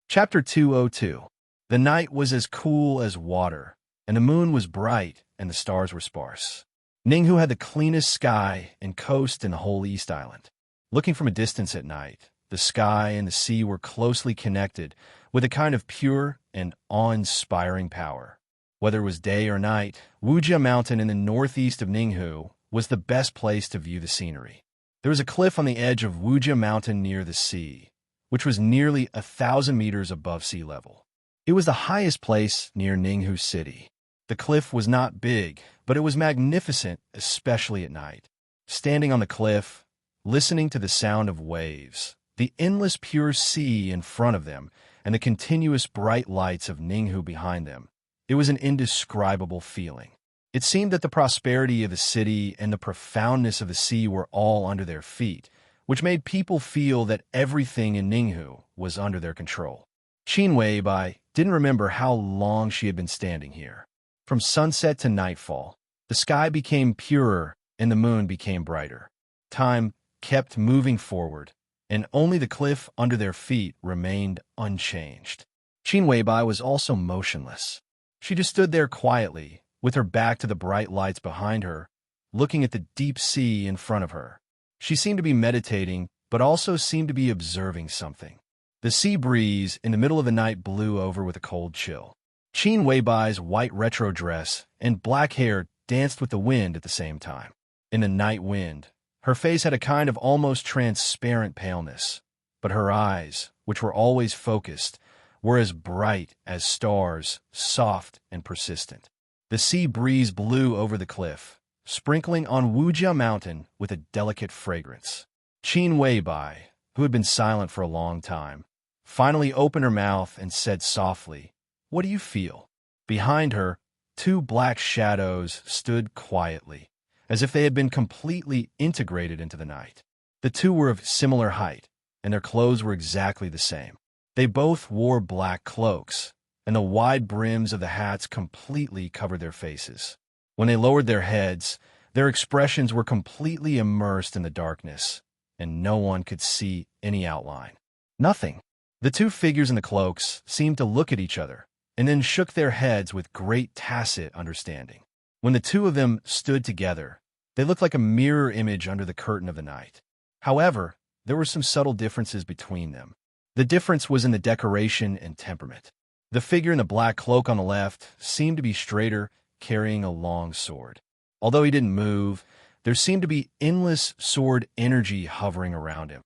Chapter 202. The night was as cool as water, and the moon was bright, and the stars were sparse. Ninghu had the cleanest sky and coast in the whole East Island. Looking from a distance at night, the sky and the sea were closely connected with a kind of pure and awe-inspiring power. Whether it was day or night, Wujia Mountain in the northeast of Ninghu was the best place to view the scenery. There was a cliff on the edge of Wujia Mountain near the sea, which was nearly 1,000 meters above sea level. It was the highest place near Ninghu City. The cliff was not big, but it was magnificent, especially at night. Standing on the cliff, listening to the sound of waves, the endless pure sea in front of them, and the continuous bright lights of Ninghu behind them, it was an indescribable feeling. It seemed that the prosperity of the city and the profoundness of the sea were all under their feet, which made people feel that everything in Ninghu was under their control. Qin Weibai didn't remember how long she had been standing here. From sunset to nightfall, the sky became purer and the moon became brighter. Time kept moving forward, and only the cliff under their feet remained unchanged. Qin Weibai was also motionless. She just stood there quietly, with her back to the bright lights behind her, looking at the deep sea in front of her. She seemed to be meditating, but also seemed to be observing something. The sea breeze in the middle of the night blew over with a cold chill. Qin Weibai's white retro dress and black hair danced with the wind at the same time. In the night wind, her face had a kind of almost transparent paleness, but her eyes, which were always focused, were as bright as stars, soft and persistent. The sea breeze blew over the cliff, sprinkling on Wujia Mountain with a delicate fragrance. Qin Weibai, who had been silent for a long time, finally opened her mouth and said softly, "What do you feel?" Behind her, two black shadows stood quietly, as if they had been completely integrated into the night. The two were of similar height, and their clothes were exactly the same. They both wore black cloaks, and the wide brims of the hats completely covered their faces. When they lowered their heads, their expressions were completely immersed in the darkness, and no one could see any outline. Nothing. The two figures in the cloaks seemed to look at each other, and then shook their heads with great tacit understanding. When the two of them stood together, they looked like a mirror image under the curtain of the night. However, there were some subtle differences between them. The difference was in the decoration and temperament. The figure in the black cloak on the left seemed to be straighter, carrying a long sword. Although he didn't move, there seemed to be endless sword energy hovering around him.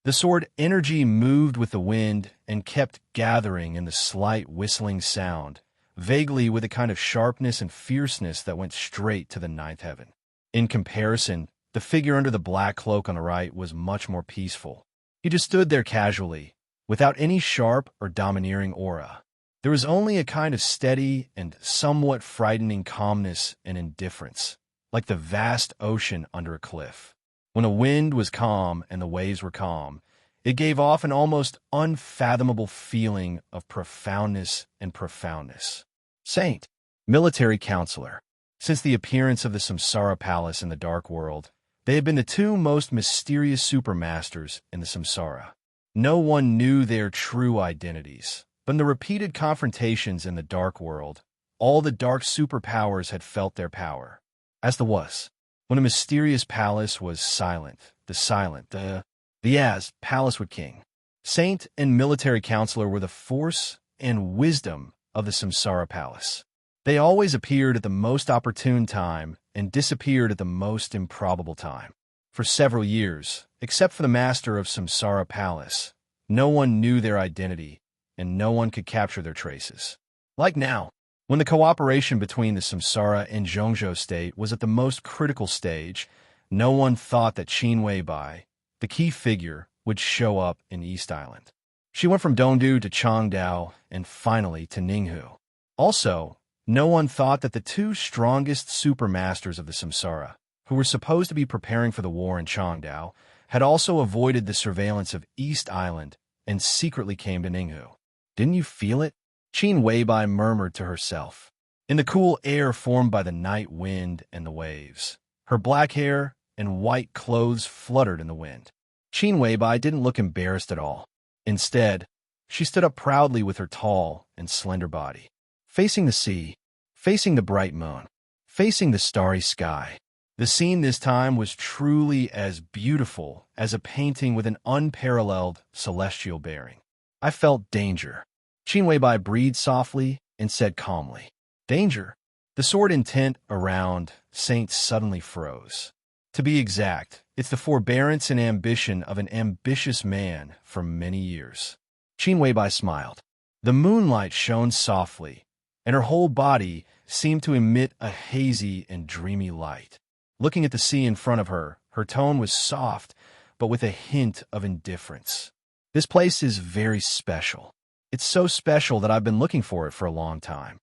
The sword energy moved with the wind and kept gathering in the slight whistling sound, vaguely with a kind of sharpness and fierceness that went straight to the ninth heaven. In comparison, the figure under the black cloak on the right was much more peaceful. He just stood there casually, without any sharp or domineering aura. There was only a kind of steady and somewhat frightening calmness and indifference, like the vast ocean under a cliff. When the wind was calm and the waves were calm, it gave off an almost unfathomable feeling of profoundness and profoundness. Saint, military counselor. Since the appearance of the Samsara Palace in the Dark World, they had been the two most mysterious supermasters in the Samsara. No one knew their true identities, but in the repeated confrontations in the Dark World, all the dark superpowers had felt their power. As the was. When a mysterious palace was silent, the palace would king. Saint and military counselor were the force and wisdom of the Samsara Palace. They always appeared at the most opportune time and disappeared at the most improbable time. For several years, except for the master of Samsara Palace, no one knew their identity, and no one could capture their traces. Like now, when the cooperation between the Samsara and Zhongzhou state was at the most critical stage, no one thought that Qin Weibai, the key figure, would show up in East Island. She went from Dongdu to Changdao and finally to Ninghu. Also, no one thought that the two strongest supermasters of the Samsara, who were supposed to be preparing for the war in Changdao, had also avoided the surveillance of East Island and secretly came to Ninghu. Didn't you feel it? Qin Weibai murmured to herself. In the cool air formed by the night wind and the waves, her black hair and white clothes fluttered in the wind. Qin Weibai didn't look embarrassed at all. Instead, She stood up proudly with her tall and slender body, facing the sea, facing the bright moon, facing the starry sky. The scene this time was truly as beautiful as a painting with an unparalleled celestial bearing. I felt danger. Qin Weibai breathed softly and said calmly, "Danger?" The sword intent around Saint suddenly froze. To be exact, it's the forbearance and ambition of an ambitious man for many years. Qin Weibai smiled. The moonlight shone softly, and her whole body seemed to emit a hazy and dreamy light. Looking at the sea in front of her, her tone was soft, but with a hint of indifference. "This place is very special. It's so special that I've been looking for it for a long time."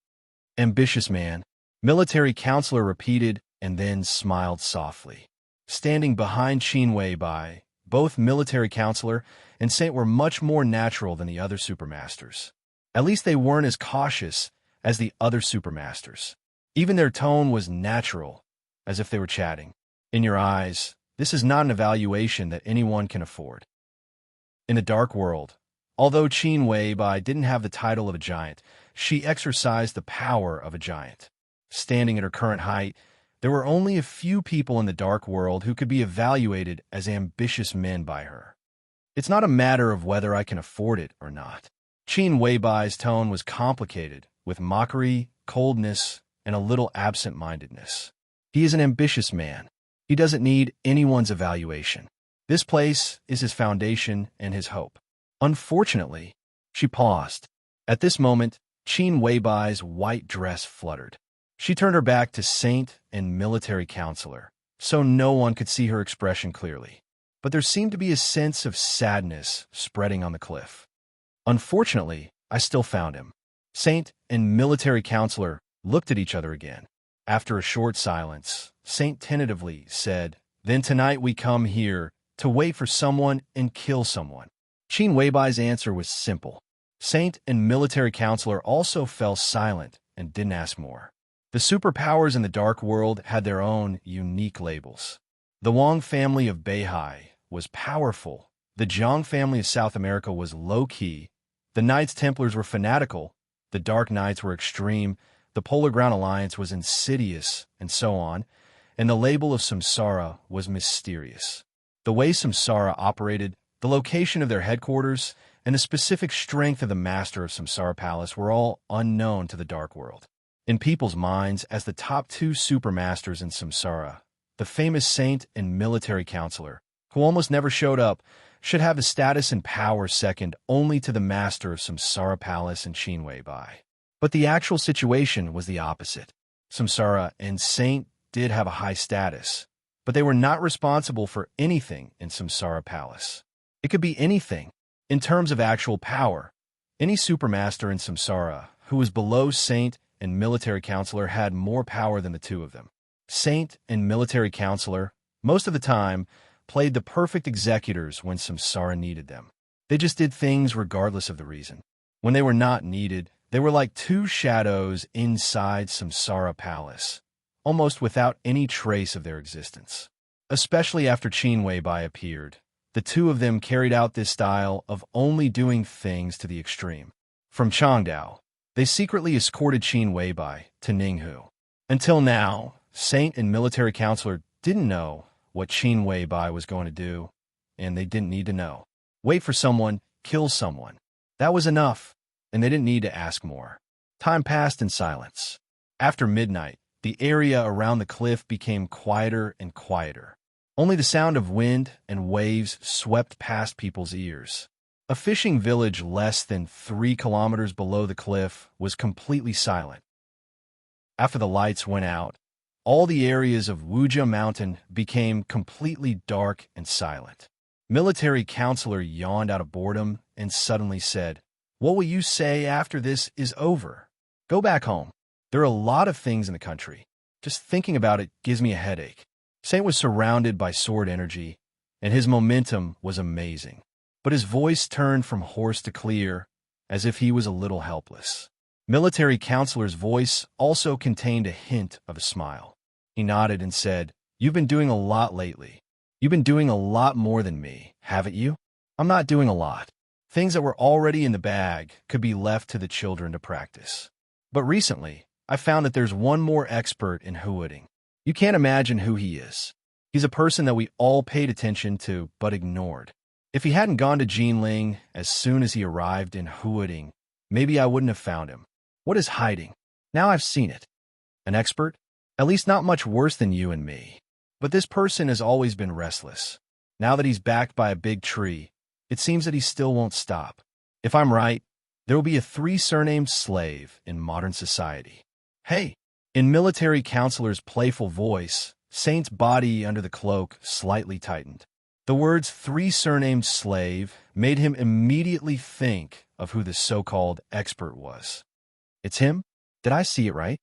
"Ambitious man," military counselor repeated and then smiled softly. Standing behind Qin Weibai, both military counselor and Saint were much more natural than the other supermasters. At least they weren't as cautious as the other supermasters. Even their tone was natural, as if they were chatting. "In your eyes, this is not an evaluation that anyone can afford." In the dark world, although Qin Weibai didn't have the title of a giant, she exercised the power of a giant. Standing at her current height, there were only a few people in the dark world who could be evaluated as ambitious men by her. "It's not a matter of whether I can afford it or not." Qin Weibai's tone was complicated, with mockery, coldness, and a little absent-mindedness. He is an ambitious man. He doesn't need anyone's evaluation. This place is his foundation and his hope. Unfortunately, she paused. At this moment, Qin Weibai's white dress fluttered. She turned her back to Saint and military counselor, so no one could see her expression clearly. But there seemed to be a sense of sadness spreading on the cliff. "Unfortunately, I still found him." Saint and military counselor looked at each other again. After a short silence, Saint tentatively said, "Then tonight we come here to wait for someone and kill someone." Qin Weibai's answer was simple. Saint and military counselor also fell silent and didn't ask more. The superpowers in the dark world had their own unique labels. The Wang family of Beihai was powerful. The Zhang family of South America was low-key. The Knights Templars were fanatical. The Dark Knights were extreme. The Polar Ground Alliance was insidious, and so on. And the label of Samsara was mysterious. The way Samsara operated, the location of their headquarters, and the specific strength of the master of Samsara Palace were all unknown to the dark world. In people's minds, as the top two supermasters in Samsara, the famous Saint and military counselor, who almost never showed up, should have the status and power second only to the master of Samsara Palace and Qin Weibai. But the actual situation was the opposite. Samsara and Saint did have a high status, but they were not responsible for anything in Samsara Palace. It could be anything. In terms of actual power, any supermaster in Samsara who was below Saint and military counselor had more power than the two of them. Saint and military counselor, most of the time, played the perfect executors when Samsara needed them. They just did things regardless of the reason. When they were not needed, they were like two shadows inside Samsara Palace, almost without any trace of their existence. Especially after Qin Weibai appeared, the two of them carried out this style of only doing things to the extreme. From Changdao, they secretly escorted Qin Weibai to Ninghu. Until now, Saint and military counselor didn't know what Qin Weibai was going to do, and they didn't need to know. Wait for someone, kill someone. That was enough, and they didn't need to ask more. Time passed in silence. After midnight, the area around the cliff became quieter and quieter. Only the sound of wind and waves swept past people's ears. A fishing village less than 3 kilometers below the cliff was completely silent. After the lights went out, all the areas of Wujia Mountain became completely dark and silent. Military counselor yawned out of boredom and suddenly said, "What will you say after this is over? Go back home. There are a lot of things in the country. Just thinking about it gives me a headache." Saint was surrounded by sword energy, and his momentum was amazing. But his voice turned from hoarse to clear, as if he was a little helpless. Military counselor's voice also contained a hint of a smile. He nodded and said, "You've been doing a lot lately. You've been doing a lot more than me, haven't you?" "I'm not doing a lot." Things that were already in the bag could be left to the children to practice. But recently, I found that there's one more expert in hooting. You can't imagine who he is. He's a person that we all paid attention to but ignored. If he hadn't gone to Jinling as soon as he arrived in hooting, maybe I wouldn't have found him. What is hiding? Now I've seen it. An expert? At least not much worse than you and me. But this person has always been restless. Now that he's backed by a big tree, it seems that he still won't stop. If I'm right, there will be a 3-surnamed slave in modern society. Hey! In military counselor's playful voice, Saint's body under the cloak slightly tightened. The words 3-surnamed slave made him immediately think of who the so-called expert was. It's him? Did I see it right?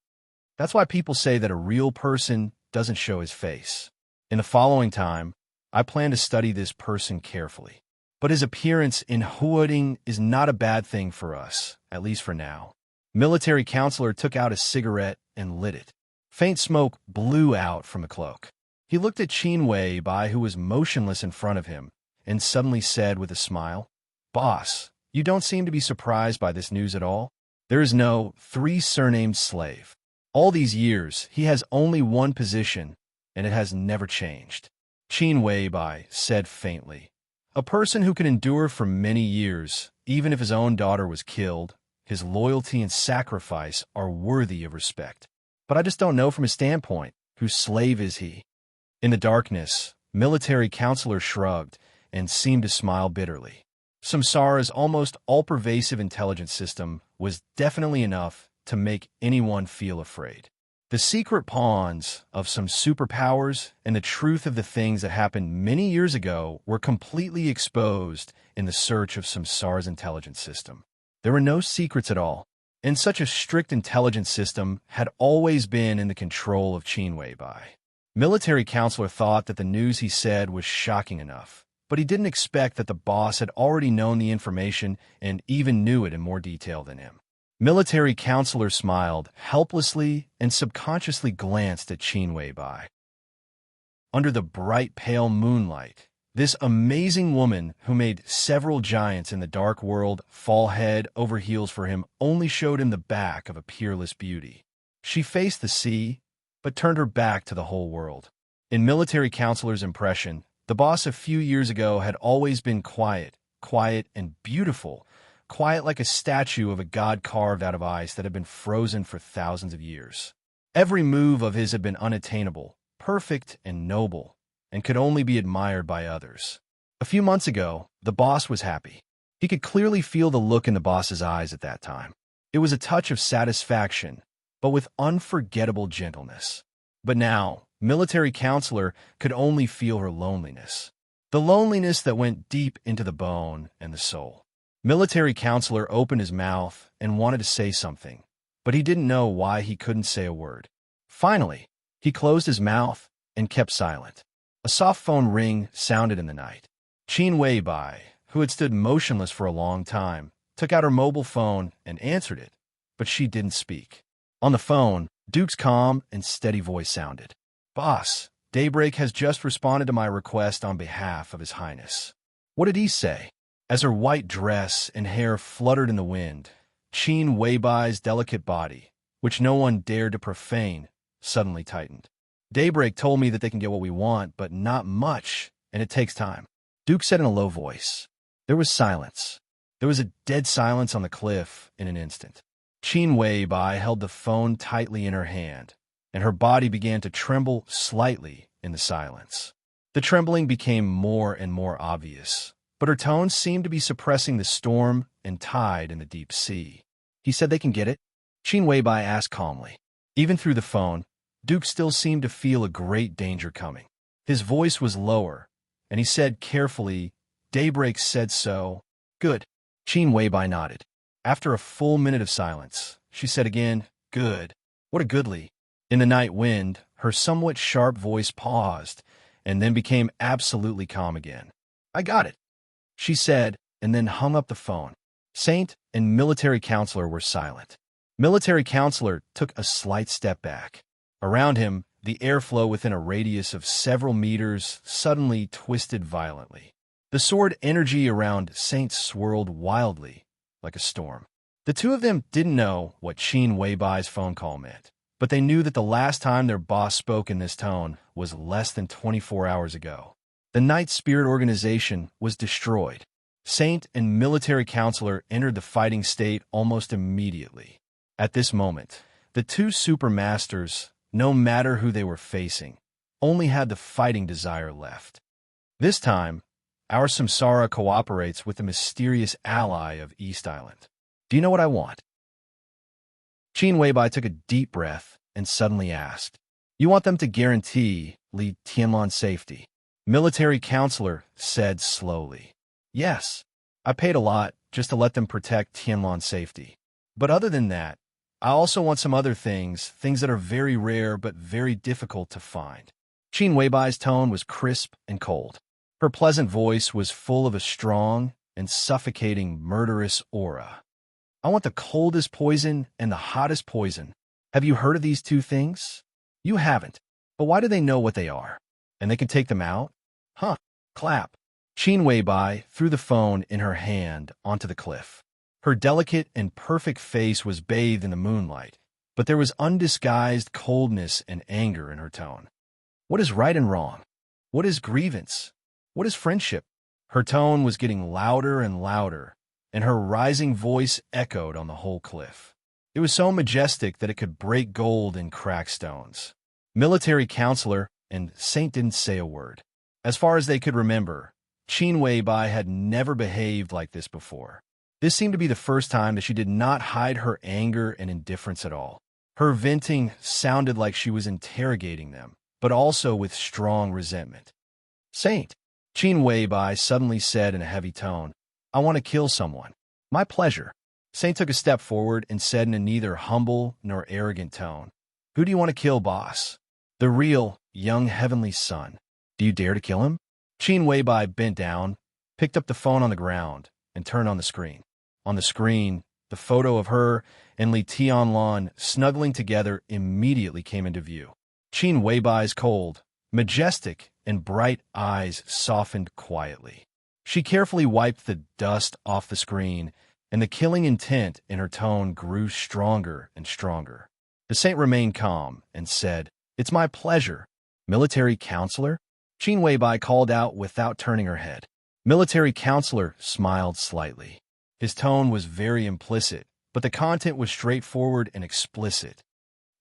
That's why people say that a real person doesn't show his face. In the following time, I plan to study this person carefully. But his appearance in hooting is not a bad thing for us, at least for now. Military counselor took out a cigarette and lit it. Faint smoke blew out from the cloak. He looked at Qin Wei Bai, who was motionless in front of him, and suddenly said with a smile, "Boss, you don't seem to be surprised by this news at all. There is no 3-surnamed slave. All these years, he has only one position, and it has never changed." Qin Wei Bai said faintly, "A person who can endure for many years, even if his own daughter was killed, his loyalty and sacrifice are worthy of respect. But I just don't know from his standpoint, whose slave is he?" In the darkness, military counselor shrugged and seemed to smile bitterly. Samsara's almost all-pervasive intelligence system was definitely enough to make anyone feel afraid. The secret pawns of some superpowers and the truth of the things that happened many years ago were completely exposed in the search of Samsara's intelligence system. There were no secrets at all, and such a strict intelligence system had always been in the control of Qin Wei Bai. Military counselor thought that the news he said was shocking enough, but he didn't expect that the boss had already known the information and even knew it in more detail than him. Military counselor smiled helplessly and subconsciously glanced at Qin Wei Bai. Under the bright pale moonlight, this amazing woman who made several giants in the dark world fall head over heels for him only showed him the back of a peerless beauty. She faced the sea, but turned her back to the whole world. In military counselor's impression, the boss a few years ago had always been quiet and beautiful, quiet like a statue of a god carved out of ice that had been frozen for thousands of years. Every move of his had been unattainable, perfect and noble, and could only be admired by others. A few months ago, the boss was happy. He could clearly feel the look in the boss's eyes at that time. It was a touch of satisfaction, but with unforgettable gentleness. But now, military counselor could only feel her loneliness. The loneliness that went deep into the bone and the soul. Military counselor opened his mouth and wanted to say something, but he didn't know why he couldn't say a word. Finally, he closed his mouth and kept silent. A soft phone ring sounded in the night. Qin Wei Bai, who had stood motionless for a long time, took out her mobile phone and answered it, but she didn't speak. On the phone, Duke's calm and steady voice sounded. "Boss, Daybreak has just responded to my request on behalf of His Highness." What did he say? As her white dress and hair fluttered in the wind, Qin Wei Bai's delicate body, which no one dared to profane, suddenly tightened. "Daybreak told me that they can get what we want, but not much, and it takes time," Duke said in a low voice. There was silence. There was a dead silence on the cliff in an instant. Qin Wei Bai held the phone tightly in her hand, and her body began to tremble slightly in the silence. The trembling became more and more obvious, but her tones seemed to be suppressing the storm and tide in the deep sea. "He said they can get it?" Qin Wei Bai asked calmly. Even through the phone, Duke still seemed to feel a great danger coming. His voice was lower, and he said carefully, "Daybreak said so." "Good." Qin Wei Bai nodded. After a full minute of silence, she said again, "Good. What a goodly." In the night wind, her somewhat sharp voice paused, and then became absolutely calm again. "I got it," she said, and then hung up the phone. Saint and military counselor were silent. Military counselor took a slight step back. Around him, the airflow within a radius of several meters suddenly twisted violently. The sword energy around Saint swirled wildly, like a storm. The two of them didn't know what Qin Weibai's phone call meant, but they knew that the last time their boss spoke in this tone was less than 24 hours ago. The Night Spirit organization was destroyed. Saint and military counselor entered the fighting state almost immediately. At this moment, the two supermasters, no matter who they were facing, only had the fighting desire left. This time, our Samsara cooperates with the mysterious ally of East Island. Do you know what I want? Qin Weibai took a deep breath and suddenly asked, You want them to guarantee Li Tianlan's safety? Military counselor said slowly. Yes, I paid a lot just to let them protect Tianlan's safety. But other than that, I also want some other things that are very rare but very difficult to find. Qin Weibai's tone was crisp and cold. Her pleasant voice was full of a strong and suffocating murderous aura. I want the coldest poison and the hottest poison. Have you heard of these two things? You haven't. But why do they know what they are? And they can take them out? Huh. Clap. Qin Weibai threw the phone in her hand onto the cliff. Her delicate and perfect face was bathed in the moonlight, but there was undisguised coldness and anger in her tone. What is right and wrong? What is grievance? What is friendship? Her tone was getting louder and louder, and her rising voice echoed on the whole cliff. It was so majestic that it could break gold and crack stones. Military counselor and Saint didn't say a word. As far as they could remember, Qin Weibai had never behaved like this before. This seemed to be the first time that she did not hide her anger and indifference at all. Her venting sounded like she was interrogating them, but also with strong resentment. Saint, Qin Weibai suddenly said in a heavy tone, I want to kill someone. My pleasure. Saint took a step forward and said in a neither humble nor arrogant tone, Who do you want to kill, boss? The real, young heavenly son. Do you dare to kill him? Qin Weibai bent down, picked up the phone on the ground, and turned on the screen. On the screen, the photo of her and Li Tianlan snuggling together immediately came into view. Qin Weibai's cold, majestic, and bright eyes softened quietly. She carefully wiped the dust off the screen, and the killing intent in her tone grew stronger and stronger. The saint remained calm and said, It's my pleasure. Military counselor? Qin Weibai called out without turning her head. Military counselor smiled slightly. His tone was very implicit, but the content was straightforward and explicit.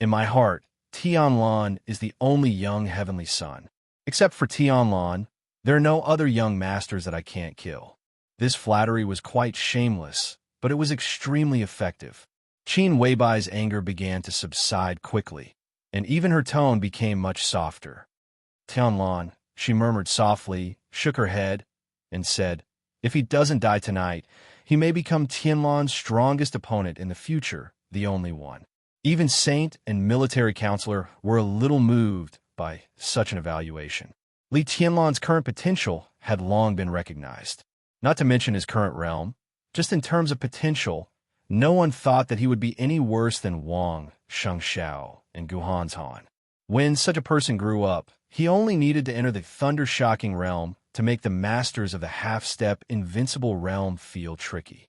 In my heart, Tianlan is the only young heavenly son. Except for Tianlan, there are no other young masters that I can't kill. This flattery was quite shameless, but it was extremely effective. Qin Weibai's anger began to subside quickly, and even her tone became much softer. Tianlan, she murmured softly, shook her head, and said, If he doesn't die tonight, he may become Tianlan's strongest opponent in the future, the only one. Even Saint and military counselor were a little moved by such an evaluation. Li Tianlan's current potential had long been recognized. Not to mention his current realm, just in terms of potential, no one thought that he would be any worse than Wang, Shengxiao, and Guhan's Han. When such a person grew up, he only needed to enter the thunder-shocking realm to make the masters of the half-step invincible realm feel tricky.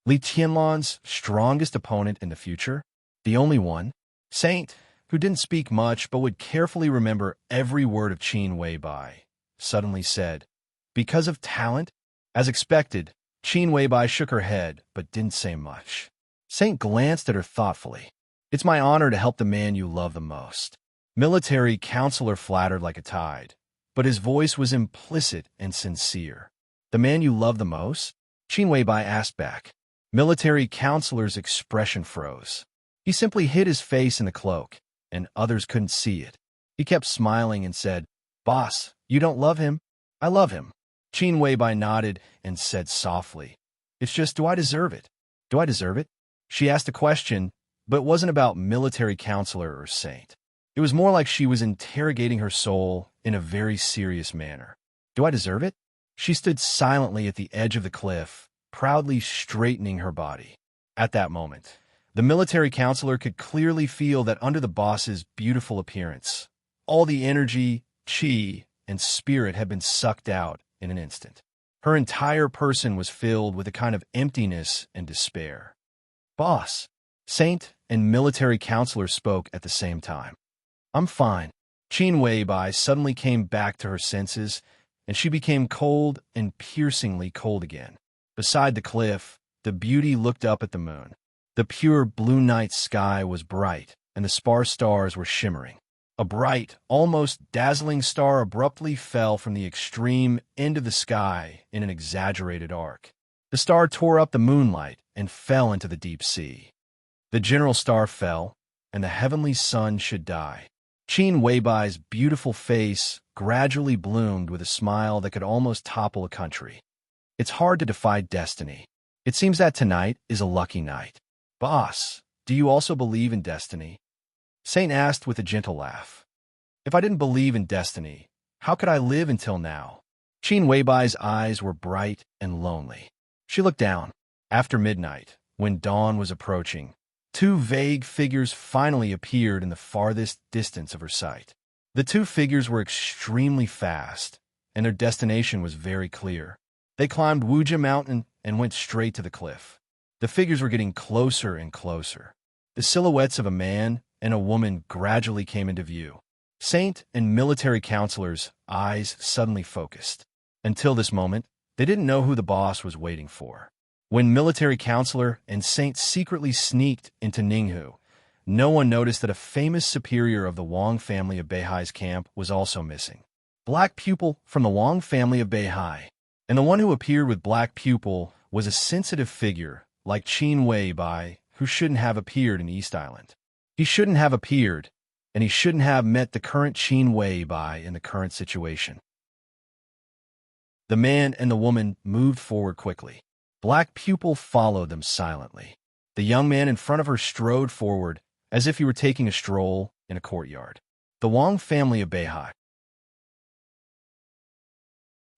Li Tianlan's strongest opponent in the future? The only one? Saint, who didn't speak much but would carefully remember every word of Qin Weibai, suddenly said, Because of talent? As expected, Qin Weibai shook her head but didn't say much. Saint glanced at her thoughtfully. It's my honor to help the man you love the most. Military counselor flattered like a tide, but his voice was implicit and sincere. The man you love the most? Qin Weibai asked back. Military counselor's expression froze. He simply hid his face in the cloak, and others couldn't see it. He kept smiling and said, Boss, you don't love him? I love him. Qin Weibai nodded and said softly, It's just, do I deserve it? Do I deserve it? She asked a question, but it wasn't about military counselor or saint. It was more like she was interrogating her soul in a very serious manner. Do I deserve it? She stood silently at the edge of the cliff, proudly straightening her body. At that moment, the military counselor could clearly feel that under the boss's beautiful appearance, all the energy, chi, and spirit had been sucked out in an instant. Her entire person was filled with a kind of emptiness and despair. "Boss," Saint and military counselor spoke at the same time. "I'm fine." Qin Weibai suddenly came back to her senses, and she became cold and piercingly cold again. Beside the cliff, the beauty looked up at the moon. The pure blue night sky was bright, and the sparse stars were shimmering. A bright, almost dazzling star abruptly fell from the extreme end of the sky in an exaggerated arc. The star tore up the moonlight and fell into the deep sea. The general star fell, and the heavenly sun should die. Qin Weibai's beautiful face gradually bloomed with a smile that could almost topple a country. "It's hard to defy destiny. It seems that tonight is a lucky night." "Boss, do you also believe in destiny?" Saint asked with a gentle laugh. "If I didn't believe in destiny, how could I live until now?" Qin Weibai's eyes were bright and lonely. She looked down. After midnight, when dawn was approaching, two vague figures finally appeared in the farthest distance of her sight. The two figures were extremely fast, and their destination was very clear. They climbed Wujia Mountain and went straight to the cliff. The figures were getting closer and closer. The silhouettes of a man and a woman gradually came into view. Saint and military counselors' eyes suddenly focused. Until this moment, they didn't know who the boss was waiting for. When military counselor and Saint secretly sneaked into Ninghu, no one noticed that a famous superior of the Wang family of Beihai's camp was also missing. Black Pupil from the Wang family of Beihai. And the one who appeared with Black Pupil was a sensitive figure like Qin Weibai, who shouldn't have appeared in East Island. He shouldn't have appeared, and he shouldn't have met the current Qin Weibai in the current situation. The man and the woman moved forward quickly. Black Pupil followed them silently. The young man in front of her strode forward as if he were taking a stroll in a courtyard. The Wang family of Beihai.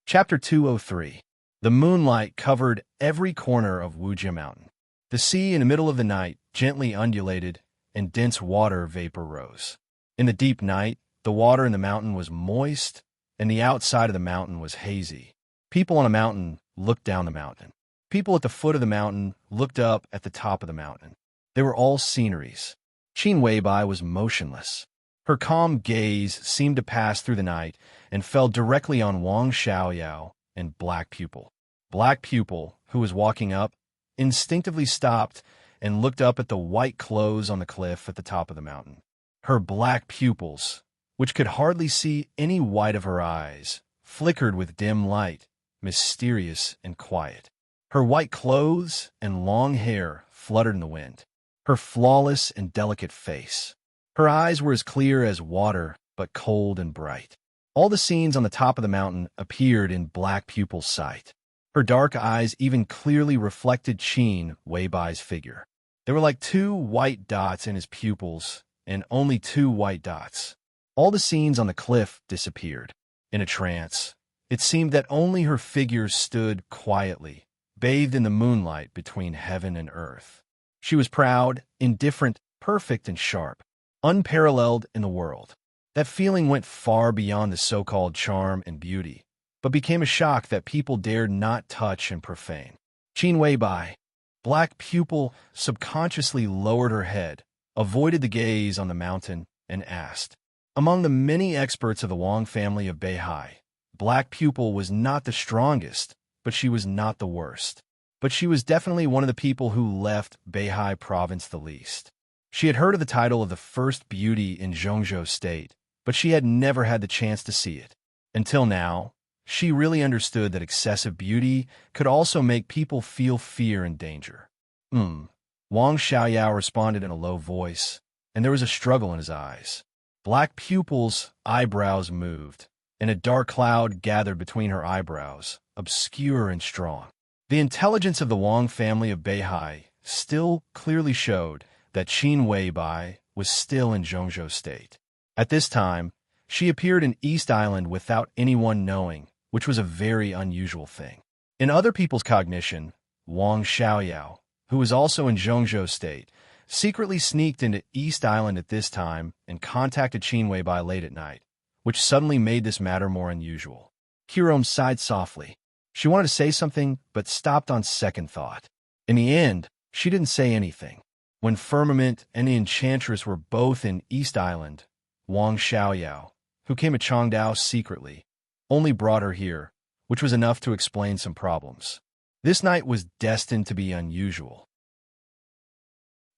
Chapter 203. The moonlight covered every corner of Wujia Mountain. The sea in the middle of the night gently undulated, and dense water vapor rose. In the deep night, the water in the mountain was moist, and the outside of the mountain was hazy. People on a mountain looked down the mountain. People at the foot of the mountain looked up at the top of the mountain. They were all sceneries. Qin Weibai was motionless. Her calm gaze seemed to pass through the night and fell directly on Wang Xiaoyao and Black Pupil. Black Pupil, who was walking up, instinctively stopped and looked up at the white clothes on the cliff at the top of the mountain. Her black pupils, which could hardly see any white of her eyes, flickered with dim light, mysterious and quiet. Her white clothes and long hair fluttered in the wind. Her flawless and delicate face. Her eyes were as clear as water, but cold and bright. All the scenes on the top of the mountain appeared in Black Pupil's sight. Her dark eyes even clearly reflected Qin Weibai's figure. There were like two white dots in his pupils, and only two white dots. All the scenes on the cliff disappeared. In a trance, it seemed that only her figure stood quietly, bathed in the moonlight between heaven and earth. She was proud, indifferent, perfect, and sharp, unparalleled in the world. That feeling went far beyond the so-called charm and beauty, but became a shock that people dared not touch and profane. Qin Weibai, Black Pupil, subconsciously lowered her head, avoided the gaze on the mountain, and asked. Among the many experts of the Wang family of Beihai, Black Pupil was not the strongest, but she was not the worst. But she was definitely one of the people who left Beihai province the least. She had heard of the title of the first beauty in Zhongzhou state, but she had never had the chance to see it. Until now, she really understood that excessive beauty could also make people feel fear and danger. Wang Xiaoyao responded in a low voice, and there was a struggle in his eyes. Black Pupil's eyebrows moved, and a dark cloud gathered between her eyebrows, obscure and strong. The intelligence of the Wang family of Beihai still clearly showed that Qin Weibai was still in Zhongzhou state. At this time, she appeared in East Island without anyone knowing, which was a very unusual thing. In other people's cognition, Wang Xiaoyao, who was also in Zhongzhou state, secretly sneaked into East Island at this time and contacted Qin Weibai late at night, which suddenly made this matter more unusual. Kirom sighed softly. She wanted to say something, but stopped on second thought. In the end, she didn't say anything. When Firmament and the Enchantress were both in East Island, Wang Xiaoyao, who came at Changdao secretly, only brought her here, which was enough to explain some problems. This night was destined to be unusual.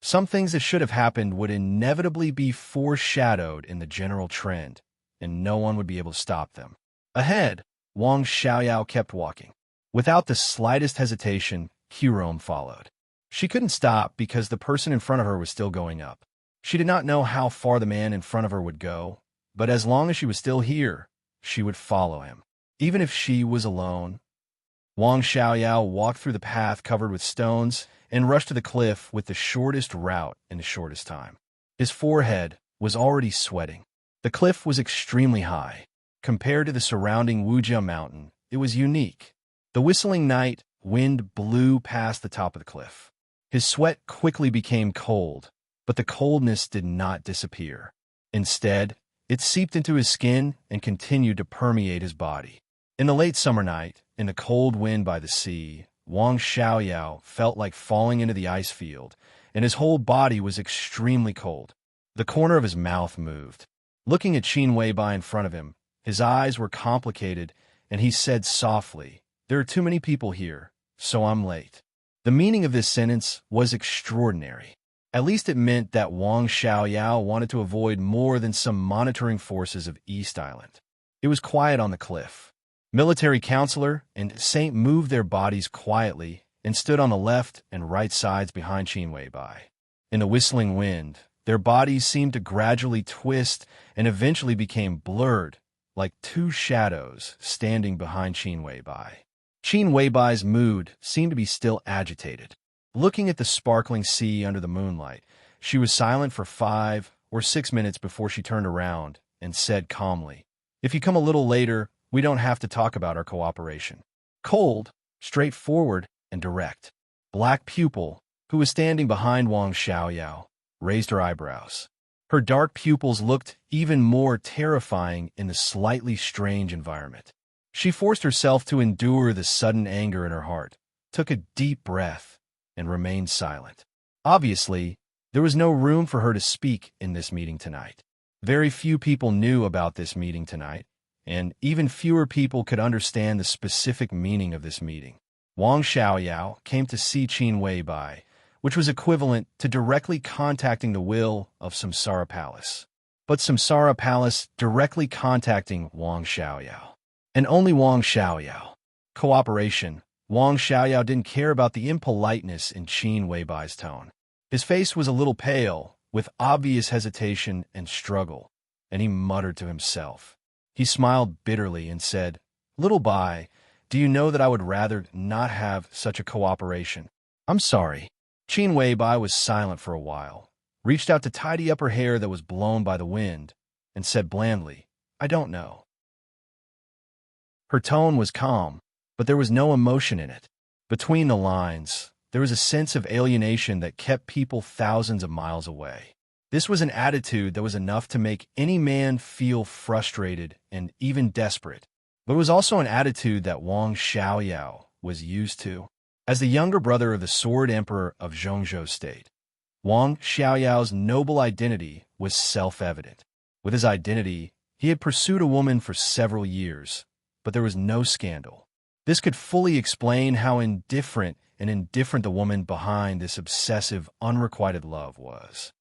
Some things that should have happened would inevitably be foreshadowed in the general trend, and no one would be able to stop them. Ahead, Wang Xiaoyao kept walking. Without the slightest hesitation, Kirom followed. She couldn't stop because the person in front of her was still going up. She did not know how far the man in front of her would go, but as long as she was still here, she would follow him. Even if she was alone, Wang Xiaoyao walked through the path covered with stones and rushed to the cliff with the shortest route in the shortest time. His forehead was already sweating. The cliff was extremely high. Compared to the surrounding Wujia mountain, it was unique. The whistling night wind blew past the top of the cliff. His sweat quickly became cold, but the coldness did not disappear. Instead, it seeped into his skin and continued to permeate his body. In the late summer night, in the cold wind by the sea, Wang Xiaoyao felt like falling into the ice field, and his whole body was extremely cold. The corner of his mouth moved. Looking at Qin Weibai in front of him, his eyes were complicated, and he said softly, "There are too many people here, so I'm late." The meaning of this sentence was extraordinary. At least it meant that Wang Xiaoyao wanted to avoid more than some monitoring forces of East Island. It was quiet on the cliff. Military counselor and Saint moved their bodies quietly and stood on the left and right sides behind Qin Weibai. In the whistling wind, their bodies seemed to gradually twist and eventually became blurred, like two shadows standing behind Qin Weibai. Qin Weibai's mood seemed to be still agitated. Looking at the sparkling sea under the moonlight, she was silent for 5 or 6 minutes before she turned around and said calmly, "If you come a little later, we don't have to talk about our cooperation." Cold, straightforward, and direct. Black Pupil, who was standing behind Wang Xiaoyao, raised her eyebrows. Her dark pupils looked even more terrifying in the slightly strange environment. She forced herself to endure the sudden anger in her heart, took a deep breath, and remained silent. Obviously, there was no room for her to speak in this meeting tonight. Very few people knew about this meeting tonight, and even fewer people could understand the specific meaning of this meeting. Wang Xiaoyao came to see Qin Weibai, which was equivalent to directly contacting the will of Samsara Palace. But Samsara Palace directly contacting Wang Xiaoyao. And only Wang Xiaoyao. Cooperation. Wang Xiaoyao didn't care about the impoliteness in Qin Weibai's tone. His face was a little pale, with obvious hesitation and struggle, and he muttered to himself. He smiled bitterly and said, "Little Bai, do you know that I would rather not have such a cooperation? I'm sorry." Qin Weibai was silent for a while, reached out to tidy up her hair that was blown by the wind, and said blandly, "I don't know." Her tone was calm, but there was no emotion in it. Between the lines, there was a sense of alienation that kept people thousands of miles away. This was an attitude that was enough to make any man feel frustrated and even desperate, but it was also an attitude that Wang Xiaoyao was used to. As the younger brother of the Sword Emperor of Zhongzhou State, Wang Xiaoyao's noble identity was self-evident. With his identity, he had pursued a woman for several years, but there was no scandal. This could fully explain how indifferent the woman behind this obsessive, unrequited love was.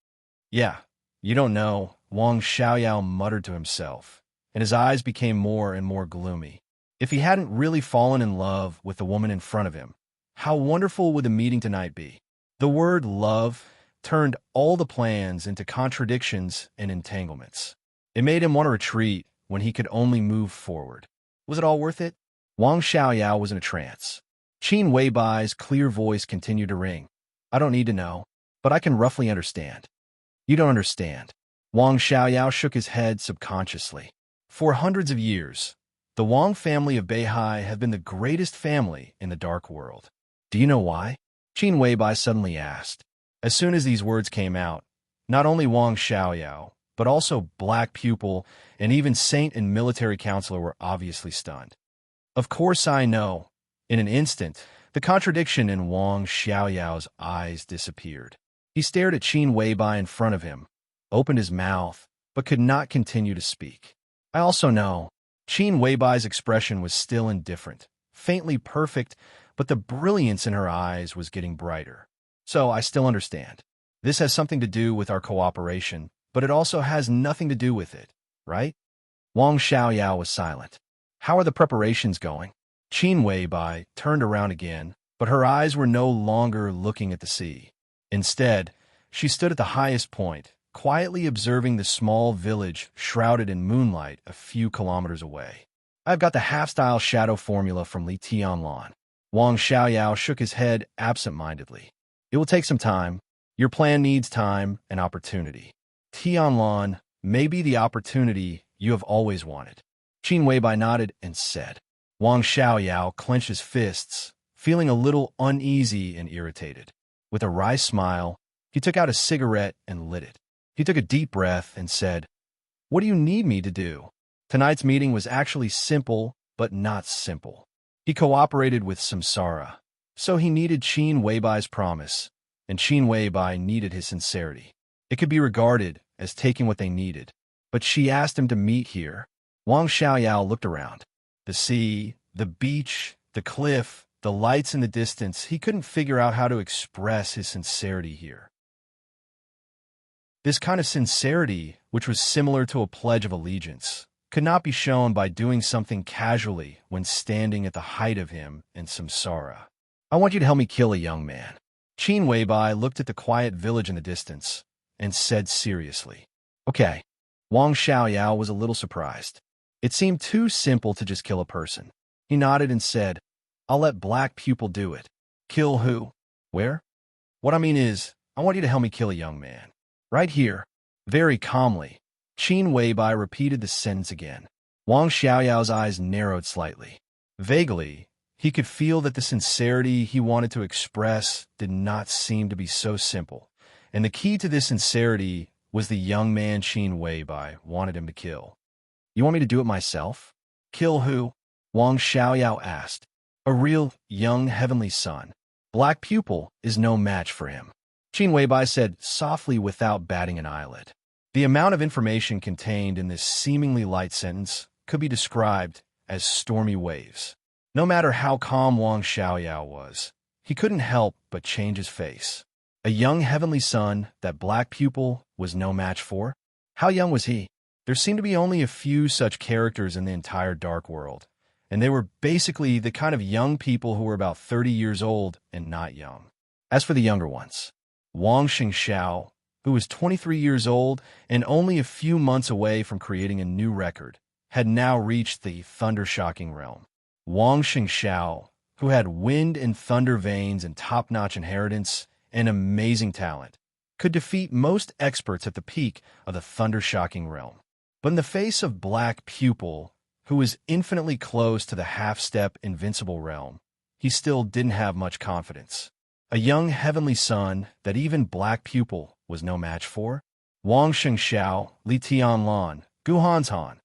"Yeah, you don't know," Wang Xiaoyao muttered to himself, and his eyes became more and more gloomy. If he hadn't really fallen in love with the woman in front of him, how wonderful would the meeting tonight be? The word love turned all the plans into contradictions and entanglements. It made him want to retreat when he could only move forward. Was it all worth it? Wang Xiaoyao was in a trance. Qin Weibai's clear voice continued to ring. "I don't need to know, but I can roughly understand." "You don't understand." Wang Xiaoyao shook his head subconsciously. For hundreds of years, the Wang family of Beihai have been the greatest family in the dark world. Do you know why? Qin Weibai suddenly asked. As soon as these words came out, not only Wang Xiaoyao, but also Black Pupil and even Saint and military counselor were obviously stunned. Of course I know. In an instant, the contradiction in Wang Xiaoyao's eyes disappeared. He stared at Qin Weibai in front of him, opened his mouth, but could not continue to speak. I also know. Qin Weibai's expression was still indifferent, faintly perfect, but the brilliance in her eyes was getting brighter. So I still understand. This has something to do with our cooperation, but it also has nothing to do with it, right? Wang Xiaoyao was silent. How are the preparations going? Qin Weibai turned around again, but her eyes were no longer looking at the sea. Instead, she stood at the highest point, quietly observing the small village shrouded in moonlight a few kilometers away. I've got the half-style shadow formula from Li Tianlan. Wang Xiaoyao shook his head absent-mindedly. It will take some time. Your plan needs time and opportunity. Tianlan may be the opportunity you have always wanted. Qin Weibai nodded and said. Wang Xiaoyao clenched his fists, feeling a little uneasy and irritated. With a wry smile, he took out a cigarette and lit it. He took a deep breath and said, "What do you need me to do?" Tonight's meeting was actually simple, but not simple. He cooperated with Samsara, so he needed Qin Weibai's promise, and Qin Weibai needed his sincerity. It could be regarded as taking what they needed, but she asked him to meet here. Wang Xiaoyao looked around. The sea, the beach, the cliff, the lights in the distance, he couldn't figure out how to express his sincerity here. This kind of sincerity, which was similar to a pledge of allegiance, could not be shown by doing something casually when standing at the height of him in Samsara. I want you to help me kill a young man. Qin Weibai looked at the quiet village in the distance and said seriously. Okay. Wang Xiaoyao was a little surprised. It seemed too simple to just kill a person. He nodded and said, I'll let Black Pupil do it. Kill who? Where? What I mean is, I want you to help me kill a young man. Right here. Very calmly. Qin Weibai repeated the sentence again. Wang Xiaoyao's eyes narrowed slightly. Vaguely, he could feel that the sincerity he wanted to express did not seem to be so simple, and the key to this sincerity was the young man Qin Weibai wanted him to kill. You want me to do it myself? Kill who? Wang Xiaoyao asked. A real, young heavenly son. Black Pupil is no match for him. Qin Weibai said softly without batting an eyelid. The amount of information contained in this seemingly light sentence could be described as stormy waves. No matter how calm Wang Xiaoyao was, he couldn't help but change his face. A young heavenly son that Black Pupil was no match for? How young was he? There seemed to be only a few such characters in the entire Dark World, and they were basically the kind of young people who were about 30 years old and not young. As for the younger ones, Wang Xingxiao, who was 23 years old and only a few months away from creating a new record, had now reached the thunder-shocking realm. Wang Xingxiao, who had wind and thunder veins and top-notch inheritance and amazing talent, could defeat most experts at the peak of the thunder-shocking realm. But in the face of Black Pupil, who was infinitely close to the half-step invincible realm, he still didn't have much confidence. A young heavenly son that even Black Pupil was no match for? Wang Xingxiao, Li Tianlan, Gu Hanshan.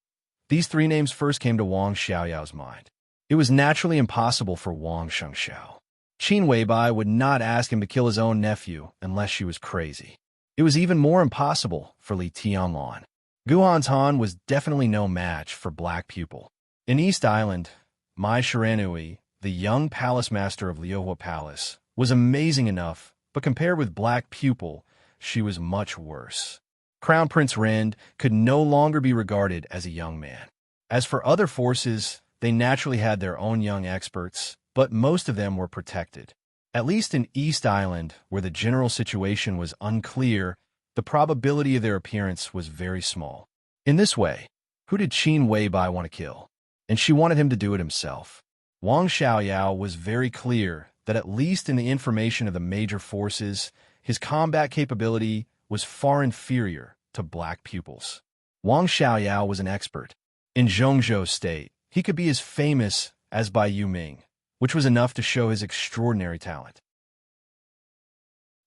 These three names first came to Wang Xiaoyao's mind. It was naturally impossible for Wang Xingxiao. Qin Weibai would not ask him to kill his own nephew unless she was crazy. It was even more impossible for Li Tianlan. Gu Hanshan was definitely no match for Black Pupil. In East Island, Mai Shiranui, the young palace master of Liuhua Palace, was amazing enough, but compared with Black Pupil, she was much worse. Crown Prince Rend could no longer be regarded as a young man. As for other forces, they naturally had their own young experts, but most of them were protected. At least in East Island, where the general situation was unclear, the probability of their appearance was very small. In this way, who did Qin Weibai want to kill? And she wanted him to do it himself. Wang Xiaoyao was very clear that at least in the information of the major forces, his combat capability was far inferior to Black Pupil's. Wang Xiaoyao was an expert. In Zhongzhou State, he could be as famous as Bai Yuming, which was enough to show his extraordinary talent.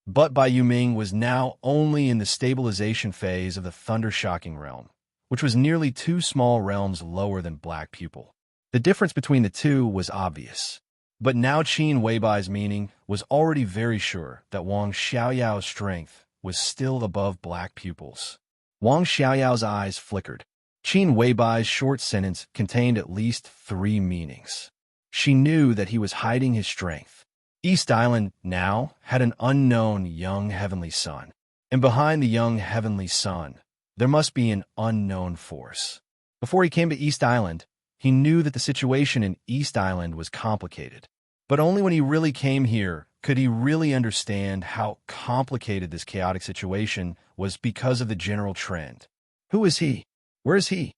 But Bai Yuming was now only in the stabilization phase of the thunder-shocking realm, which was nearly 2 small realms lower than Black Pupil. The difference between the two was obvious. But now Qin Weibai's meaning was already very sure that Wang Xiaoyao's strength was still above black pupils. Wang Xiaoyao's eyes flickered. Qin Weibai's short sentence contained at least 3 meanings. She knew that he was hiding his strength. East Island now had an unknown young heavenly son. And behind the young heavenly son, there must be an unknown force. Before he came to East Island, he knew that the situation in East Island was complicated. But only when he really came here could he really understand how complicated this chaotic situation was because of the general trend. Who is he? Where is he?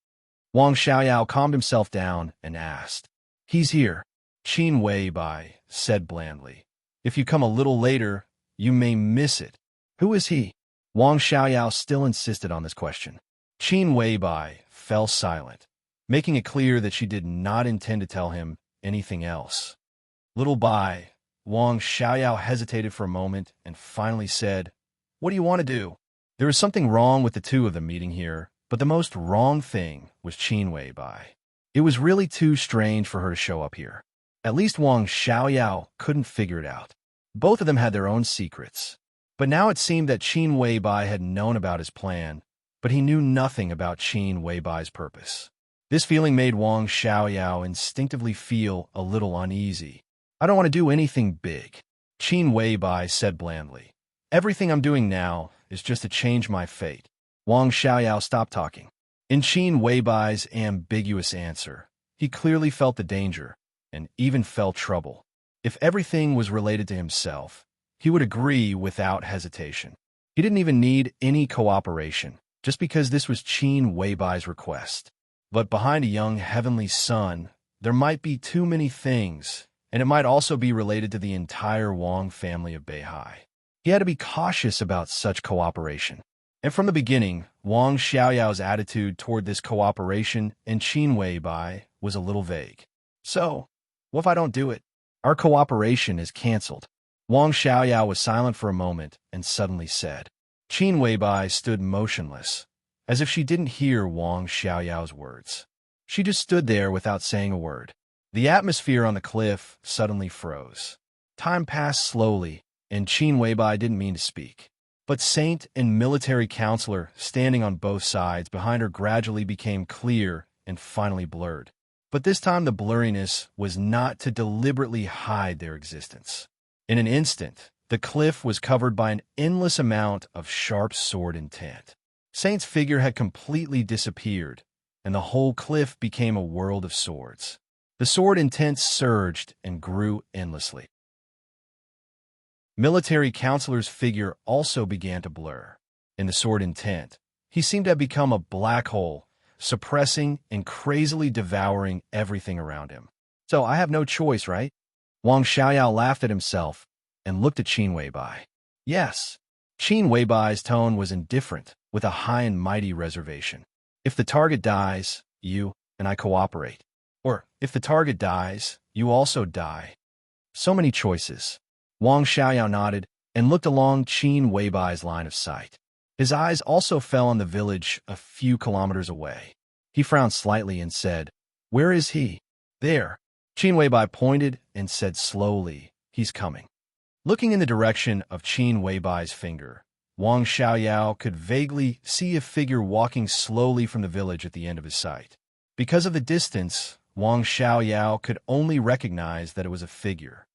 Wang Xiaoyao calmed himself down and asked. He's here, Qin Weibai said blandly. If you come a little later, you may miss it. Who is he? Wang Xiaoyao still insisted on this question. Qin Weibai fell silent, making it clear that she did not intend to tell him anything else. Little Bai, Wang Xiaoyao hesitated for a moment and finally said, What do you want to do? There is something wrong with the two of them meeting here, but the most wrong thing was Qin Weibai. It was really too strange for her to show up here. At least Wang Xiaoyao couldn't figure it out. Both of them had their own secrets. But now it seemed that Qin Weibai had known about his plan, but he knew nothing about Qin Weibai's purpose. This feeling made Wang Xiaoyao instinctively feel a little uneasy. I don't want to do anything big, Qin Weibai said blandly. Everything I'm doing now is just to change my fate. Wang Xiaoyao stopped talking. In Qin Weibai's ambiguous answer, he clearly felt the danger and even felt trouble. If everything was related to himself, he would agree without hesitation. He didn't even need any cooperation, just because this was Qin Weibai's request. But behind a young heavenly son, there might be too many things, and it might also be related to the entire Wang family of Beihai. He had to be cautious about such cooperation. And from the beginning, Wang Xiaoyao's attitude toward this cooperation and Qin Weibai was a little vague. So, what if I don't do it? Our cooperation is canceled. Wang Xiaoyao was silent for a moment and suddenly said. Qin Weibai stood motionless, as if she didn't hear Wang Xiaoyao's words. She just stood there without saying a word. The atmosphere on the cliff suddenly froze. Time passed slowly, and Qin Weibai didn't mean to speak. But saint and military counselor standing on both sides behind her gradually became clear and finally blurred. But this time the blurriness was not to deliberately hide their existence. In an instant, the cliff was covered by an endless amount of sharp sword intent. Saint's figure had completely disappeared, and the whole cliff became a world of swords. The sword intent surged and grew endlessly. Military counselor's figure also began to blur. In the sword intent, he seemed to have become a black hole, suppressing and crazily devouring everything around him. So I have no choice, right? Wang Xiaoyao laughed at himself and looked at Qin Weibai. Yes. Qin Weibai's tone was indifferent, with a high and mighty reservation. If the target dies, you and I cooperate. Or, if the target dies, you also die. So many choices. Wang Xiaoyao nodded and looked along Qin Weibai's line of sight. His eyes also fell on the village a few kilometers away. He frowned slightly and said, Where is he? There. Qin Weibai pointed and said slowly, He's coming. Looking in the direction of Qin Weibai's finger, Wang Xiaoyao could vaguely see a figure walking slowly from the village at the end of his sight. Because of the distance, Wang Xiaoyao could only recognize that it was a figure.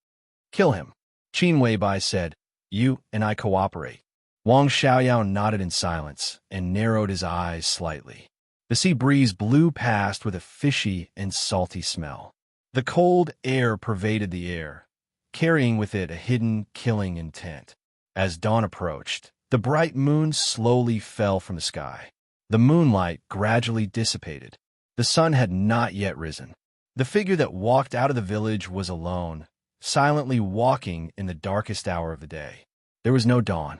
Kill him, Qin Weibai said. You and I cooperate. Wang Xiaoyao nodded in silence and narrowed his eyes slightly. The sea breeze blew past with a fishy and salty smell. The cold air pervaded the air, carrying with it a hidden, killing intent. As dawn approached, the bright moon slowly fell from the sky. The moonlight gradually dissipated. The sun had not yet risen. The figure that walked out of the village was alone, silently walking in the darkest hour of the day. There was no dawn.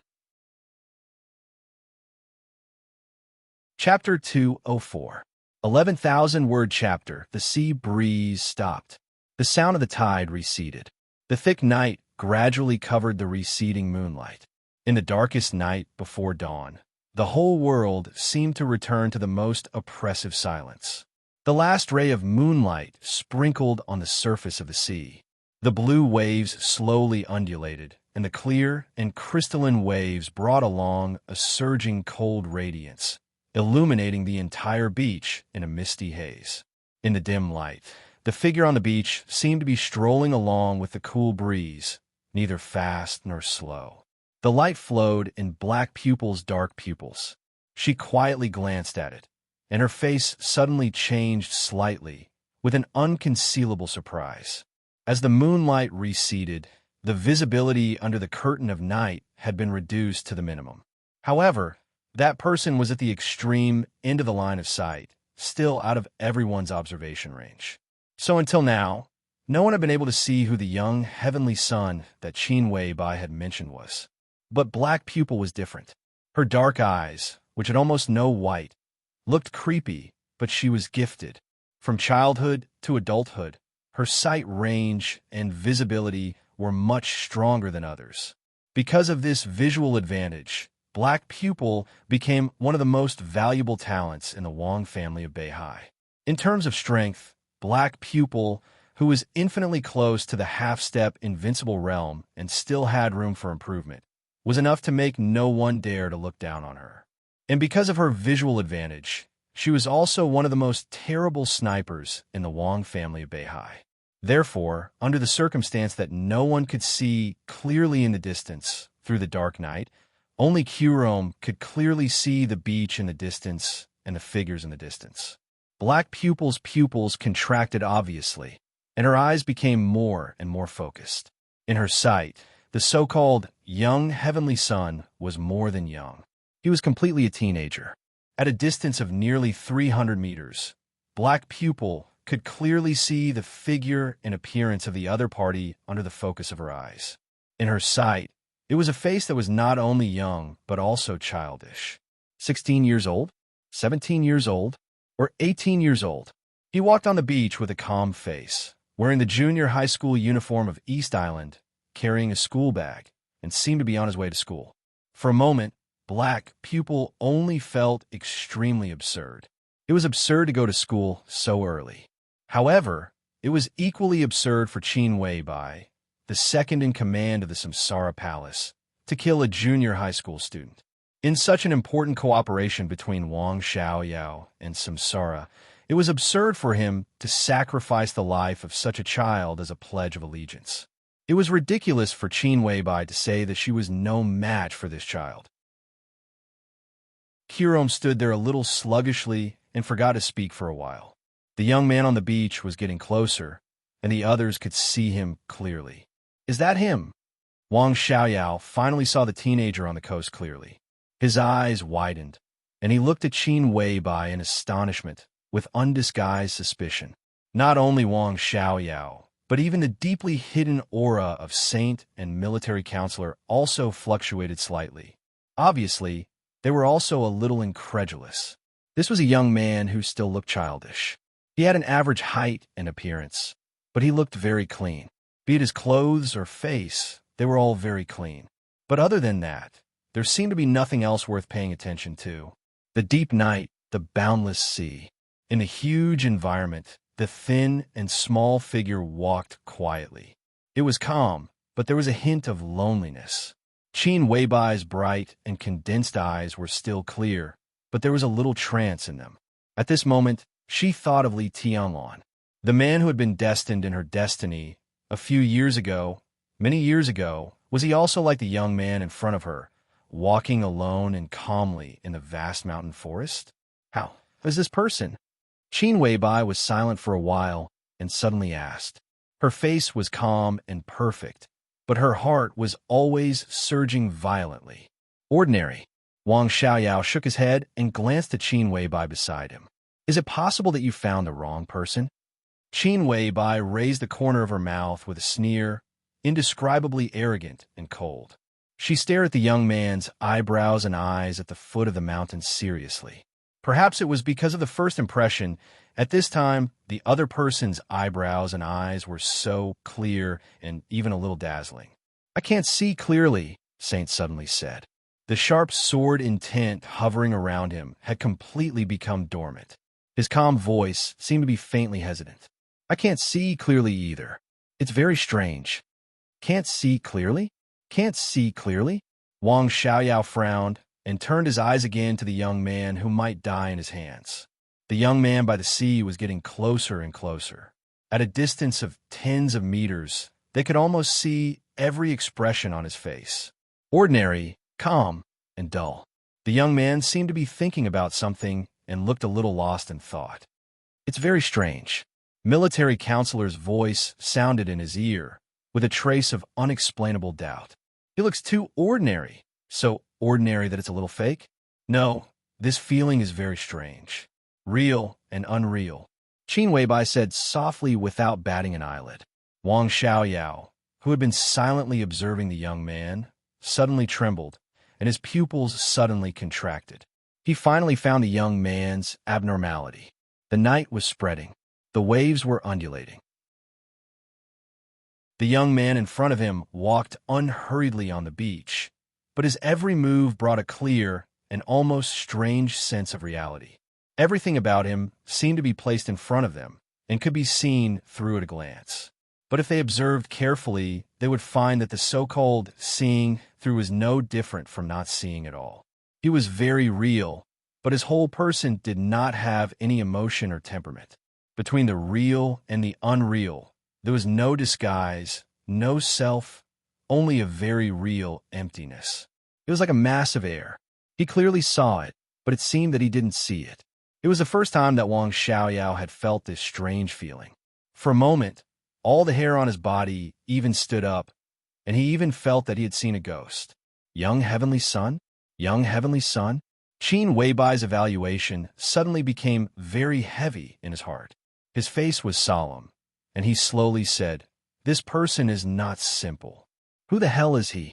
Chapter 204. 11,000-word chapter. The sea breeze stopped. The sound of the tide receded. The thick night gradually covered the receding moonlight. In the darkest night before dawn, the whole world seemed to return to the most oppressive silence. The last ray of moonlight sprinkled on the surface of the sea. The blue waves slowly undulated, and the clear and crystalline waves brought along a surging cold radiance, illuminating the entire beach in a misty haze. In the dim light, the figure on the beach seemed to be strolling along with the cool breeze, neither fast nor slow. The light flowed in Black Pupil's dark pupils. She quietly glanced at it, and her face suddenly changed slightly, with an unconcealable surprise. As the moonlight receded, the visibility under the curtain of night had been reduced to the minimum. However, that person was at the extreme end of the line of sight, still out of everyone's observation range. So until now, no one had been able to see who the young heavenly son that Qin Weibai had mentioned was. But Black Pupil was different. Her dark eyes, which had almost no white, looked creepy, but she was gifted. From childhood to adulthood, her sight range and visibility were much stronger than others. Because of this visual advantage, Black Pupil became one of the most valuable talents in the Wang family of Beihai. In terms of strength, Black Pupil, who was infinitely close to the half-step invincible realm and still had room for improvement, was enough to make no one dare to look down on her. And because of her visual advantage, she was also one of the most terrible snipers in the Wang family of Beihai. Therefore, under the circumstance that no one could see clearly in the distance through the dark night, only Qirome could clearly see the beach in the distance and the figures in the distance. Black Pupil's pupils contracted obviously, and her eyes became more and more focused. In her sight, the so-called young heavenly son was more than young. He was completely a teenager. At a distance of nearly 300 meters, Black Pupil could clearly see the figure and appearance of the other party under the focus of her eyes. In her sight, it was a face that was not only young, but also childish. 16 years old? 17 years old? Or 18 years old? He walked on the beach with a calm face, wearing the junior high school uniform of East Island, carrying a school bag, and seemed to be on his way to school. For a moment, Black Pupil only felt extremely absurd. It was absurd to go to school so early. However, it was equally absurd for Qin Weibai, the second in command of the Samsara Palace, to kill a junior high school student. In such an important cooperation between Wang Xiaoyao and Samsara, it was absurd for him to sacrifice the life of such a child as a pledge of allegiance. It was ridiculous for Qin Weibai to say that she was no match for this child. Qirome stood there a little sluggishly and forgot to speak for a while. The young man on the beach was getting closer, and the others could see him clearly. "Is that him?" Wang Xiaoyao finally saw the teenager on the coast clearly. His eyes widened, and he looked at Qin Weibai in astonishment, with undisguised suspicion. Not only Wang Xiaoyao, but even the deeply hidden aura of saint and military counselor also fluctuated slightly. Obviously, they were also a little incredulous. This was a young man who still looked childish. He had an average height and appearance, but he looked very clean. Be it his clothes or face, they were all very clean. But other than that, there seemed to be nothing else worth paying attention to. The deep night, the boundless sea. In the huge environment, the thin and small figure walked quietly. It was calm, but there was a hint of loneliness. Qin Weibai's bright and condensed eyes were still clear, but there was a little trance in them. At this moment, she thought of Li Tianlan, the man who had been destined in her destiny a few years ago. Many years ago, was he also like the young man in front of her, walking alone and calmly in the vast mountain forest? How was this person? Qin Weibai was silent for a while and suddenly asked. Her face was calm and perfect, but her heart was always surging violently. Ordinary. Wang Xiaoyao shook his head and glanced at Qin Weibai beside him. Is it possible that you found the wrong person? Qin Weibai raised the corner of her mouth with a sneer, indescribably arrogant and cold. She stared at the young man's eyebrows and eyes at the foot of the mountain seriously. Perhaps it was because of the first impression. At this time, the other person's eyebrows and eyes were so clear and even a little dazzling. "I can't see clearly," Saint suddenly said. The sharp sword intent hovering around him had completely become dormant. His calm voice seemed to be faintly hesitant. I can't see clearly either. It's very strange. Can't see clearly? Can't see clearly? Wang Xiaoyao frowned and turned his eyes again to the young man who might die in his hands. The young man by the sea was getting closer and closer. At a distance of tens of meters, they could almost see every expression on his face. Ordinary, calm, and dull. The young man seemed to be thinking about something and looked a little lost in thought. It's very strange. Military counselor's voice sounded in his ear, with a trace of unexplainable doubt. He looks too ordinary. So ordinary that it's a little fake? No, this feeling is very strange. Real and unreal. Qin Weibai said softly without batting an eyelid. Wang Xiaoyao, who had been silently observing the young man, suddenly trembled, and his pupils suddenly contracted. He finally found the young man's abnormality. The night was spreading. The waves were undulating. The young man in front of him walked unhurriedly on the beach, but his every move brought a clear and almost strange sense of reality. Everything about him seemed to be placed in front of them and could be seen through at a glance. But if they observed carefully, they would find that the so-called seeing through was no different from not seeing at all. He was very real, but his whole person did not have any emotion or temperament. Between the real and the unreal, there was no disguise, no self, only a very real emptiness. It was like a mass of air. He clearly saw it, but it seemed that he didn't see it. It was the first time that Wang Xiaoyao had felt this strange feeling. For a moment, all the hair on his body even stood up, and he even felt that he had seen a ghost. Young Heavenly Son? Young Heavenly Son? Qin Weibai's evaluation suddenly became very heavy in his heart. His face was solemn, and he slowly said, "This person is not simple. Who the hell is he?"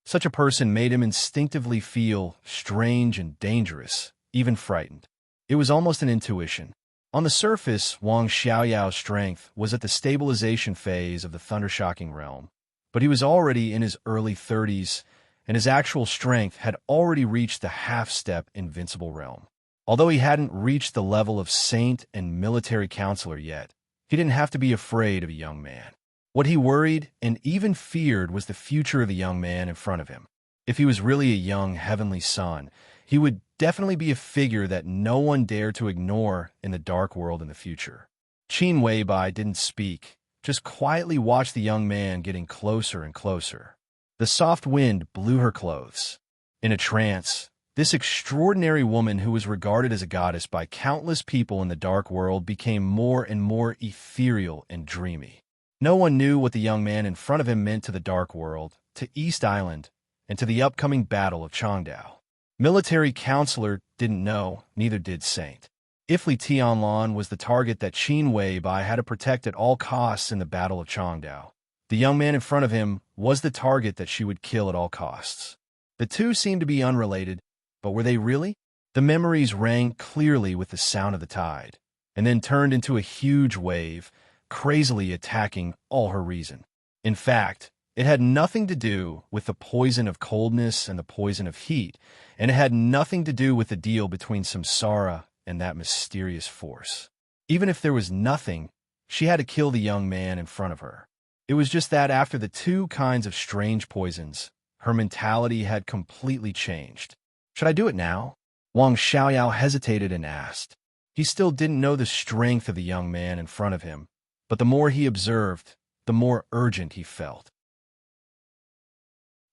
Such a person made him instinctively feel strange and dangerous, even frightened. It was almost an intuition. On the surface, Wang Xiaoyao's strength was at the stabilization phase of the thundershocking realm, but he was already in his early 30s, and his actual strength had already reached the half-step invincible realm. Although he hadn't reached the level of saint and military counselor yet, he didn't have to be afraid of a young man. What he worried and even feared was the future of the young man in front of him. If he was really a young heavenly son, he would definitely be a figure that no one dared to ignore in the dark world in the future. Qin Weibai didn't speak, just quietly watched the young man getting closer and closer. The soft wind blew her clothes. In a trance, this extraordinary woman who was regarded as a goddess by countless people in the dark world became more and more ethereal and dreamy. No one knew what the young man in front of him meant to the dark world, to East Island, and to the upcoming battle of Changdao. Military counselor didn't know, neither did Saint. Ifli Tianlan was the target that Qin Weibai had to protect at all costs in the battle of Changdao. The young man in front of him was the target that she would kill at all costs. The two seemed to be unrelated, but were they really? The memories rang clearly with the sound of the tide, and then turned into a huge wave, crazily attacking all her reason. In fact, it had nothing to do with the poison of coldness and the poison of heat, and it had nothing to do with the deal between Samsara and that mysterious force. Even if there was nothing, she had to kill the young man in front of her. It was just that after the two kinds of strange poisons, her mentality had completely changed. Should I do it now? Wang Xiaoyao hesitated and asked. He still didn't know the strength of the young man in front of him, but the more he observed, the more urgent he felt.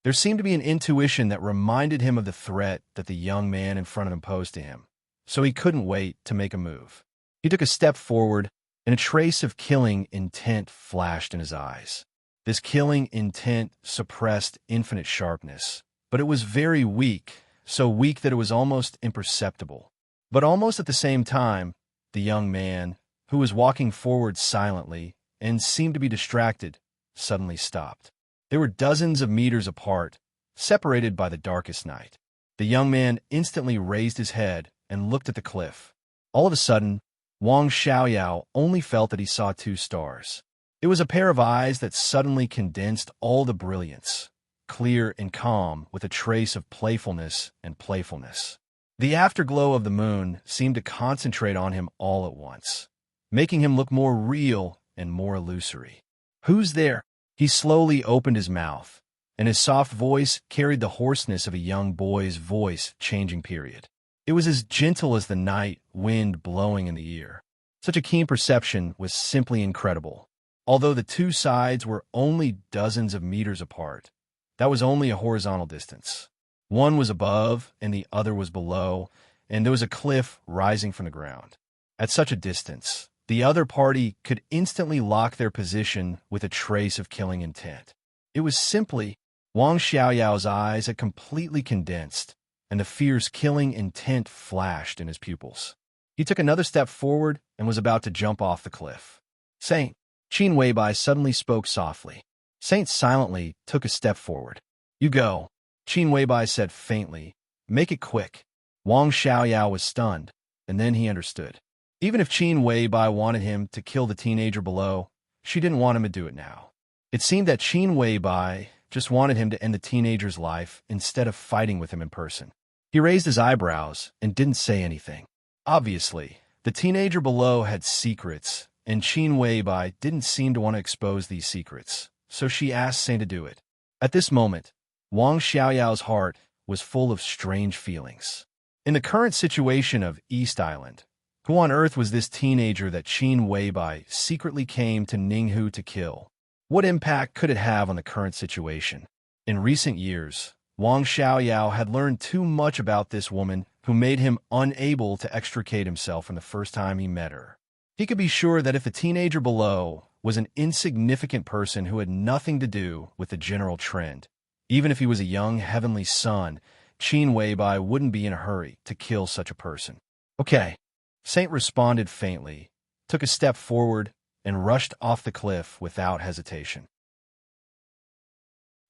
There seemed to be an intuition that reminded him of the threat that the young man in front of him posed to him, so he couldn't wait to make a move. He took a step forward, and a trace of killing intent flashed in his eyes. This killing intent suppressed infinite sharpness, but it was very weak, so weak that it was almost imperceptible. But almost at the same time, the young man, who was walking forward silently and seemed to be distracted, suddenly stopped. They were dozens of meters apart, separated by the darkest night. The young man instantly raised his head and looked at the cliff. All of a sudden, Wang Xiaoyao only felt that he saw two stars. It was a pair of eyes that suddenly condensed all the brilliance, clear and calm with a trace of playfulness and playfulness. The afterglow of the moon seemed to concentrate on him all at once, making him look more real and more illusory. "Who's there?" He slowly opened his mouth, and his soft voice carried the hoarseness of a young boy's voice changing period. It was as gentle as the night wind blowing in the ear. Such a keen perception was simply incredible. Although the two sides were only dozens of meters apart, that was only a horizontal distance. One was above and the other was below, and there was a cliff rising from the ground. At such a distance, the other party could instantly lock their position with a trace of killing intent. It was simply Wang Xiaoyao's eyes had completely condensed, and the fierce killing intent flashed in his pupils. He took another step forward and was about to jump off the cliff. "Saint," Qin Weibai suddenly spoke softly. Saint silently took a step forward. "You go," Qin Weibai said faintly. "Make it quick." Wang Xiaoyao was stunned, and then he understood. Even if Qin Weibai wanted him to kill the teenager below, she didn't want him to do it now. It seemed that Qin Weibai just wanted him to end the teenager's life instead of fighting with him in person. He raised his eyebrows and didn't say anything. Obviously, the teenager below had secrets, and Qin Weibai didn't seem to want to expose these secrets, so she asked Saint to do it. At this moment, Wang Xiaoyao's heart was full of strange feelings. In the current situation of East Island, who on earth was this teenager that Qin Weibai secretly came to Ninghu to kill? What impact could it have on the current situation? In recent years, Wang Xiaoyao had learned too much about this woman who made him unable to extricate himself from the first time he met her. He could be sure that if the teenager below was an insignificant person who had nothing to do with the general trend, even if he was a young heavenly son, Qin Weibai wouldn't be in a hurry to kill such a person. "Okay," Saint responded faintly, took a step forward, and rushed off the cliff without hesitation.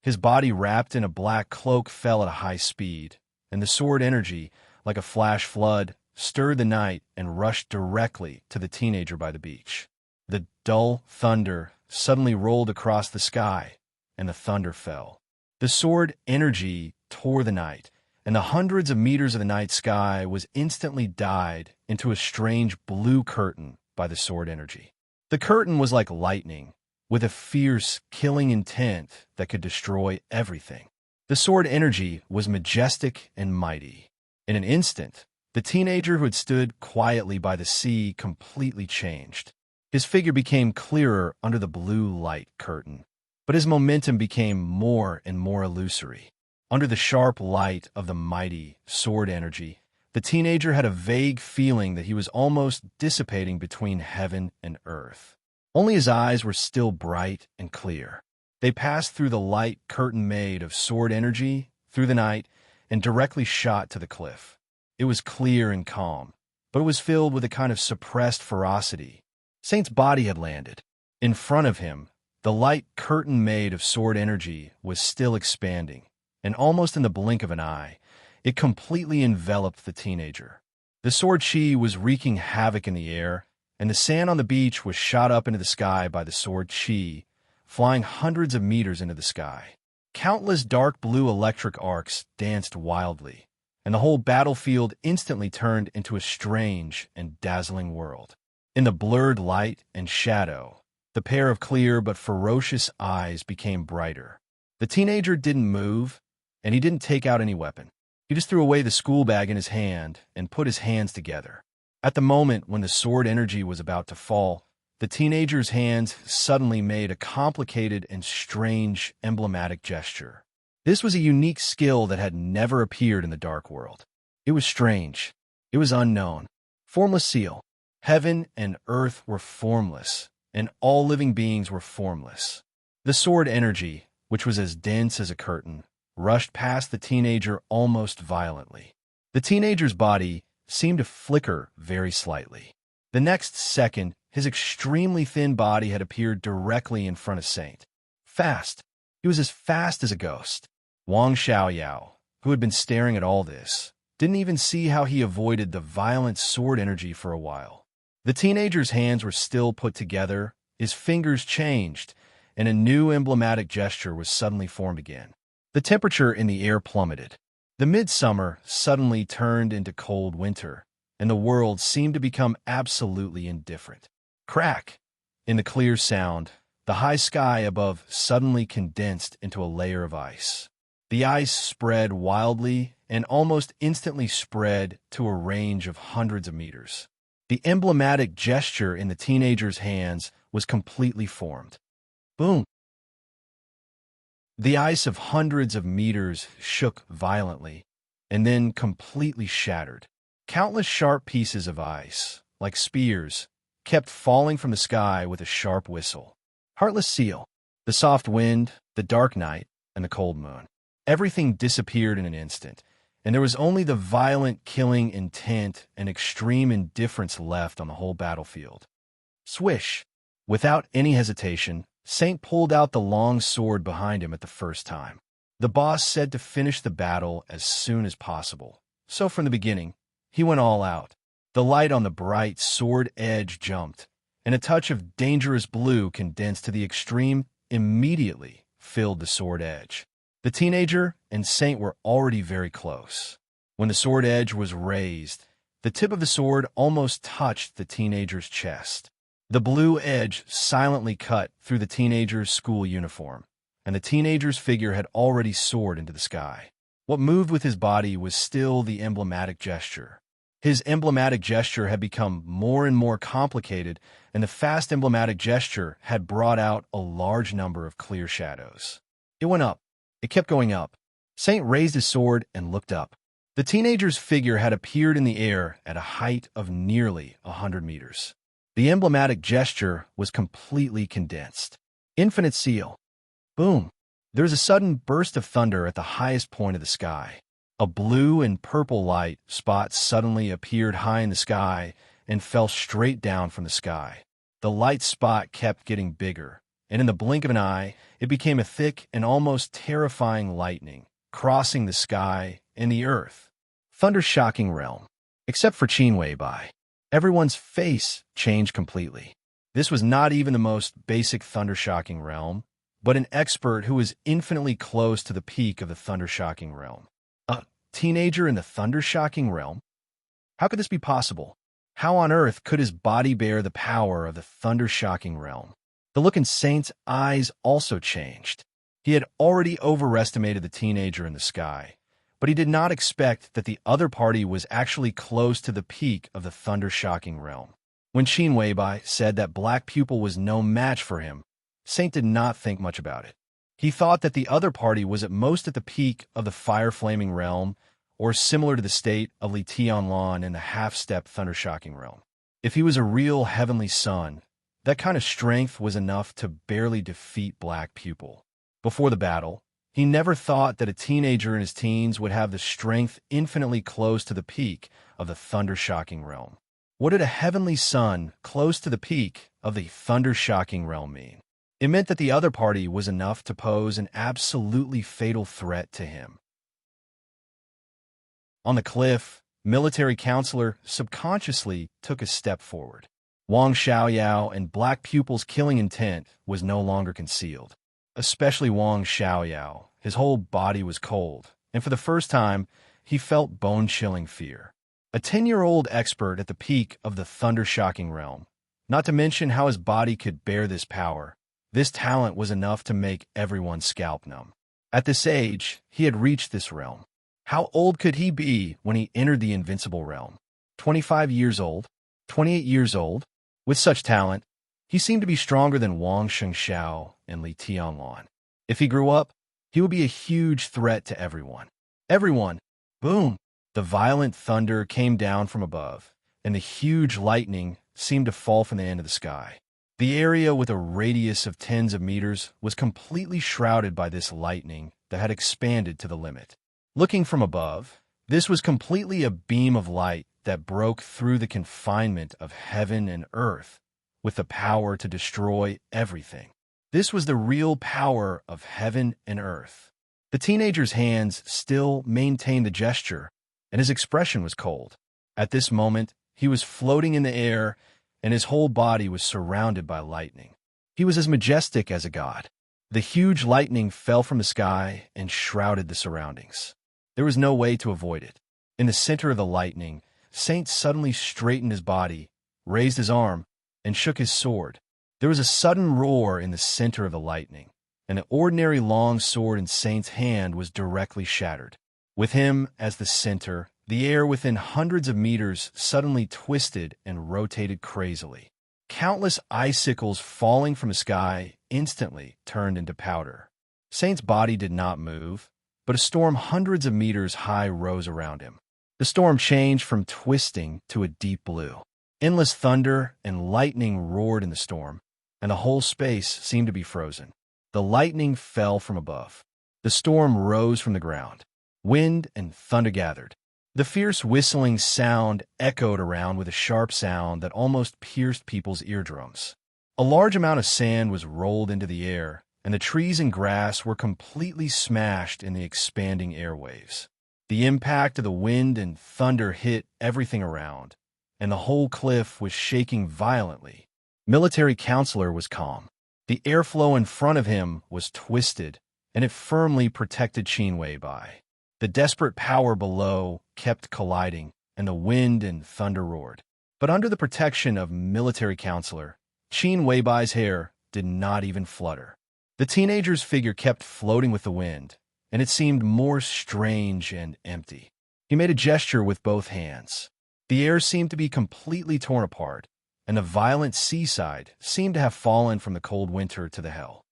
His body wrapped in a black cloak fell at a high speed, and the sword energy, like a flash flood, stirred the night and rushed directly to the teenager by the beach. The dull thunder suddenly rolled across the sky, and the thunder fell. The sword energy tore the night, and the hundreds of meters of the night sky was instantly dyed into a strange blue curtain by the sword energy. The curtain was like lightning, with a fierce, killing intent that could destroy everything. The sword energy was majestic and mighty. In an instant, the teenager who had stood quietly by the sea completely changed. His figure became clearer under the blue light curtain, but his momentum became more and more illusory. Under the sharp light of the mighty sword energy, the teenager had a vague feeling that he was almost dissipating between heaven and earth. Only his eyes were still bright and clear. They passed through the light curtain made of sword energy, through the night, and directly shot to the cliff. It was clear and calm, but it was filled with a kind of suppressed ferocity. Saint's body had landed. In front of him, the light curtain made of sword energy was still expanding, and almost in the blink of an eye, it completely enveloped the teenager. The sword chi was wreaking havoc in the air, and the sand on the beach was shot up into the sky by the sword chi, flying hundreds of meters into the sky. Countless dark blue electric arcs danced wildly, and the whole battlefield instantly turned into a strange and dazzling world. In the blurred light and shadow, the pair of clear but ferocious eyes became brighter. The teenager didn't move, and he didn't take out any weapon. He just threw away the school bag in his hand and put his hands together. At the moment when the sword energy was about to fall, the teenager's hands suddenly made a complicated and strange emblematic gesture. This was a unique skill that had never appeared in the dark world. It was strange. It was unknown. Formless seal. Heaven and earth were formless, and all living beings were formless. The sword energy, which was as dense as a curtain, rushed past the teenager almost violently. The teenager's body seemed to flicker very slightly. The next second, his extremely thin body had appeared directly in front of Saint. Fast. He was as fast as a ghost. Wang Xiaoyao, who had been staring at all this, didn't even see how he avoided the violent sword energy for a while. The teenager's hands were still put together, his fingers changed, and a new emblematic gesture was suddenly formed again. The temperature in the air plummeted. The midsummer suddenly turned into cold winter, and the world seemed to become absolutely indifferent. Crack! In the clear sound, the high sky above suddenly condensed into a layer of ice. The ice spread wildly and almost instantly spread to a range of hundreds of meters. The emblematic gesture in the teenager's hands was completely formed. Boom! The ice of hundreds of meters shook violently and then completely shattered. Countless sharp pieces of ice, like spears, kept falling from the sky with a sharp whistle. Heartless seal, the soft wind, the dark night, and the cold moon. Everything disappeared in an instant, and there was only the violent killing intent and extreme indifference left on the whole battlefield. Swish! Without any hesitation, Saint pulled out the long sword behind him at the first time. The boss said to finish the battle as soon as possible, so from the beginning, he went all out. The light on the bright sword edge jumped, and a touch of dangerous blue condensed to the extreme immediately filled the sword edge. The teenager and Saint were already very close. When the sword edge was raised, the tip of the sword almost touched the teenager's chest. The blue edge silently cut through the teenager's school uniform, and the teenager's figure had already soared into the sky. What moved with his body was still the emblematic gesture. His emblematic gesture had become more and more complicated, and the fast emblematic gesture had brought out a large number of clear shadows. It went up. It kept going up. Saint raised his sword and looked up. The teenager's figure had appeared in the air at a height of nearly 100 meters. The emblematic gesture was completely condensed. Infinite seal. Boom! There was a sudden burst of thunder at the highest point of the sky. A blue and purple light spot suddenly appeared high in the sky and fell straight down from the sky. The light spot kept getting bigger, and in the blink of an eye, it became a thick and almost terrifying lightning, crossing the sky and the earth. Thunder-shocking realm. Except for Bai. Everyone's face changed completely. This was not even the most basic thunder-shocking realm, but an expert who was infinitely close to the peak of the thunder-shocking realm. A teenager in the thunder-shocking realm? How could this be possible? How on earth could his body bear the power of the thunder-shocking realm? The look in Saint's eyes also changed. He had already overestimated the teenager in the sky, but he did not expect that the other party was actually close to the peak of the thunder-shocking realm. When Bai said that Black Pupil was no match for him, Saint did not think much about it. He thought that the other party was at most at the peak of the fire-flaming realm, or similar to the state of Li Tianlan in the half-step thunder-shocking realm. If he was a real heavenly son, that kind of strength was enough to barely defeat Black Pupil. Before the battle, he never thought that a teenager in his teens would have the strength infinitely close to the peak of the thunder-shocking realm. What did a heavenly son close to the peak of the thunder-shocking realm mean? It meant that the other party was enough to pose an absolutely fatal threat to him. On the cliff, military counselor subconsciously took a step forward. Wang Xiaoyao and Black Pupil's killing intent was no longer concealed. Especially Wang Xiaoyao. His whole body was cold, and for the first time, he felt bone-chilling fear. A 10-year-old expert at the peak of the thunder-shocking realm. Not to mention how his body could bear this power. This talent was enough to make everyone's scalp numb. At this age, he had reached this realm. How old could he be when he entered the invincible realm? 25 years old? 28 years old? With such talent, he seemed to be stronger than Wang Shengxiao and Li Tianlan. If he grew up, he would be a huge threat to everyone. Everyone! Boom! The violent thunder came down from above, and the huge lightning seemed to fall from the end of the sky. The area with a radius of tens of meters was completely shrouded by this lightning that had expanded to the limit. Looking from above, this was completely a beam of light that broke through the confinement of heaven and earth with the power to destroy everything. This was the real power of heaven and earth. The teenager's hands still maintained the gesture, and his expression was cold. At this moment, he was floating in the air, and his whole body was surrounded by lightning. He was as majestic as a god. The huge lightning fell from the sky and shrouded the surroundings. There was no way to avoid it. In the center of the lightning, Saint suddenly straightened his body, raised his arm, and shook his sword. There was a sudden roar in the center of the lightning, and an ordinary long sword in Saint's hand was directly shattered. With him as the center, the air within hundreds of meters suddenly twisted and rotated crazily. Countless icicles falling from the sky instantly turned into powder. Saint's body did not move, but a storm hundreds of meters high rose around him. The storm changed from twisting to a deep blue. Endless thunder and lightning roared in the storm, and the whole space seemed to be frozen. The lightning fell from above. The storm rose from the ground. Wind and thunder gathered. The fierce whistling sound echoed around with a sharp sound that almost pierced people's eardrums. A large amount of sand was rolled into the air, and the trees and grass were completely smashed in the expanding airwaves. The impact of the wind and thunder hit everything around, and the whole cliff was shaking violently. Military Counselor was calm. The airflow in front of him was twisted, and it firmly protected Qin Weibai. The desperate power below kept colliding, and the wind and thunder roared. But under the protection of Military Counselor, Qin Weibai's hair did not even flutter. The teenager's figure kept floating with the wind, and it seemed more strange and empty. He made a gesture with both hands. The air seemed to be completely torn apart, and the violent seaside seemed to have fallen from the cold winter to the hell.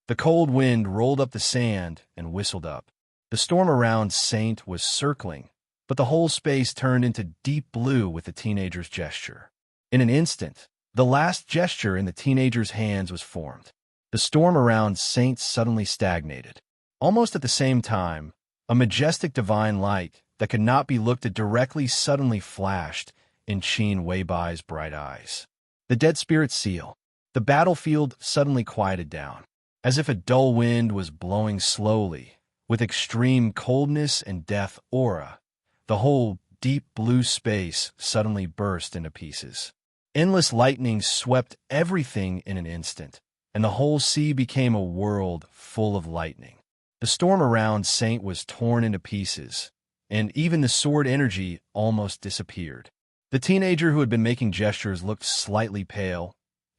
The cold wind rolled up the sand and whistled up. The storm around Saint was circling, but the whole space turned into deep blue with the teenager's gesture. In an instant, the last gesture in the teenager's hands was formed. The storm around Saint suddenly stagnated. Almost at the same time, a majestic divine light that could not be looked at directly suddenly flashed in Qin Weibai's bright eyes. The dead spirit seal. The battlefield suddenly quieted down, as if a dull wind was blowing slowly, with extreme coldness and death aura. The whole deep blue space suddenly burst into pieces. Endless lightning swept everything in an instant, and the whole sea became a world full of lightning. The storm around Saint was torn into pieces, and even the sword energy almost disappeared. The teenager who had been making gestures looked slightly pale,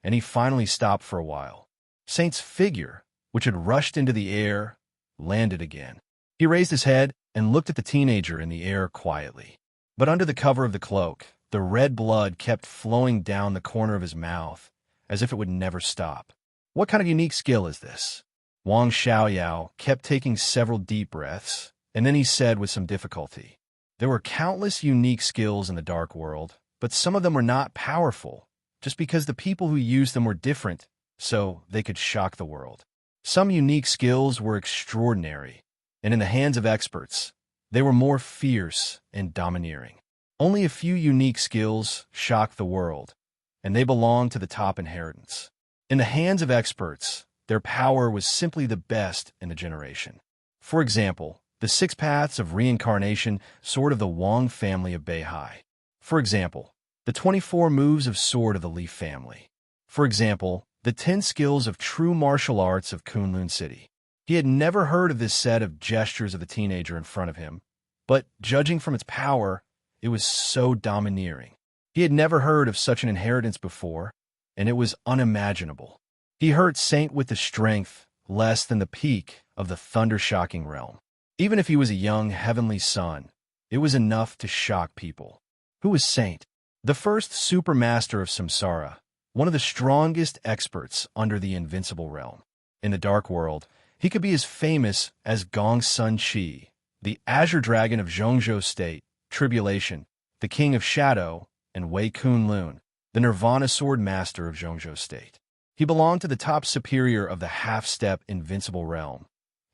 and he finally stopped for a while. Saint's figure, which had rushed into the air, landed again. He raised his head and looked at the teenager in the air quietly. But under the cover of the cloak, the red blood kept flowing down the corner of his mouth, as if it would never stop. What kind of unique skill is this? Wang Xiaoyao kept taking several deep breaths, and then he said with some difficulty, "There were countless unique skills in the dark world, but some of them were not powerful, just because the people who used them were different, so they could shock the world. Some unique skills were extraordinary, and in the hands of experts, they were more fierce and domineering. Only a few unique skills shocked the world, and they belonged to the top inheritance. In the hands of experts, their power was simply the best in the generation. For example, the 6 paths of reincarnation sword of the Wang family of Beihai. For example, the 24 moves of sword of the Li family. For example, the 10 skills of true martial arts of Kunlun City. He had never heard of this set of gestures of the teenager in front of him, but judging from its power, it was so domineering. He had never heard of such an inheritance before, and it was unimaginable. He hurt Saint with the strength less than the peak of the thunder-shocking realm. Even if he was a young heavenly son, it was enough to shock people. Who was Saint? The first supermaster of Samsara, one of the strongest experts under the invincible realm. In the dark world, he could be as famous as Gong Sun Chi, the Azure Dragon of Zhongzhou State, Tribulation, the King of Shadow, and Wei Kunlun, the Nirvana Sword Master of Zhongzhou State. He belonged to the top superior of the half-step invincible realm,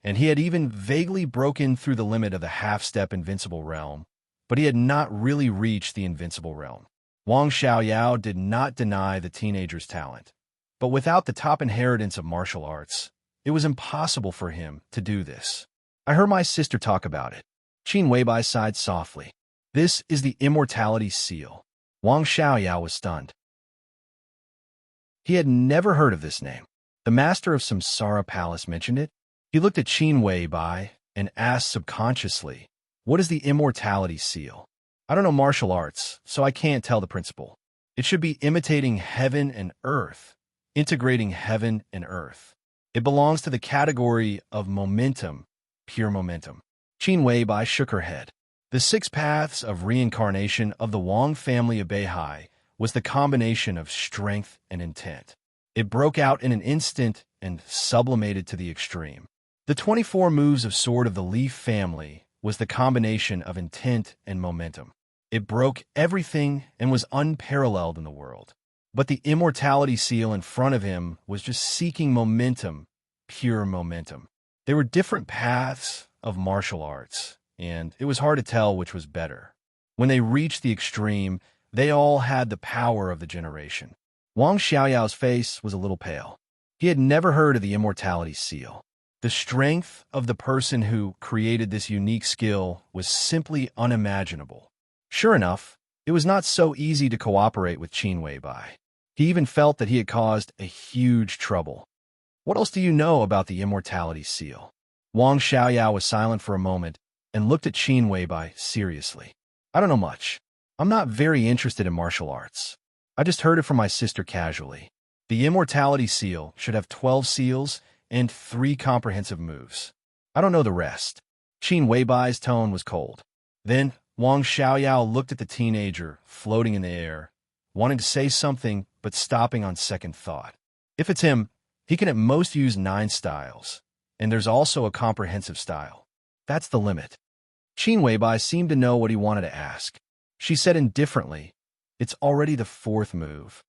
and he had even vaguely broken through the limit of the half-step invincible realm, but he had not really reached the invincible realm. Wang Xiaoyao did not deny the teenager's talent, but without the top inheritance of martial arts, it was impossible for him to do this. I heard my sister talk about it. Qin Weibai sighed softly. This is the immortality seal. Wang Xiaoyao was stunned. He had never heard of this name. The master of Samsara Palace mentioned it. He looked at Qin Weibai, and asked subconsciously, "What is the immortality seal?" I don't know martial arts, so I can't tell the principle. It should be imitating heaven and earth, integrating heaven and earth. It belongs to the category of momentum, pure momentum. Qin Weibai shook her head. The 6 paths of reincarnation of the Wang family of Beihai was the combination of strength and intent. It broke out in an instant and sublimated to the extreme. The 24 moves of sword of the Leaf family was the combination of intent and momentum. It broke everything and was unparalleled in the world. But the immortality seal in front of him was just seeking momentum, pure momentum. There were different paths of martial arts, and it was hard to tell which was better. When they reached the extreme, they all had the power of the generation. Wang Xiaoyao's face was a little pale. He had never heard of the immortality seal. The strength of the person who created this unique skill was simply unimaginable. Sure enough, it was not so easy to cooperate with Qin Weibai. He even felt that he had caused a huge trouble. "What else do you know about the immortality seal?" Wang Xiaoyao was silent for a moment and looked at Qin Weibai seriously. "I don't know much. I'm not very interested in martial arts. I just heard it from my sister casually. The immortality seal should have 12 seals and 3 comprehensive moves. I don't know the rest." Qin Weibai's tone was cold. Then Wang Xiaoyao looked at the teenager floating in the air, wanting to say something but stopping on second thought. If it's him, he can at most use 9 styles, and there's also a comprehensive style. That's the limit. Qin Weibai seemed to know what he wanted to ask. She said indifferently, "It's already the 4th move."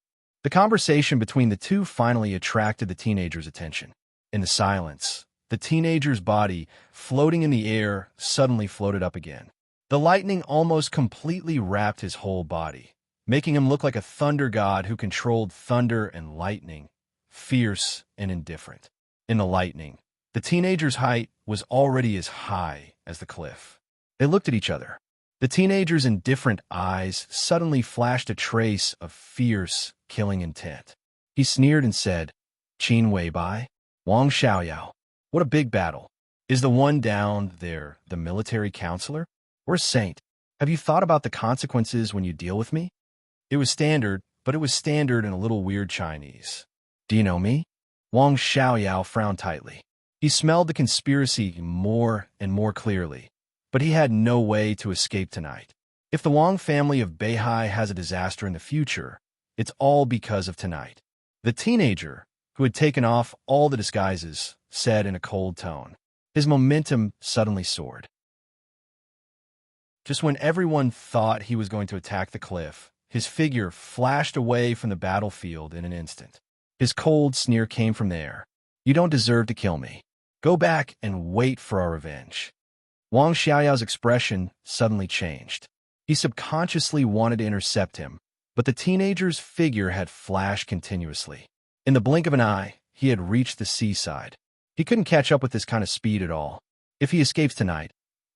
The conversation between the two finally attracted the teenager's attention. In the silence, the teenager's body, floating in the air, suddenly floated up again. The lightning almost completely wrapped his whole body, making him look like a thunder god who controlled thunder and lightning, fierce and indifferent. In the lightning, the teenager's height was already as high as the cliff. They looked at each other. The teenager's indifferent eyes suddenly flashed a trace of fierce, killing intent. He sneered and said, "Qin Weibai, Wang Xiaoyao, what a big battle. Is the one down there the military counselor? Or a saint? Have you thought about the consequences when you deal with me?" It was standard, but it was standard in a little weird Chinese. "Do you know me?" Wang Xiaoyao frowned tightly. He smelled the conspiracy more and more clearly, but he had no way to escape tonight. If the Wang family of Beihai has a disaster in the future, it's all because of tonight. The teenager, who had taken off all the disguises, said in a cold tone. His momentum suddenly soared. Just when everyone thought he was going to attack the cliff, his figure flashed away from the battlefield in an instant. His cold sneer came from there. "You don't deserve to kill me. Go back and wait for our revenge." Wang Xiaoyao's expression suddenly changed. He subconsciously wanted to intercept him, but the teenager's figure had flashed continuously. In the blink of an eye, he had reached the seaside. He couldn't catch up with this kind of speed at all. If he escapes tonight,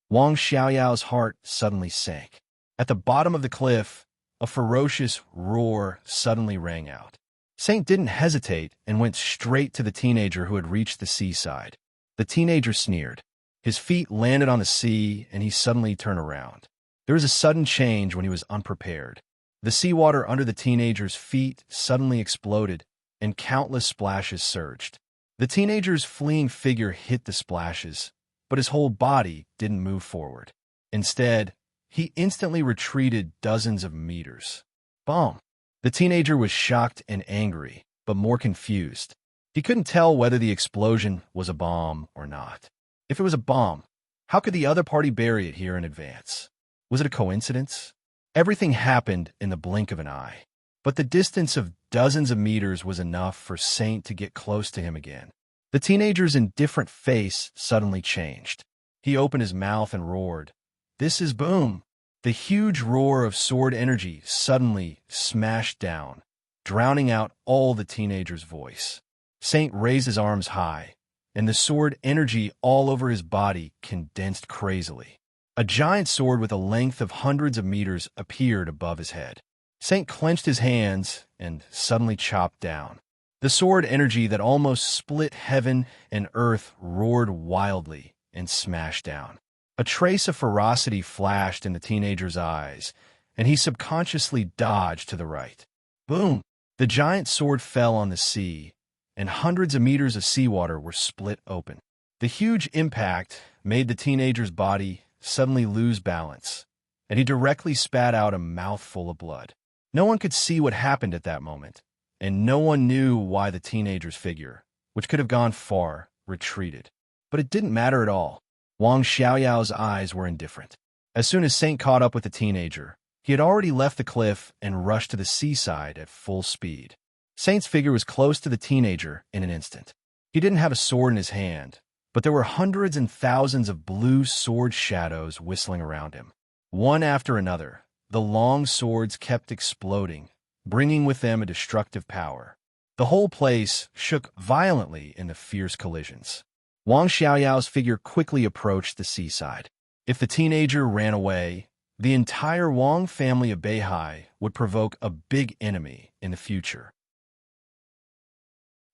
Wang Xiaoyao's heart suddenly sank. At the bottom of the cliff, a ferocious roar suddenly rang out. Saint didn't hesitate and went straight to the teenager who had reached the seaside. The teenager sneered. His feet landed on the sea, and he suddenly turned around. There was a sudden change when he was unprepared. The seawater under the teenager's feet suddenly exploded, and countless splashes surged. The teenager's fleeing figure hit the splashes, but his whole body didn't move forward. Instead, he instantly retreated dozens of meters. Boom! The teenager was shocked and angry, but more confused. He couldn't tell whether the explosion was a bomb or not. If it was a bomb, how could the other party bury it here in advance? Was it a coincidence? Everything happened in the blink of an eye. But the distance of dozens of meters was enough for Saint to get close to him again. The teenager's indifferent face suddenly changed. He opened his mouth and roared. "This is boom!" The huge roar of sword energy suddenly smashed down, drowning out all the teenager's voice. Saint raised his arms high, and the sword energy all over his body condensed crazily. A giant sword with a length of hundreds of meters appeared above his head. Saint clenched his hands and suddenly chopped down. The sword energy that almost split heaven and earth roared wildly and smashed down. A trace of ferocity flashed in the teenager's eyes, and he subconsciously dodged to the right. Boom! The giant sword fell on the sea, and hundreds of meters of seawater were split open. The huge impact made the teenager's body suddenly lose balance, and he directly spat out a mouthful of blood. No one could see what happened at that moment, and no one knew why the teenager's figure, which could have gone far, retreated. But it didn't matter at all. Wang Xiaoyao's eyes were indifferent. As soon as Saint caught up with the teenager, he had already left the cliff and rushed to the seaside at full speed. Saint's figure was close to the teenager in an instant. He didn't have a sword in his hand, but there were hundreds and thousands of blue sword shadows whistling around him. One after another, the long swords kept exploding, bringing with them a destructive power. The whole place shook violently in the fierce collisions. Wang Xiaoyao's figure quickly approached the seaside. If the teenager ran away, the entire Wang family of Beihai would provoke a big enemy in the future.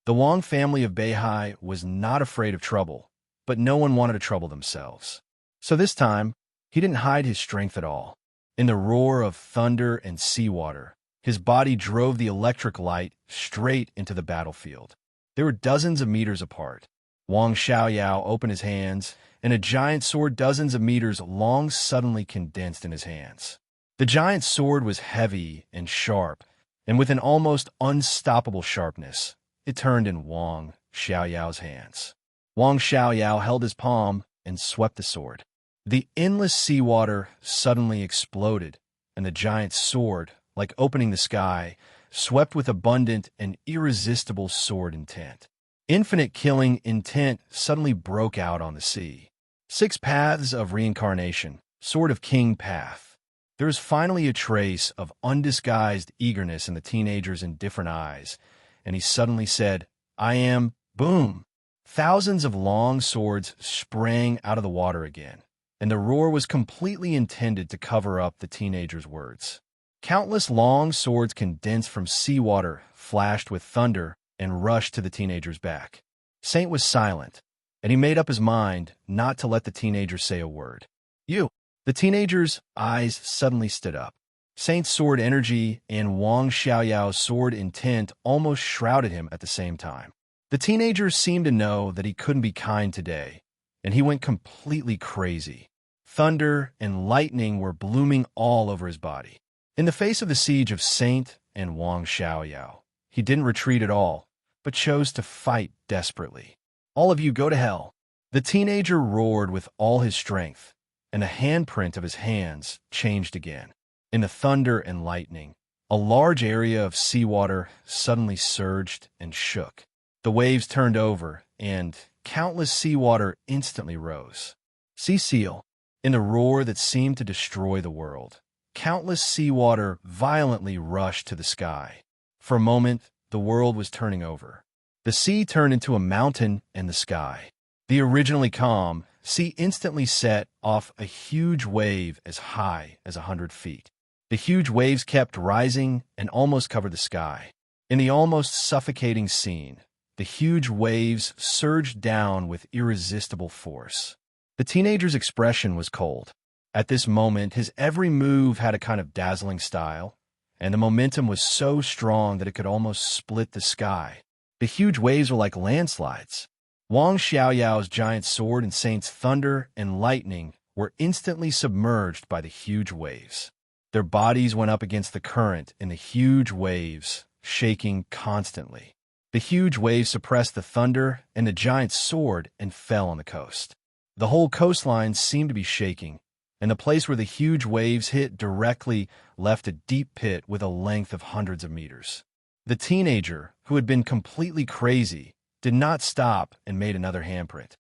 The Wang family of Beihai was not afraid of trouble, but no one wanted to trouble themselves. So this time, he didn't hide his strength at all. In the roar of thunder and seawater, his body drove the electric light straight into the battlefield. They were dozens of meters apart. Wang Xiaoyao opened his hands, and a giant sword dozens of meters long suddenly condensed in his hands. The giant sword was heavy and sharp, and with an almost unstoppable sharpness, it turned in Wang Xiaoyao's hands. Wang Xiaoyao held his palm and swept the sword. The endless seawater suddenly exploded, and the giant sword, like opening the sky, swept with abundant and irresistible sword intent. Infinite killing intent suddenly broke out on the sea. 6 paths of reincarnation, Sword of King path. There is finally a trace of undisguised eagerness in the teenager's indifferent eyes, and he suddenly said, "I am," boom! Thousands of long swords sprang out of the water again, and the roar was completely intended to cover up the teenager's words. Countless long swords condensed from seawater flashed with thunder and rushed to the teenager's back. Saint was silent, and he made up his mind not to let the teenager say a word. "You!" The teenager's eyes suddenly stood up. Saint's sword energy and Wang Xiaoyao's sword intent almost shrouded him at the same time. The teenager seemed to know that he couldn't be kind today, and he went completely crazy. Thunder and lightning were blooming all over his body. In the face of the siege of Saint and Wang Xiaoyao, he didn't retreat at all, but chose to fight desperately. "All of you go to hell!" The teenager roared with all his strength, and the handprint of his hands changed again. In the thunder and lightning, a large area of seawater suddenly surged and shook. The waves turned over, and countless seawater instantly rose. Sea seal. In the roar that seemed to destroy the world, countless seawater violently rushed to the sky. For a moment, the world was turning over. The sea turned into a mountain in the sky. The originally calm sea instantly set off a huge wave as high as 100 feet. The huge waves kept rising and almost covered the sky. In the almost suffocating scene, the huge waves surged down with irresistible force. The teenager's expression was cold. At this moment, his every move had a kind of dazzling style, and the momentum was so strong that it could almost split the sky. The huge waves were like landslides. Wang Xiaoyao's giant sword and Saint's thunder and lightning were instantly submerged by the huge waves. Their bodies went up against the current in the huge waves, shaking constantly. The huge waves suppressed the thunder and the giant sword and fell on the coast. The whole coastline seemed to be shaking, and the place where the huge waves hit directly left a deep pit with a length of hundreds of meters. The teenager, who had been completely crazy, did not stop and made another handprint.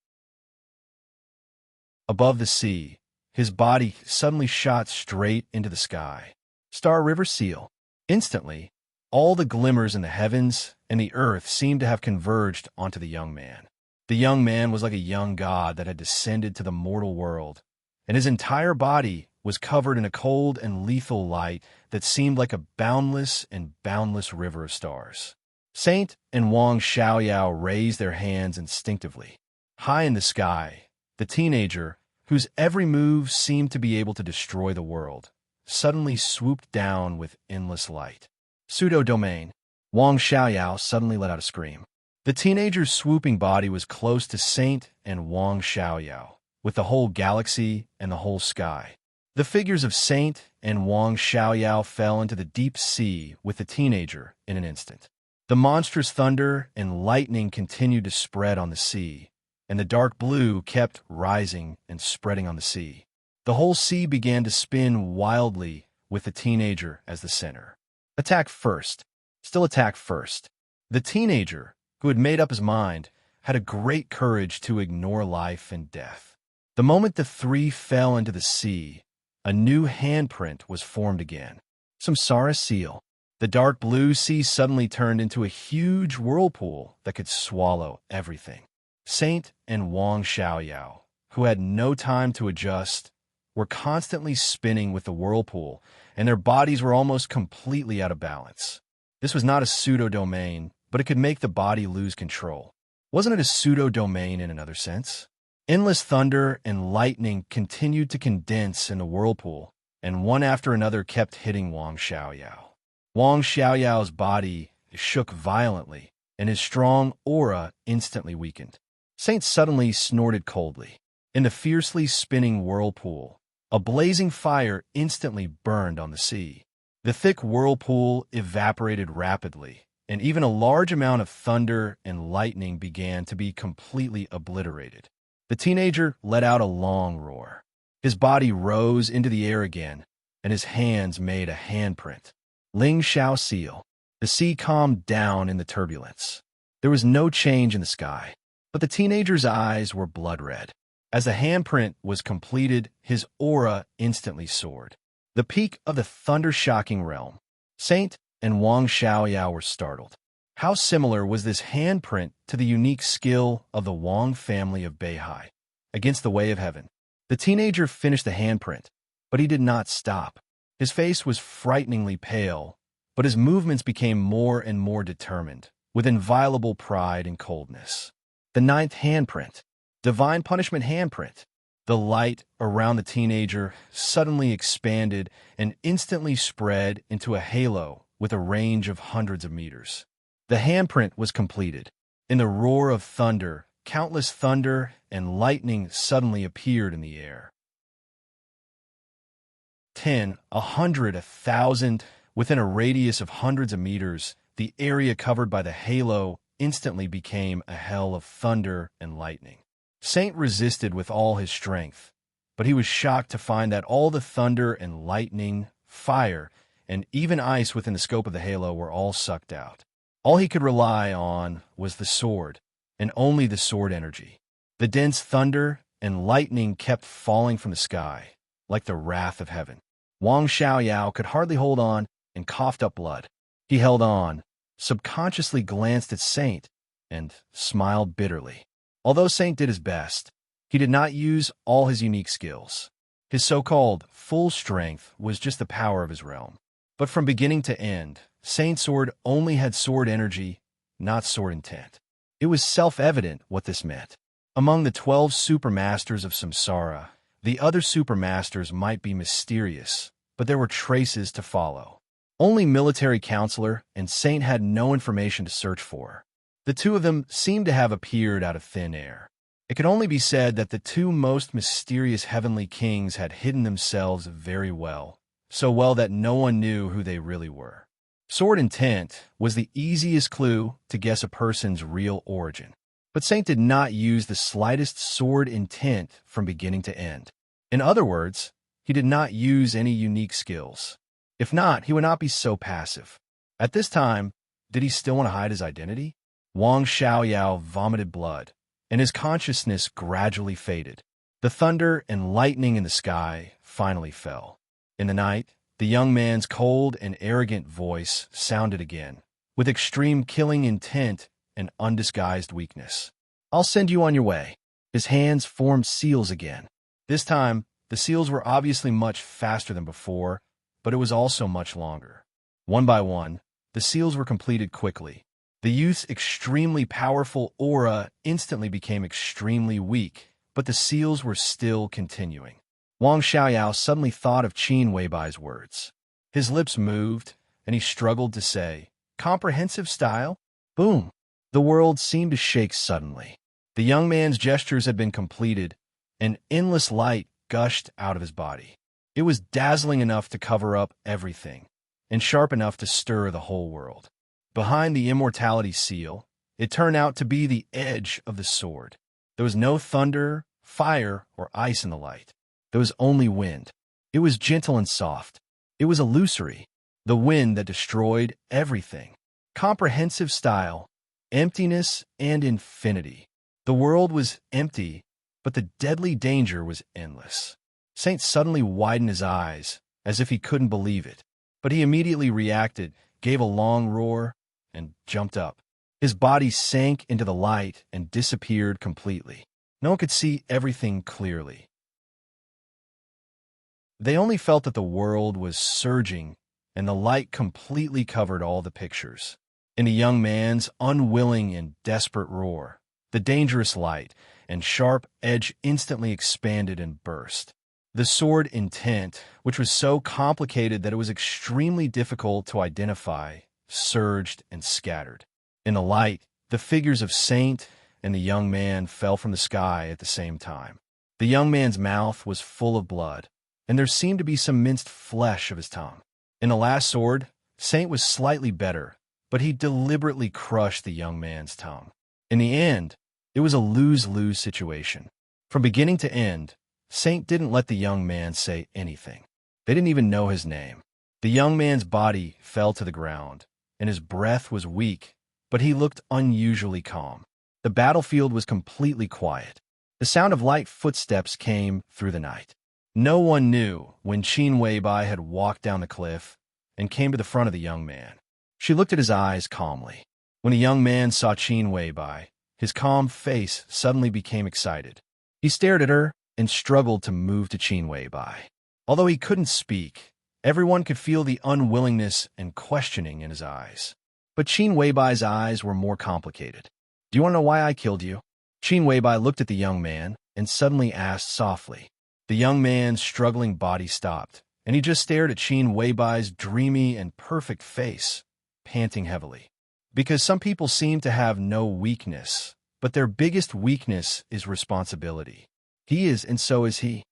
Above the sea, his body suddenly shot straight into the sky. Star River Seal. Instantly, all the glimmers in the heavens and the earth seemed to have converged onto the young man. The young man was like a young god that had descended to the mortal world, and his entire body was covered in a cold and lethal light that seemed like a boundless and boundless river of stars. Saint and Wang Xiaoyao raised their hands instinctively. High in the sky, The teenager, whose every move seemed to be able to destroy the world, suddenly swooped down with endless light. Pseudo-domain. Wang Xiaoyao suddenly let out a scream. The teenager's swooping body was close to Saint and Wang Xiaoyao, with the whole galaxy and the whole sky. The figures of Saint and Wang Xiaoyao fell into the deep sea with the teenager in an instant. The monstrous thunder and lightning continued to spread on the sea, and the dark blue kept rising and spreading on the sea. The whole sea began to spin wildly with the teenager as the center. Attack first. Still attack first. The teenager, who had made up his mind, had a great courage to ignore life and death. The moment the three fell into the sea, a new handprint was formed again. Samsara seal. The dark blue sea suddenly turned into a huge whirlpool that could swallow everything. Saint and Wang Xiaoyao, who had no time to adjust, were constantly spinning with the whirlpool, and their bodies were almost completely out of balance. This was not a pseudo-domain, but it could make the body lose control. Wasn't it a pseudo-domain in another sense? Endless thunder and lightning continued to condense in the whirlpool, and one after another kept hitting Wang Xiaoyao. Wang Xiaoyao's body shook violently, and his strong aura instantly weakened. Saint suddenly snorted coldly. In the fiercely spinning whirlpool, a blazing fire instantly burned on the sea. The thick whirlpool evaporated rapidly, and even a large amount of thunder and lightning began to be completely obliterated. The teenager let out a long roar. His body rose into the air again, and his hands made a handprint. Ling Xiao seal. The sea calmed down in the turbulence. There was no change in the sky, but the teenager's eyes were blood red. As the handprint was completed, his aura instantly soared. The peak of the thunder-shocking realm. Saint and Wang Xiaoyao were startled. How similar was this handprint to the unique skill of the Wang family of Beihai against the Way of Heaven? The teenager finished the handprint, but he did not stop. His face was frighteningly pale, but his movements became more and more determined, with inviolable pride and coldness. The ninth handprint. Divine Punishment handprint. The light around the teenager suddenly expanded and instantly spread into a halo with a range of hundreds of meters. The handprint was completed. In the roar of thunder, countless thunder and lightning suddenly appeared in the air. 10, 100, 1,000, within a radius of hundreds of meters, the area covered by the halo instantly became a hell of thunder and lightning. Saint resisted with all his strength, but he was shocked to find that all the thunder and lightning, fire, and even ice within the scope of the halo were all sucked out. All he could rely on was the sword, and only the sword energy. The dense thunder and lightning kept falling from the sky, like the wrath of heaven. Wang Xiaoyao could hardly hold on and coughed up blood. He held on, subconsciously glanced at Saint, and smiled bitterly. Although Saint did his best, he did not use all his unique skills. His so-called full strength was just the power of his realm. But from beginning to end, Saint's sword only had sword energy, not sword intent. It was self-evident what this meant. Among the 12 supermasters of Samsara, the other supermasters might be mysterious, but there were traces to follow. Only Military Counselor and Saint had no information to search for. The two of them seemed to have appeared out of thin air. It could only be said that the two most mysterious heavenly kings had hidden themselves very well, so well that no one knew who they really were. Sword intent was the easiest clue to guess a person's real origin, but Saint did not use the slightest sword intent from beginning to end. In other words, he did not use any unique skills. If not, he would not be so passive. At this time, did he still want to hide his identity? Wang Xiaoyao vomited blood, and his consciousness gradually faded. The thunder and lightning in the sky finally fell. In the night, the young man's cold and arrogant voice sounded again, with extreme killing intent and undisguised weakness. "I'll send you on your way." His hands formed seals again. This time, the seals were obviously much faster than before, but it was also much longer. One by one, the seals were completed quickly. The youth's extremely powerful aura instantly became extremely weak, but the seals were still continuing. Wang Xiaoyao suddenly thought of Qin Weibai's words. His lips moved, and he struggled to say, "Comprehensive style?" Boom! The world seemed to shake suddenly. The young man's gestures had been completed, and endless light gushed out of his body. It was dazzling enough to cover up everything, and sharp enough to stir the whole world. Behind the immortality seal, it turned out to be the edge of the sword. There was no thunder, fire, or ice in the light. There was only wind. It was gentle and soft. It was illusory, the wind that destroyed everything. Comprehensive style, emptiness, and infinity. The world was empty, but the deadly danger was endless. Saint suddenly widened his eyes, as if he couldn't believe it. But he immediately reacted, gave a long roar, and jumped up. His body sank into the light and disappeared completely. No one could see everything clearly. They only felt that the world was surging, and the light completely covered all the pictures. In the young man's unwilling and desperate roar, the dangerous light and sharp edge instantly expanded and burst. The sword intent, which was so complicated that it was extremely difficult to identify, surged and scattered. In the light, the figures of Saint and the young man fell from the sky at the same time. The young man's mouth was full of blood, and there seemed to be some minced flesh of his tongue. In the last sword, Saint was slightly better, but he deliberately crushed the young man's tongue. In the end, it was a lose-lose situation. From beginning to end, Saint didn't let the young man say anything. They didn't even know his name. The young man's body fell to the ground, and his breath was weak, but he looked unusually calm. The battlefield was completely quiet. The sound of light footsteps came through the night. No one knew when Qin Weibai had walked down the cliff and came to the front of the young man. She looked at his eyes calmly. When the young man saw Qin Weibai, his calm face suddenly became excited. He stared at her and struggled to move to Qin Weibai. Although he couldn't speak, everyone could feel the unwillingness and questioning in his eyes. But Qin Weibai's eyes were more complicated. "Do you want to know why I killed you?" Qin Weibai looked at the young man and suddenly asked softly. The young man's struggling body stopped, and he just stared at Qin Weibai's dreamy and perfect face, panting heavily. Because some people seem to have no weakness, but their biggest weakness is responsibility. He is, and so is he.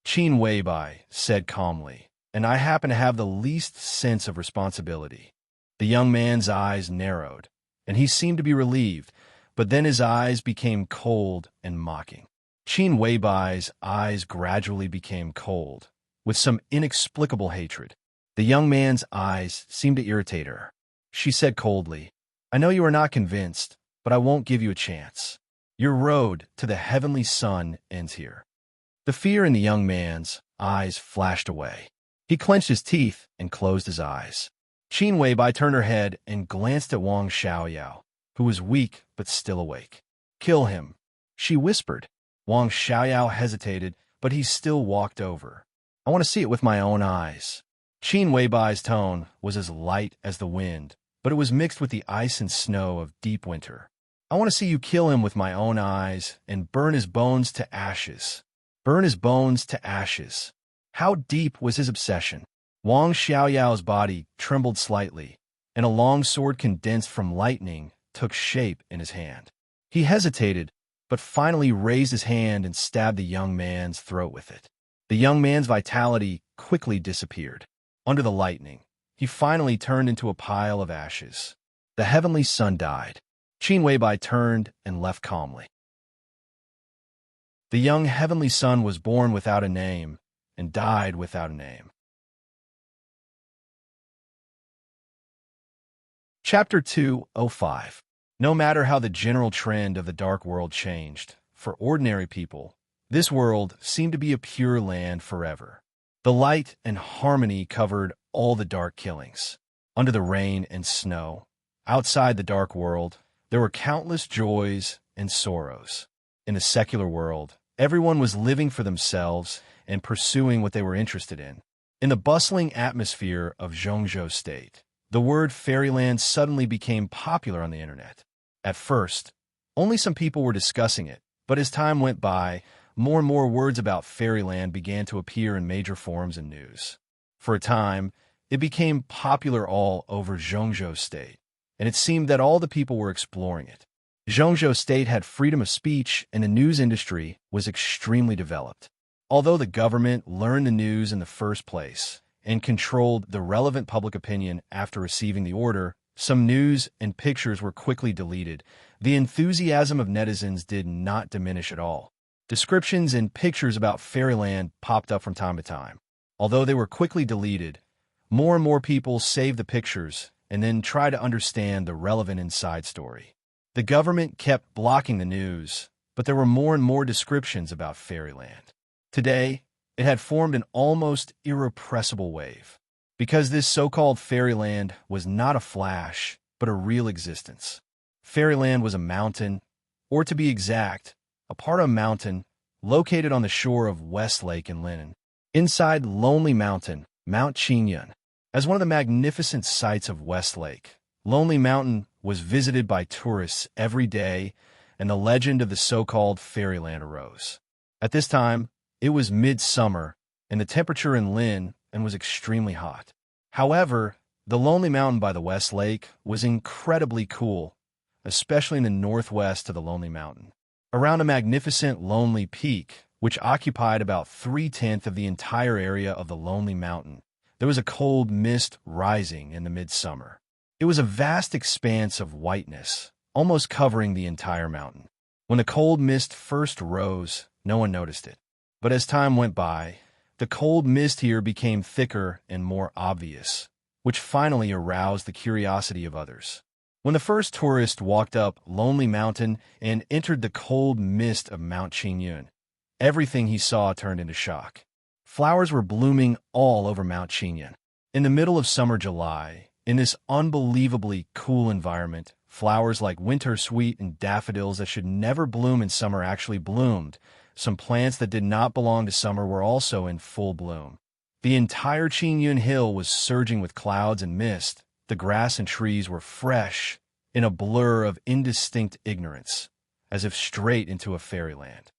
Qin Weibai said calmly, "And I happen to have the least sense of responsibility." The young man's eyes narrowed, and he seemed to be relieved, but then his eyes became cold and mocking. Qin Weibai's eyes gradually became cold, with some inexplicable hatred. The young man's eyes seemed to irritate her. She said coldly, "I know you are not convinced, but I won't give you a chance. Your road to the heavenly sun ends here." The fear in the young man's eyes flashed away. He clenched his teeth and closed his eyes. Qin Weibai turned her head and glanced at Wang Xiaoyao, who was weak but still awake. "Kill him," she whispered. Wang Xiaoyao hesitated, but he still walked over. "I want to see it with my own eyes." Qin Weibai's tone was as light as the wind, but it was mixed with the ice and snow of deep winter. "I want to see you kill him with my own eyes and burn his bones to ashes." Burn his bones to ashes. How deep was his obsession? Wang Xiaoyao's body trembled slightly, and a long sword condensed from lightning took shape in his hand. He hesitated, but finally raised his hand and stabbed the young man's throat with it. The young man's vitality quickly disappeared. Under the lightning, he finally turned into a pile of ashes. The heavenly sun died. Qin Weibai turned and left calmly. The young heavenly sun was born without a name and died without a name. Chapter 205. No matter how the general trend of the dark world changed, for ordinary people, this world seemed to be a pure land forever. The light and harmony covered all the dark killings. Under the rain and snow, outside the dark world, there were countless joys and sorrows. In the secular world, everyone was living for themselves and pursuing what they were interested in. In the bustling atmosphere of Zhongzhou State, the word fairyland suddenly became popular on the internet. At first, only some people were discussing it, but as time went by, more and more words about fairyland began to appear in major forums and news. For a time, it became popular all over Zhengzhou State, and it seemed that all the people were exploring it. Zhengzhou State had freedom of speech, and the news industry was extremely developed. Although the government learned the news in the first place and controlled the relevant public opinion after receiving the order, some news and pictures were quickly deleted. The enthusiasm of netizens did not diminish at all. Descriptions and pictures about fairyland popped up from time to time. Although they were quickly deleted, more and more people saved the pictures and then tried to understand the relevant inside story. The government kept blocking the news, but there were more and more descriptions about fairyland. Today, it had formed an almost irrepressible wave, because this so-called fairyland was not a flash, but a real existence. Fairyland was a mountain, or to be exact, a part of a mountain located on the shore of West Lake in Linen. Inside Lonely Mountain, Mount Qingyun, as one of the magnificent sights of West Lake, Lonely Mountain was visited by tourists every day, and the legend of the so-called fairyland arose. At this time, it was midsummer, and the temperature in Lin was extremely hot. However, the Lonely Mountain by the West Lake was incredibly cool, especially in the northwest of the Lonely Mountain. Around a magnificent Lonely Peak, which occupied about 3/10 of the entire area of the Lonely Mountain, there was a cold mist rising in the midsummer. It was a vast expanse of whiteness, almost covering the entire mountain. When the cold mist first rose, no one noticed it. But as time went by, the cold mist here became thicker and more obvious, which finally aroused the curiosity of others. When the first tourist walked up Lonely Mountain and entered the cold mist of Mount Qingyun, everything he saw turned into shock. Flowers were blooming all over Mount Qingyun. In the middle of summer July, in this unbelievably cool environment, flowers like winter sweet and daffodils that should never bloom in summer actually bloomed. Some plants that did not belong to summer were also in full bloom. The entire Qingyun Hill was surging with clouds and mist. The grass and trees were fresh, in a blur of indistinct ignorance, as if straight into a fairyland.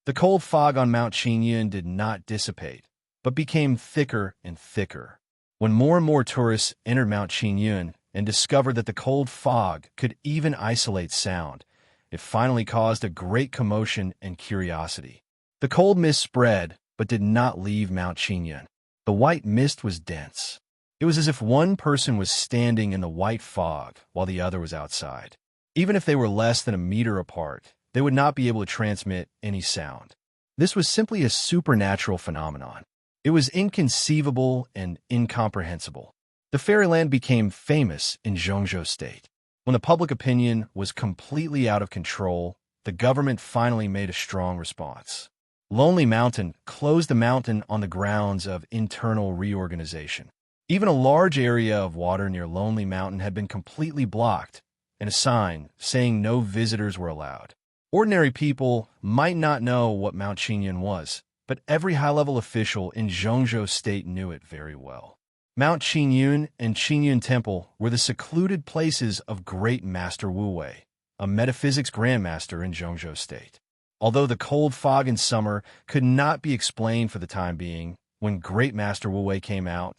The cold fog on Mount Qingyun did not dissipate, but became thicker and thicker. When more and more tourists entered Mount Qingyun and discovered that the cold fog could even isolate sound, it finally caused a great commotion and curiosity. The cold mist spread, but did not leave Mount Qingyun. The white mist was dense. It was as if one person was standing in the white fog while the other was outside. Even if they were less than a meter apart, they would not be able to transmit any sound. This was simply a supernatural phenomenon. It was inconceivable and incomprehensible. The fairyland became famous in Zhengzhou State. When the public opinion was completely out of control, the government finally made a strong response. Lonely Mountain closed the mountain on the grounds of internal reorganization. Even a large area of water near Lonely Mountain had been completely blocked, and a sign saying no visitors were allowed. Ordinary people might not know what Mount Qingyun was, but every high-level official in Zhengzhou State knew it very well. Mount Qingyun and Qingyun Temple were the secluded places of Great Master Wu Wei, a metaphysics grandmaster in Zhengzhou State. Although the cold fog in summer could not be explained for the time being, when Great Master Wu Wei came out,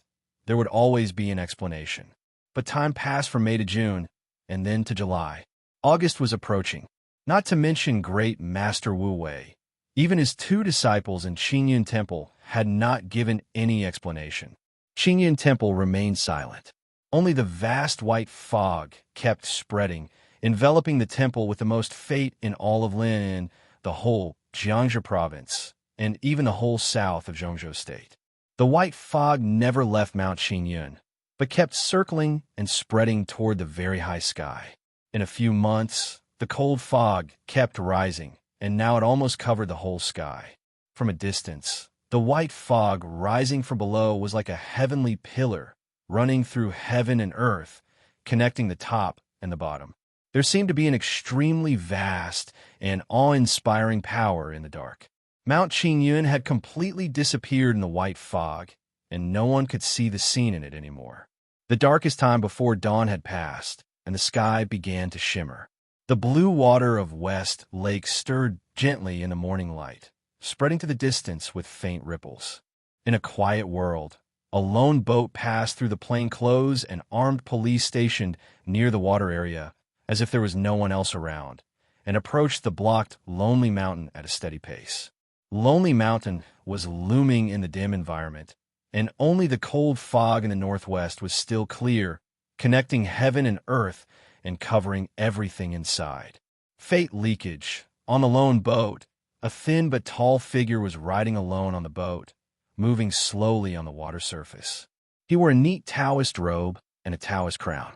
there would always be an explanation. But time passed from May to June, and then to July. August was approaching. Not to mention Great Master Wu Wei. Even his two disciples in Qingyun Temple had not given any explanation. Qingyun Temple remained silent. Only the vast white fog kept spreading, enveloping the temple with the most fate in all of Lin, the whole Jiangsu province, and even the whole south of Zhengzhou State. The white fog never left Mount Qingyun, but kept circling and spreading toward the very high sky. In a few months, the cold fog kept rising, and now it almost covered the whole sky. From a distance, the white fog rising from below was like a heavenly pillar running through heaven and earth, connecting the top and the bottom. There seemed to be an extremely vast and awe-inspiring power in the dark. Mount Qingyun had completely disappeared in the white fog, and no one could see the scene in it anymore. The darkest time before dawn had passed, and the sky began to shimmer. The blue water of West Lake stirred gently in the morning light, spreading to the distance with faint ripples. In a quiet world, a lone boat passed through the plainclothes and armed police stationed near the water area, as if there was no one else around, and approached the blocked Lonely Mountain at a steady pace. Lonely Mountain was looming in the dim environment, and only the cold fog in the northwest was still clear, connecting heaven and earth and covering everything inside. Fate leakage. On the lone boat, a thin but tall figure was riding alone on the boat, moving slowly on the water surface. He wore a neat Taoist robe and a Taoist crown.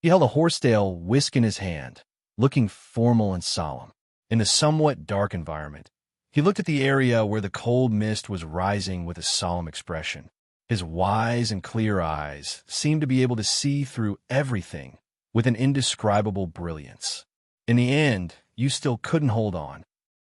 He held a horsetail whisk in his hand, looking formal and solemn. In the somewhat dark environment, he looked at the area where the cold mist was rising with a solemn expression. His wise and clear eyes seemed to be able to see through everything with an indescribable brilliance. In the end, you still couldn't hold on.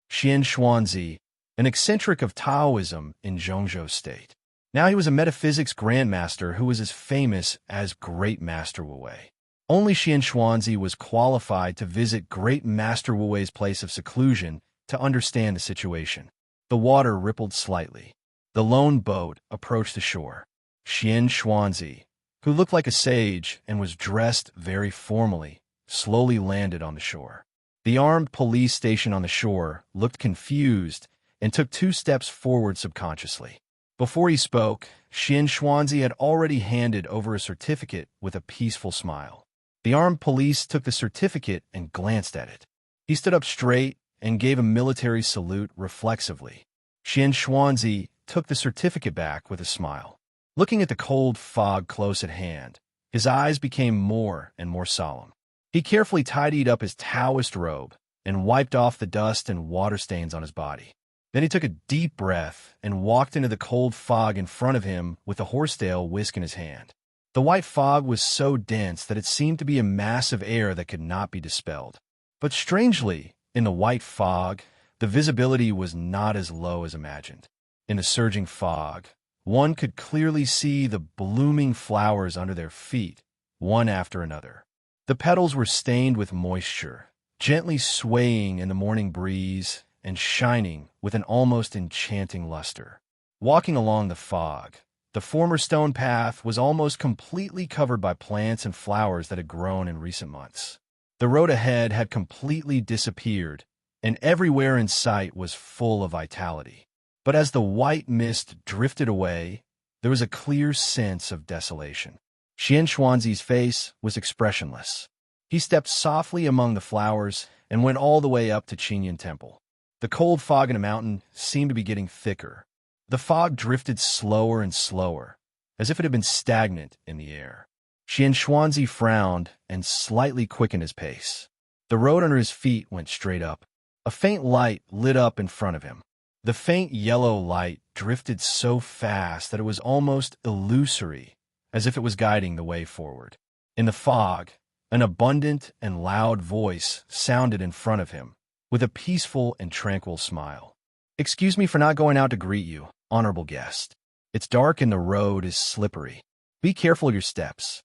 Xian Xuanzi, an eccentric of Taoism in Zhongzhou State. Now he was a metaphysics grandmaster who was as famous as Great Master Wu Wei. Only Xian Xuanzi was qualified to visit Great Master Wu Wei's place of seclusion to understand the situation. The water rippled slightly. The lone boat approached the shore. Xian Xuanzi, who looked like a sage and was dressed very formally, slowly landed on the shore. The armed police station on the shore looked confused and took 2 steps forward subconsciously. Before he spoke, Xian Xuanzi had already handed over a certificate with a peaceful smile. The armed police took the certificate and glanced at it. He stood up straight and gave a military salute reflexively. Xian Xuanzi took the certificate back with a smile. Looking at the cold fog close at hand, his eyes became more and more solemn. He carefully tidied up his Taoist robe and wiped off the dust and water stains on his body. Then he took a deep breath and walked into the cold fog in front of him with the horsetail whisk in his hand. The white fog was so dense that it seemed to be a mass of air that could not be dispelled. But strangely, in the white fog, the visibility was not as low as imagined. In the surging fog, one could clearly see the blooming flowers under their feet, one after another. The petals were stained with moisture, gently swaying in the morning breeze and shining with an almost enchanting luster. Walking along the fog, the former stone path was almost completely covered by plants and flowers that had grown in recent months. The road ahead had completely disappeared, and everywhere in sight was full of vitality. But as the white mist drifted away, there was a clear sense of desolation. Xian Xuanzi's face was expressionless. He stepped softly among the flowers and went all the way up to Qingyun Temple. The cold fog in the mountain seemed to be getting thicker. The fog drifted slower and slower, as if it had been stagnant in the air. Xian Xuanzi frowned and slightly quickened his pace. The road under his feet went straight up. A faint light lit up in front of him. The faint yellow light drifted so fast that it was almost illusory, as if it was guiding the way forward. In the fog, an abundant and loud voice sounded in front of him, with a peaceful and tranquil smile. "Excuse me for not going out to greet you, honorable guest. It's dark and the road is slippery. Be careful of your steps."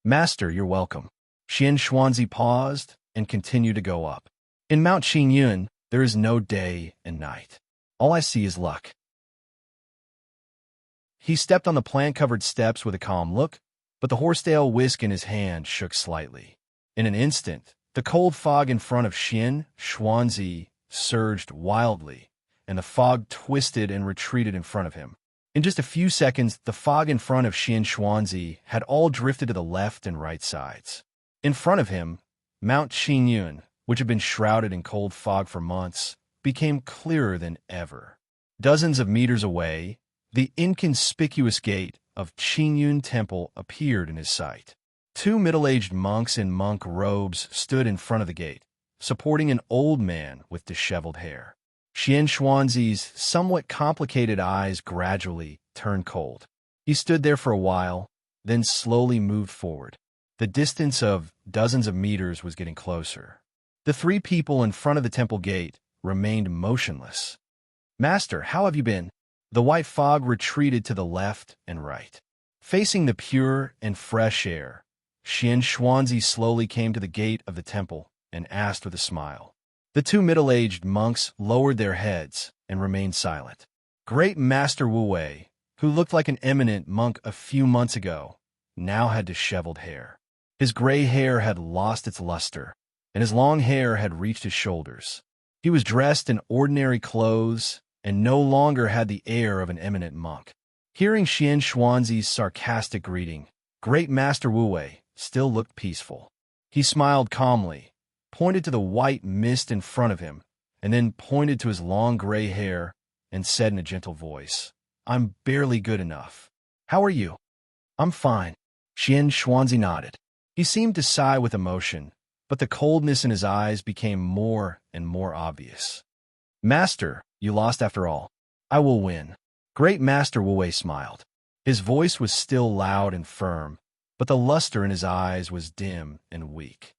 "Master, you're welcome." Xian Xuanzi paused and continued to go up. "In Mount Qingyun, there is no day and night. All I see is luck." He stepped on the plant-covered steps with a calm look, but the horsetail whisk in his hand shook slightly. In an instant, the cold fog in front of Xian Xuanzi surged wildly, and the fog twisted and retreated in front of him. In just a few seconds, the fog in front of Xian Xuanzi had all drifted to the left and right sides. In front of him, Mount Qingyun, which had been shrouded in cold fog for months, became clearer than ever. Dozens of meters away, the inconspicuous gate of Qingyun Temple appeared in his sight. 2 middle-aged monks in monk robes stood in front of the gate, supporting an old man with disheveled hair. Xian Xuanzi's somewhat complicated eyes gradually turned cold. He stood there for a while, then slowly moved forward. The distance of dozens of meters was getting closer. The 3 people in front of the temple gate remained motionless. "Master, how have you been?" The white fog retreated to the left and right. Facing the pure and fresh air, Xian Xuanzi slowly came to the gate of the temple and asked with a smile. The two middle-aged monks lowered their heads and remained silent. Great Master Wu Wei, who looked like an eminent monk a few months ago, now had disheveled hair. His gray hair had lost its luster, and his long hair had reached his shoulders. He was dressed in ordinary clothes and no longer had the air of an eminent monk. Hearing Xian Xuanzi's sarcastic greeting, Great Master Wu Wei still looked peaceful. He smiled calmly, pointed to the white mist in front of him, and then pointed to his long gray hair and said in a gentle voice, "I'm barely good enough. How are you?" "I'm fine." Xian Xuanzi nodded. He seemed to sigh with emotion, but the coldness in his eyes became more and more obvious. "Master, you lost after all. I will win." Great Master Wu Wei smiled. His voice was still loud and firm, but the luster in his eyes was dim and weak.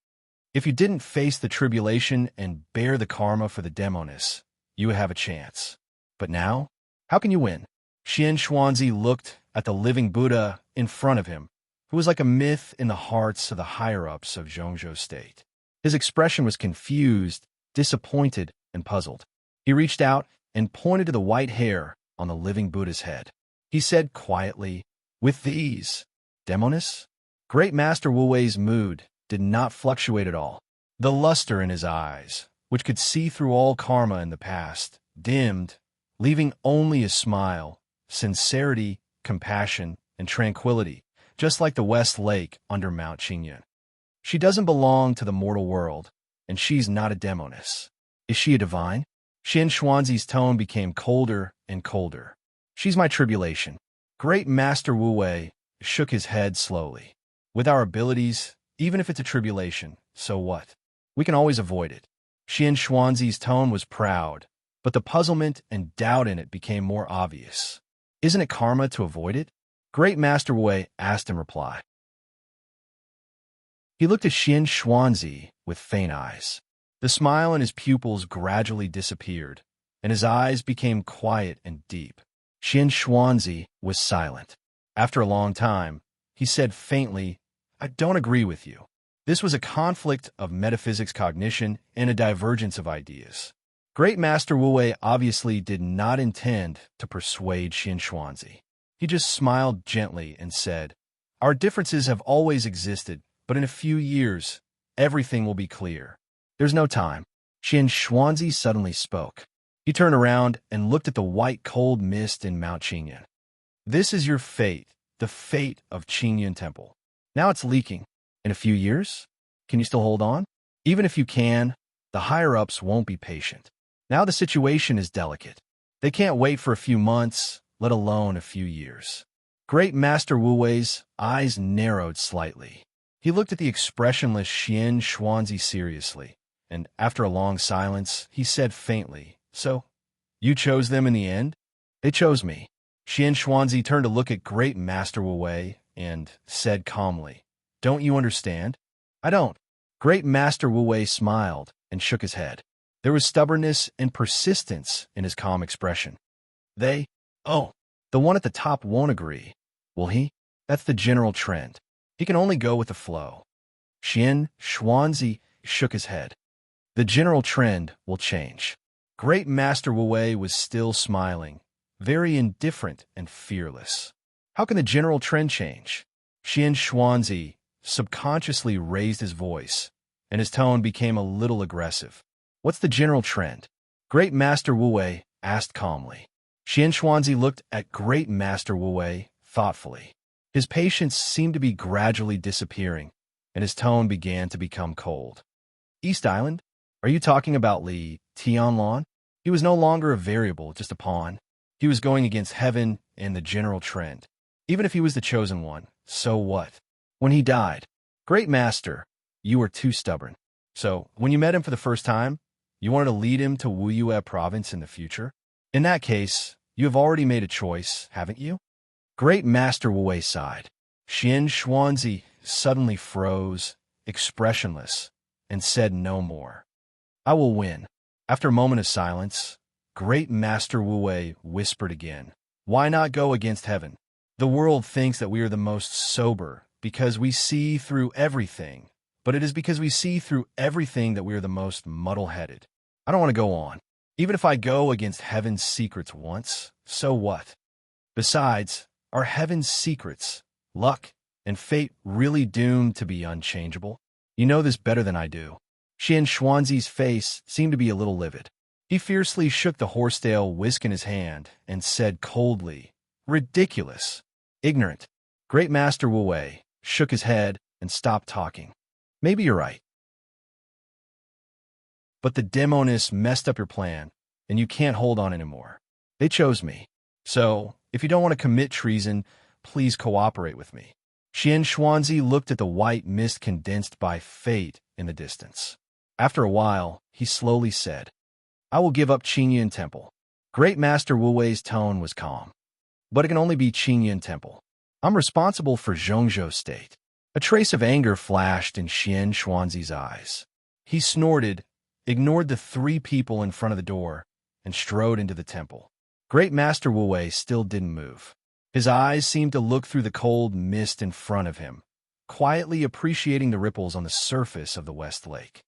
"If you didn't face the tribulation and bear the karma for the demoness, you would have a chance. But now, how can you win?" Xian Xuanzi looked at the living Buddha in front of him, who was like a myth in the hearts of the higher-ups of Zhongzhou State. His expression was confused, disappointed, and puzzled. He reached out and pointed to the white hair on the living Buddha's head. He said quietly, "With these, demoness?" Great Master Wu Wei's mood did not fluctuate at all. The luster in his eyes, which could see through all karma in the past, dimmed, leaving only a smile, sincerity, compassion, and tranquility, just like the West Lake under Mount Qingyan. "She doesn't belong to the mortal world, and she's not a demoness. Is she a divine?" Xian Xuanzi's tone became colder and colder. "She's my tribulation." Great Master Wu Wei shook his head slowly. "With our abilities, even if it's a tribulation, so what? We can always avoid it." Xian Xuanzi's tone was proud, but the puzzlement and doubt in it became more obvious. "Isn't it karma to avoid it?" Great Master Wu Wei asked in reply. He looked at Xian Xuanzi with faint eyes. The smile in his pupils gradually disappeared, and his eyes became quiet and deep. Xian Xuanzi was silent. After a long time, he said faintly, "I don't agree with you." This was a conflict of metaphysics cognition and a divergence of ideas. Great Master Wu Wei obviously did not intend to persuade Xian Xuanzi. He just smiled gently and said, "Our differences have always existed, but in a few years, everything will be clear. There's no time." Xian Xuanzi suddenly spoke. He turned around and looked at the white cold mist in Mount Qingyan. "This is your fate, the fate of Qingyan Temple. Now it's leaking. In a few years, can you still hold on? Even if you can, the higher-ups won't be patient. Now the situation is delicate. They can't wait for a few months, let alone a few years." Great Master Wu Wei's eyes narrowed slightly. He looked at the expressionless Xian Xuanzi seriously, and after a long silence, he said faintly, "So, you chose them in the end?" "They chose me." Xian Xuanzi turned to look at Great Master Wu Wei and said calmly, "Don't you understand?" "I don't." Great Master Wu Wei smiled and shook his head. There was stubbornness and persistence in his calm expression. "Oh, the one at the top won't agree, will he? That's the general trend. He can only go with the flow." Xian Xuanzi shook his head. "The general trend will change." Great Master Wu Wei was still smiling, very indifferent and fearless. "How can the general trend change?" Xian Xuanzi subconsciously raised his voice, and his tone became a little aggressive. "What's the general trend?" Great Master Wu Wei asked calmly. Xian Xuanzi looked at Great Master Wu Wei thoughtfully. His patience seemed to be gradually disappearing, and his tone began to become cold. "East Island? Are you talking about Li Tianlan?" He was no longer a variable, just a pawn. He was going against heaven and the general trend. Even if he was the chosen one, so what? When he died, "Great Master, you were too stubborn. So, when you met him for the first time, you wanted to lead him to Wuyue province in the future? In that case, you have already made a choice, haven't you?" Great Master Wu Wei sighed. Xian Xuanzi suddenly froze, expressionless, and said no more. "I will win." After a moment of silence, Great Master Wu Wei whispered again, "Why not go against heaven? The world thinks that we are the most sober because we see through everything, but it is because we see through everything that we are the most muddle-headed. I don't want to go on. Even if I go against heaven's secrets once, so what? Besides, are heaven's secrets, luck, and fate really doomed to be unchangeable? You know this better than I do. Xian Xuanzi's face seemed to be a little livid. He fiercely shook the horsetail whisk in his hand and said coldly, "Ridiculous. Ignorant." Great Master Wu Wei shook his head and stopped talking. "Maybe you're right. But the demonists messed up your plan, and you can't hold on anymore. They chose me. So, if you don't want to commit treason, please cooperate with me." Xian Xuanzi looked at the white mist condensed by fate in the distance. After a while, he slowly said, "I will give up Qingyan Temple." Great Master Wu Wei's tone was calm. "But it can only be Qingyan Temple. I'm responsible for Zhongzhou State." A trace of anger flashed in Xian Xuanzi's eyes. He snorted, ignored the three people in front of the door, and strode into the temple. Great Master Wu Wei still didn't move. His eyes seemed to look through the cold mist in front of him, quietly appreciating the ripples on the surface of the West Lake.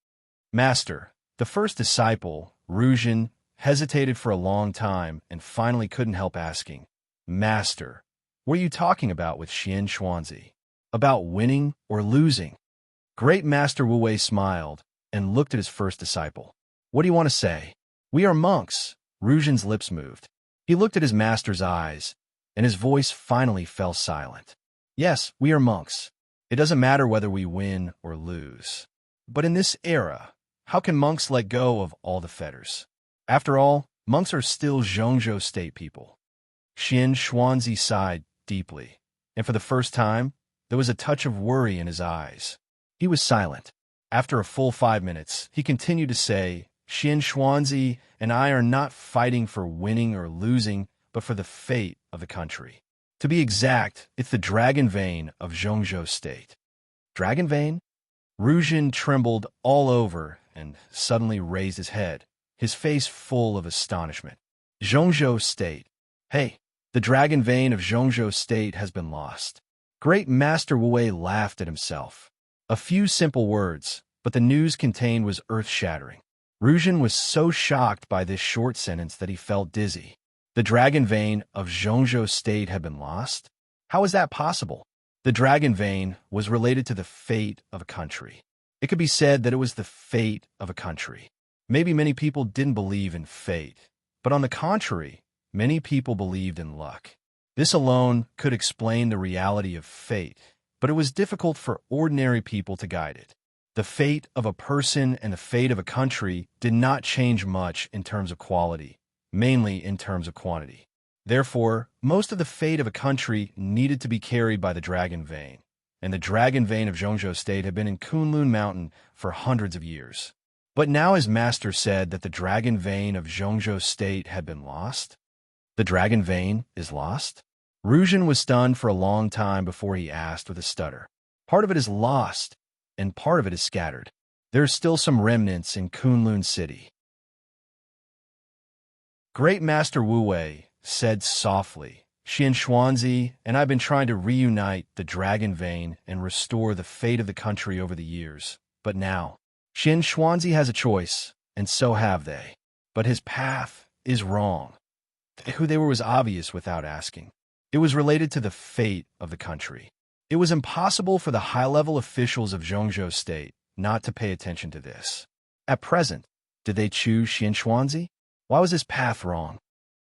"Master," the first disciple, Ruzhen, hesitated for a long time and finally couldn't help asking, "Master, what are you talking about with Xian Xuanzi? About winning or losing?" Great Master Wu Wei smiled and looked at his first disciple. "What do you want to say?" "We are monks." Ruzhen's lips moved. He looked at his master's eyes, and his voice finally fell silent. "Yes, we are monks. It doesn't matter whether we win or lose. But in this era, how can monks let go of all the fetters? After all, monks are still Zhongzhou State people." Xian Xuanzi sighed deeply, and for the first time, there was a touch of worry in his eyes. He was silent. After a full 5 minutes, he continued to say, "Xian Xuanzi and I are not fighting for winning or losing, but for the fate of the country. To be exact, it's the dragon vein of Zhongzhou State." "Dragon vein?" Ruzhen trembled all over and suddenly raised his head, his face full of astonishment. "Zhongzhou State. Hey, the dragon vein of Zhongzhou State has been lost." Great Master Wu Wei laughed at himself. A few simple words, but the news contained was earth-shattering. Ruzhen was so shocked by this short sentence that he felt dizzy. The dragon vein of Zhongzhou State had been lost? How is that possible? The dragon vein was related to the fate of a country. It could be said that it was the fate of a country. Maybe many people didn't believe in fate, but on the contrary, many people believed in luck. This alone could explain the reality of fate, but it was difficult for ordinary people to guide it. The fate of a person and the fate of a country did not change much in terms of quality, mainly in terms of quantity. Therefore, most of the fate of a country needed to be carried by the dragon vein, and the dragon vein of Zhongzhou State had been in Kunlun Mountain for hundreds of years. But now his master said that the dragon vein of Zhongzhou State had been lost. The dragon vein is lost? Ruzhen was stunned for a long time before he asked with a stutter. "Part of it is lost, and part of it is scattered. There are still some remnants in Kunlun City." Great Master Wu Wei said softly, "Xian Xuanzi and I have been trying to reunite the dragon vein and restore the fate of the country over the years. But now, Xian Xuanzi has a choice, and so have they. But his path is wrong." Who they were was obvious without asking. It was related to the fate of the country. It was impossible for the high-level officials of Zhongzhou State not to pay attention to this. At present, did they choose Xian Xuanzi? Why was his path wrong?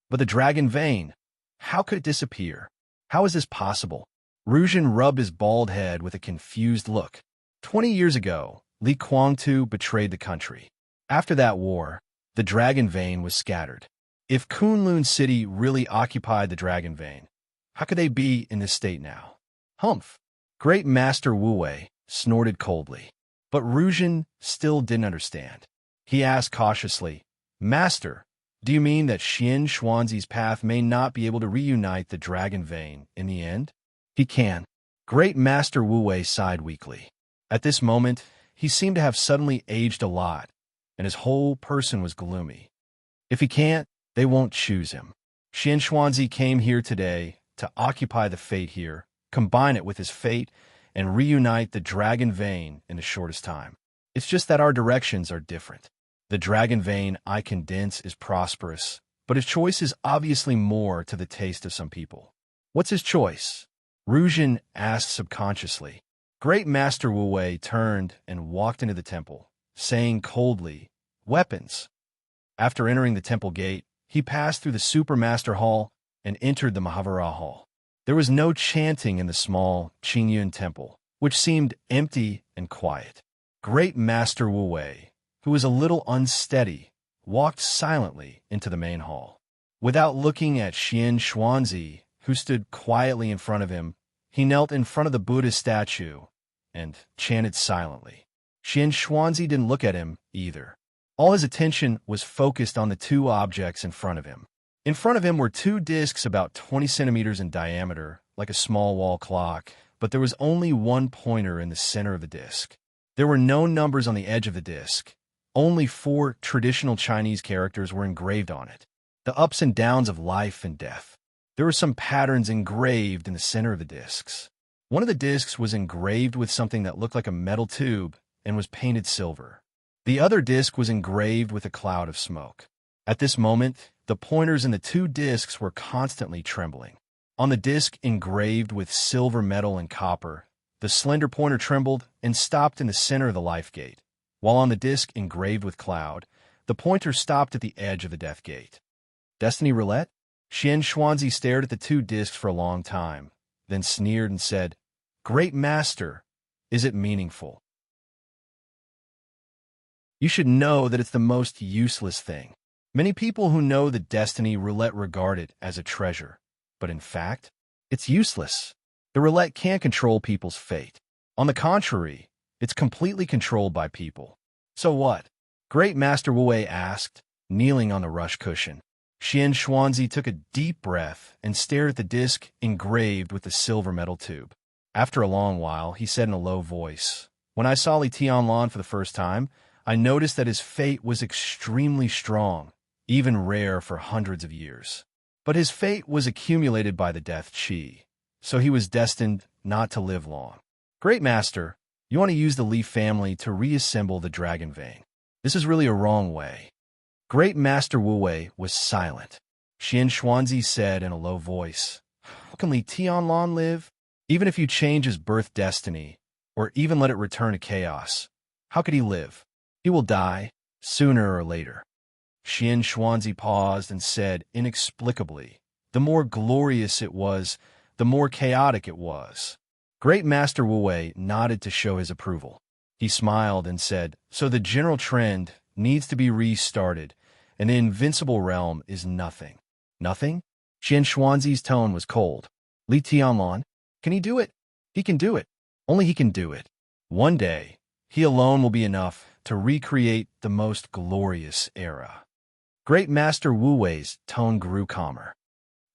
But the dragon vein, how could it disappear? How is this possible? Ruzhen rubbed his bald head with a confused look. 20 years ago, Li Kuangtu betrayed the country. After that war, the dragon vein was scattered. If Kunlun City really occupied the dragon vein, how could they be in this state now? Humph! Great Master Wu Wei snorted coldly. But Ruzhen still didn't understand. He asked cautiously, "Master, do you mean that Xian Xuanzi's path may not be able to reunite the dragon vein in the end?" "He can." Great Master Wu Wei sighed weakly. At this moment, he seemed to have suddenly aged a lot, and his whole person was gloomy. If he can't, they won't choose him. Xian Xuanzi came here today to occupy the fate here, combine it with his fate, and reunite the dragon vein in the shortest time. It's just that our directions are different. The dragon vein I condense is prosperous, but his choice is obviously more to the taste of some people. What's his choice? Rujin asked subconsciously. Great Master Wu Wei turned and walked into the temple, saying coldly, "Weapons." After entering the temple gate, he passed through the Supermaster Hall and entered the Mahavira Hall. There was no chanting in the small Qingyun temple, which seemed empty and quiet. Great Master Wu Wei, who was a little unsteady, walked silently into the main hall. Without looking at Xian Xuanzi, who stood quietly in front of him, he knelt in front of the Buddha statue and chanted silently. Xian Xuanzi didn't look at him either. All his attention was focused on the two objects in front of him. In front of him were two discs about 20 centimeters in diameter, like a small wall clock, but there was only one pointer in the center of the disc. There were no numbers on the edge of the disc. Only 4 traditional Chinese characters were engraved on it, the ups and downs of life and death. There were some patterns engraved in the center of the discs. One of the discs was engraved with something that looked like a metal tube and was painted silver. The other disc was engraved with a cloud of smoke. At this moment, the pointers in the 2 discs were constantly trembling. On the disc engraved with silver, metal, and copper, the slender pointer trembled and stopped in the center of the life gate, while on the disc engraved with cloud, the pointer stopped at the edge of the death gate. Destiny roulette? Xian Xuanzi stared at the 2 discs for a long time, then sneered and said, "Great Master, is it meaningful? You should know that it's the most useless thing. Many people who know the destiny roulette regard it as a treasure, but in fact, it's useless. The roulette can't control people's fate. On the contrary, it's completely controlled by people." "So what?" Great Master Wu Wei asked, kneeling on the rush cushion. Xian Xuanzi took a deep breath and stared at the disc engraved with the silver metal tube. After a long while, he said in a low voice, "When I saw Li Tianlan for the first time, I noticed that his fate was extremely strong, even rare for hundreds of years. But his fate was accumulated by the death qi, so he was destined not to live long. Great Master, you want to use the Li family to reassemble the dragon vein. This is really a wrong way." Great Master Wu Wei was silent. Xian Xuanzi said in a low voice, "How can Li Tianlan live? Even if you change his birth destiny, or even let it return to chaos, how could he live? He will die, sooner or later." Xian Xuanzi paused and said inexplicably, "The more glorious it was, the more chaotic it was." Great Master Wu Wei nodded to show his approval. He smiled and said, "So the general trend needs to be restarted, and the invincible realm is nothing." "Nothing?" Xian Xuanzi's tone was cold. "Li Tianlan, can he do it?" "He can do it. Only he can do it. One day, he alone will be enough to recreate the most glorious era." Great Master Wu Wei's tone grew calmer.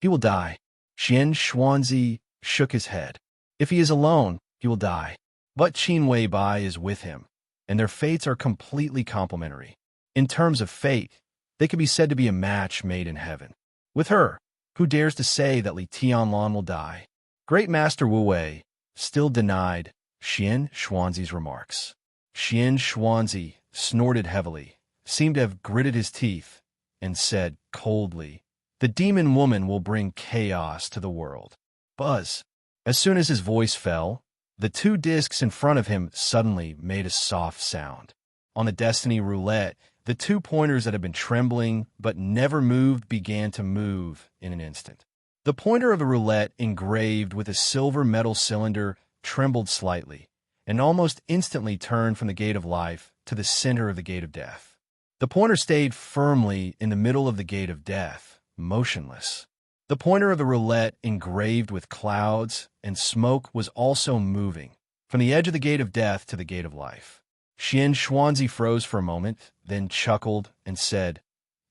"He will die." Xian Xuanzi shook his head. "If he is alone, he will die. But Qin Wei Bai is with him, and their fates are completely complementary. In terms of fate, they can be said to be a match made in heaven. With her, who dares to say that Li Tianlan will die?" Great Master Wu Wei still denied Xian Xuanzi's remarks. Xian Xuanzi snorted heavily, seemed to have gritted his teeth, and said coldly, "The demon woman will bring chaos to the world." Buzz. As soon as his voice fell, the 2 discs in front of him suddenly made a soft sound. On the destiny roulette, the 2 pointers that had been trembling but never moved began to move in an instant. The pointer of the roulette engraved with a silver metal cylinder trembled slightly, and almost instantly turned from the gate of life to the center of the gate of death. The pointer stayed firmly in the middle of the gate of death, motionless. The pointer of the roulette engraved with clouds and smoke was also moving, from the edge of the gate of death to the gate of life. Xian Xuanzi froze for a moment, then chuckled and said,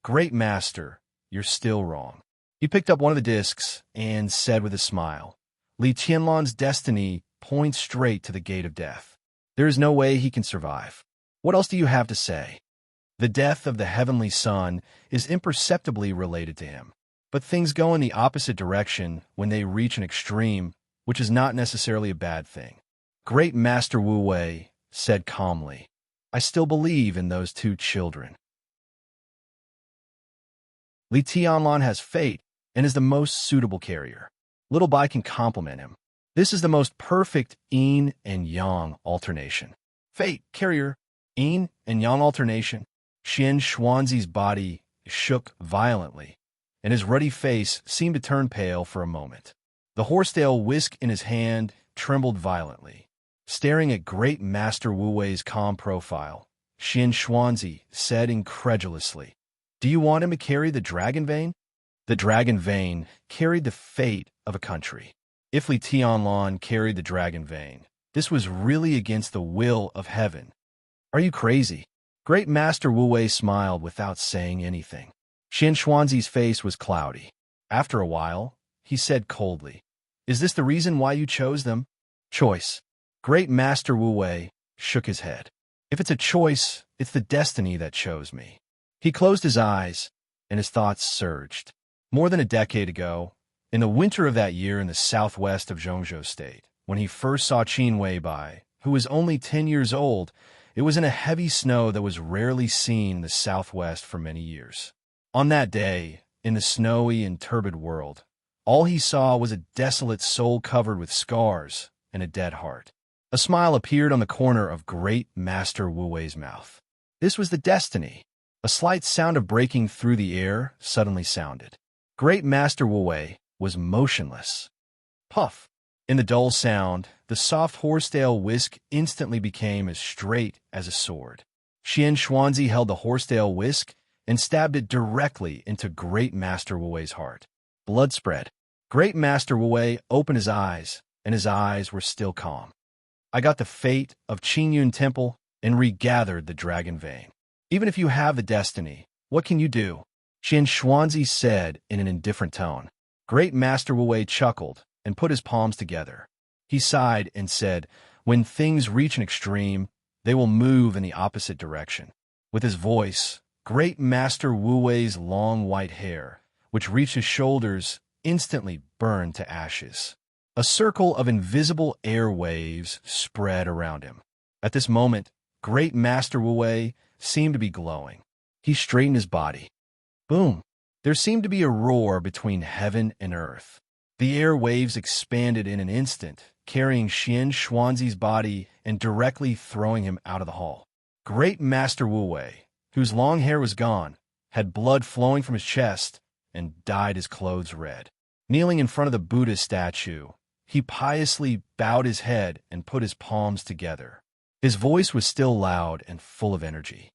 "Great Master, you're still wrong." He picked up one of the discs and said with a smile, "Li Tianlan's destiny points straight to the gate of death. There is no way he can survive. What else do you have to say? The death of the heavenly son is imperceptibly related to him. But things go in the opposite direction when they reach an extreme, which is not necessarily a bad thing." Great Master Wu Wei said calmly, "I still believe in those 2 children." Li Tianlan has fate and is the most suitable carrier. Little Bai can complement him. This is the most perfect yin and yang alternation. Fate, carrier, yin and yang alternation. Xian Xuanzi's body shook violently, and his ruddy face seemed to turn pale for a moment. The horsetail whisk in his hand trembled violently. Staring at Great Master Wu Wei's calm profile, Xian Xuanzi said incredulously, "Do you want him to carry the dragon vein?" The dragon vein carried the fate of a country. If Li Tianlan carried the dragon vein, this was really against the will of heaven. Are you crazy? Great Master Wu Wei smiled without saying anything. Xian Xuanzi's face was cloudy. After a while, he said coldly, "Is this the reason why you chose them?" Choice. Great Master Wu Wei shook his head. "If it's a choice, it's the destiny that chose me." He closed his eyes, and his thoughts surged. More than a decade ago, in the winter of that year in the southwest of Zhongzhou State, when he first saw Qin Weibai, who was only 10 years old, it was in a heavy snow that was rarely seen in the southwest for many years. On that day, in the snowy and turbid world, all he saw was a desolate soul covered with scars and a dead heart. A smile appeared on the corner of Great Master Wu Wei's mouth. This was the destiny. A slight sound of breaking through the air suddenly sounded. Great Master Wu Wei was motionless. Puff! In the dull sound, the soft horsetail whisk instantly became as straight as a sword. Xian Xuanzi held the horsetail whisk and stabbed it directly into Great Master Wu Wei's heart. Blood spread. Great Master Wu Wei opened his eyes, and his eyes were still calm. "I got the fate of Qingyun Temple and regathered the dragon vein. Even if you have the destiny, what can you do?" Xian Xuanzi said in an indifferent tone. Great Master Wu Wei chuckled and put his palms together. He sighed and said, "When things reach an extreme, they will move in the opposite direction." With his voice, Great Master Wu Wei's long white hair, which reached his shoulders, instantly burned to ashes. A circle of invisible air waves spread around him. At this moment, Great Master Wu Wei seemed to be glowing. He straightened his body. Boom! There seemed to be a roar between heaven and earth. The air waves expanded in an instant, carrying Xian Xuanzi's body and directly throwing him out of the hall. Great Master Wu Wei, whose long hair was gone, had blood flowing from his chest and dyed his clothes red. Kneeling in front of the Buddha statue, he piously bowed his head and put his palms together. His voice was still loud and full of energy.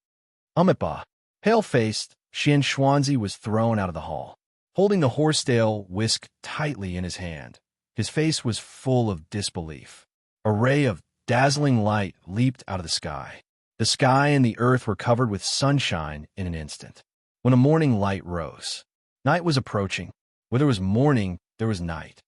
Umitba. Pale-faced, Xian Xuanzi was thrown out of the hall. Holding the horsetail whisk tightly in his hand, his face was full of disbelief. A ray of dazzling light leaped out of the sky. The sky and the earth were covered with sunshine in an instant. When a morning light rose, night was approaching. Where there was morning, there was night.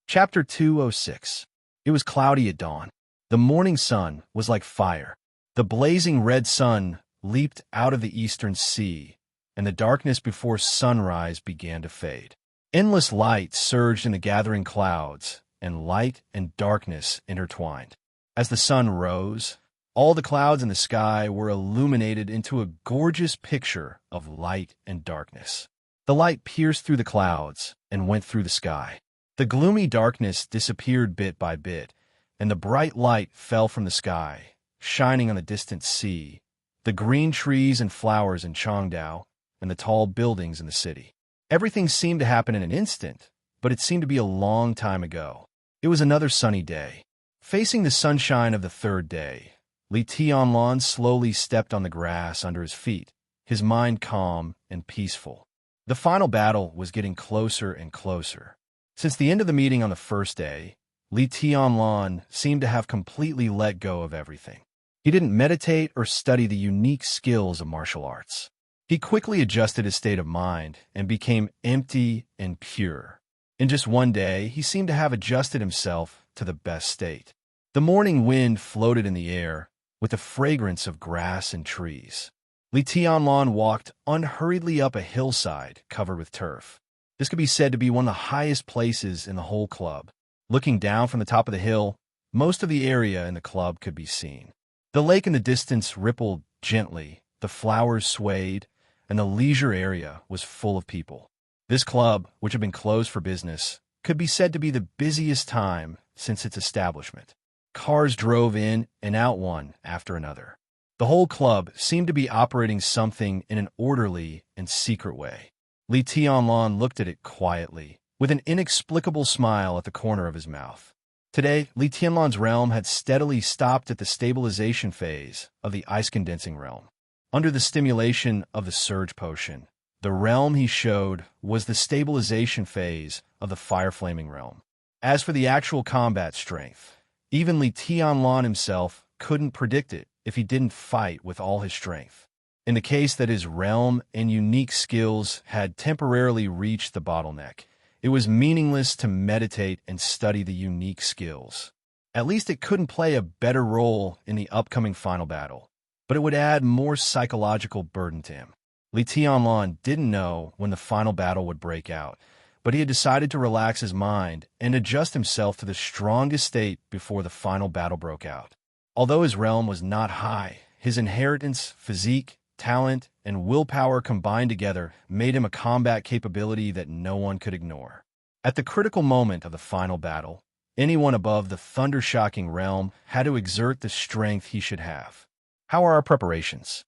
Chapter 206. It was cloudy at dawn. The morning sun was like fire. The blazing red sun leaped out of the eastern sea, and the darkness before sunrise began to fade. Endless light surged in the gathering clouds, and light and darkness intertwined. As the sun rose, all the clouds in the sky were illuminated into a gorgeous picture of light and darkness. The light pierced through the clouds and went through the sky. The gloomy darkness disappeared bit by bit, and the bright light fell from the sky, shining on the distant sea, the green trees and flowers in Changdao, and the tall buildings in the city. Everything seemed to happen in an instant, but it seemed to be a long time ago. It was another sunny day. Facing the sunshine of the third day, Li Tianlan slowly stepped on the grass under his feet, his mind calm and peaceful. The final battle was getting closer and closer. Since the end of the meeting on the first day, Li Tianlan seemed to have completely let go of everything. He didn't meditate or study the unique skills of martial arts. He quickly adjusted his state of mind and became empty and pure. In just one day, he seemed to have adjusted himself to the best state. The morning wind floated in the air with the fragrance of grass and trees. Li Tianlan walked unhurriedly up a hillside covered with turf. This could be said to be one of the highest places in the whole club. Looking down from the top of the hill, most of the area in the club could be seen. The lake in the distance rippled gently, the flowers swayed, and the leisure area was full of people. This club, which had been closed for business, could be said to be the busiest time since its establishment. Cars drove in and out one after another. The whole club seemed to be operating something in an orderly and secret way. Li Tianlan looked at it quietly, with an inexplicable smile at the corner of his mouth. Today, Li Tianlan's realm had steadily stopped at the stabilization phase of the ice-condensing realm. Under the stimulation of the surge potion, the realm he showed was the stabilization phase of the fire-flaming realm. As for the actual combat strength, even Li Tianlan himself couldn't predict it if he didn't fight with all his strength. In the case that his realm and unique skills had temporarily reached the bottleneck, it was meaningless to meditate and study the unique skills. At least it couldn't play a better role in the upcoming final battle, but it would add more psychological burden to him. Li Tianlan didn't know when the final battle would break out, but he had decided to relax his mind and adjust himself to the strongest state before the final battle broke out. Although his realm was not high, his inheritance, physique, talent, and willpower combined together made him a combat capability that no one could ignore. At the critical moment of the final battle, anyone above the thunder-shocking realm had to exert the strength he should have. How are our preparations?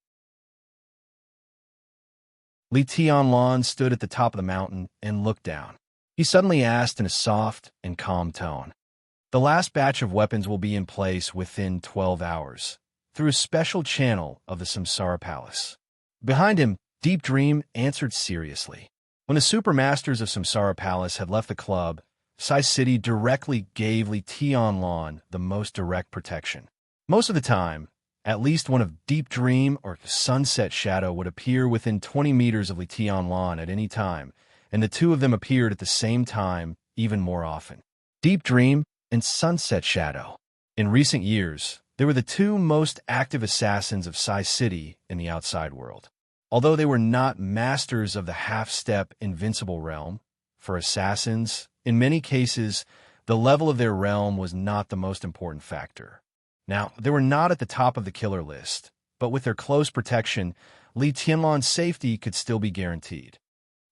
Li Tianlan stood at the top of the mountain and looked down. He suddenly asked in a soft and calm tone, "The last batch of weapons will be in place within 12 hours, through a special channel of the Samsara Palace." Behind him, Deep Dream answered seriously. When the Supermasters of Samsara Palace had left the club, Sai City directly gave Li Tianlan the most direct protection. Most of the time, at least one of Deep Dream or Sunset Shadow would appear within 20 meters of Li Tianlan at any time, and the two of them appeared at the same time even more often. Deep Dream and Sunset Shadow. In recent years, they were the two most active assassins of Sai City in the outside world. Although they were not masters of the half-step invincible realm, for assassins, in many cases, the level of their realm was not the most important factor. Now, they were not at the top of the killer list, but with their close protection, Li Tianlan's safety could still be guaranteed.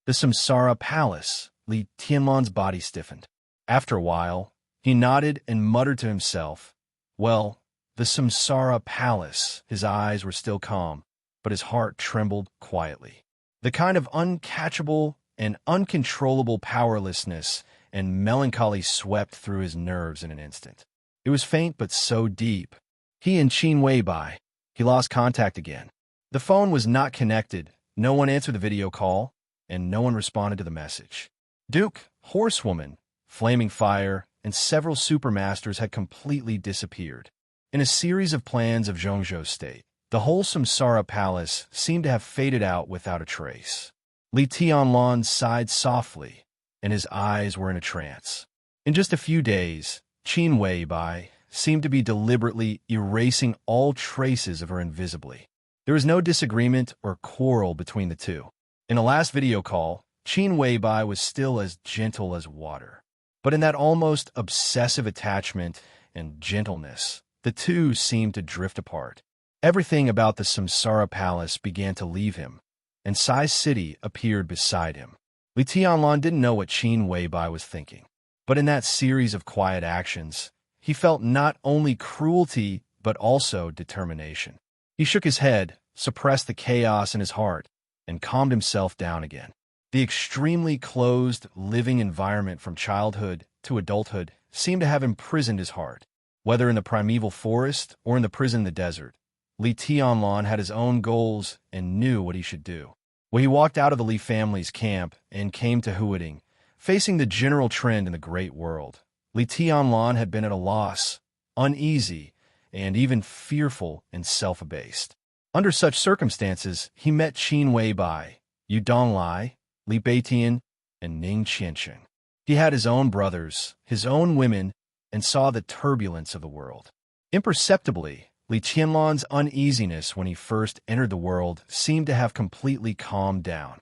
The Samsara Palace. Li Tianlan's body stiffened. After a while, he nodded and muttered to himself, "Well, the Samsara Palace." His eyes were still calm, but his heart trembled quietly. The kind of uncatchable and uncontrollable powerlessness and melancholy swept through his nerves in an instant. It was faint but so deep. He and Qin Weibai. He lost contact again. The phone was not connected, no one answered the video call, and no one responded to the message. Duke, Horsewoman, Flaming Fire, and several Supermasters had completely disappeared. In a series of plans of Zhongzhou's state, the whole Samsara Palace seemed to have faded out without a trace. Li Tianlan sighed softly, and his eyes were in a trance. In just a few days, Qin Weibai seemed to be deliberately erasing all traces of her invisibly. There was no disagreement or quarrel between the two. In the last video call, Qin Weibai was still as gentle as water. But in that almost obsessive attachment and gentleness, the two seemed to drift apart. Everything about the Samsara Palace began to leave him, and Sai City appeared beside him. Li Tianlan didn't know what Qin Weibai was thinking, but in that series of quiet actions, he felt not only cruelty but also determination. He shook his head, suppressed the chaos in his heart, and calmed himself down again. The extremely closed, living environment from childhood to adulthood seemed to have imprisoned his heart. Whether in the primeval forest or in the prison in the desert, Li Tianlan had his own goals and knew what he should do. When he walked out of the Li family's camp and came to Huading, facing the general trend in the great world, Li Tianlan had been at a loss, uneasy, and even fearful and self-abased. Under such circumstances, he met Qin Weibai, Yu Donglai, Li Beitian, and Ning Qiansheng. He had his own brothers, his own women, and saw the turbulence of the world. Imperceptibly, Li Tianlan's uneasiness when he first entered the world seemed to have completely calmed down.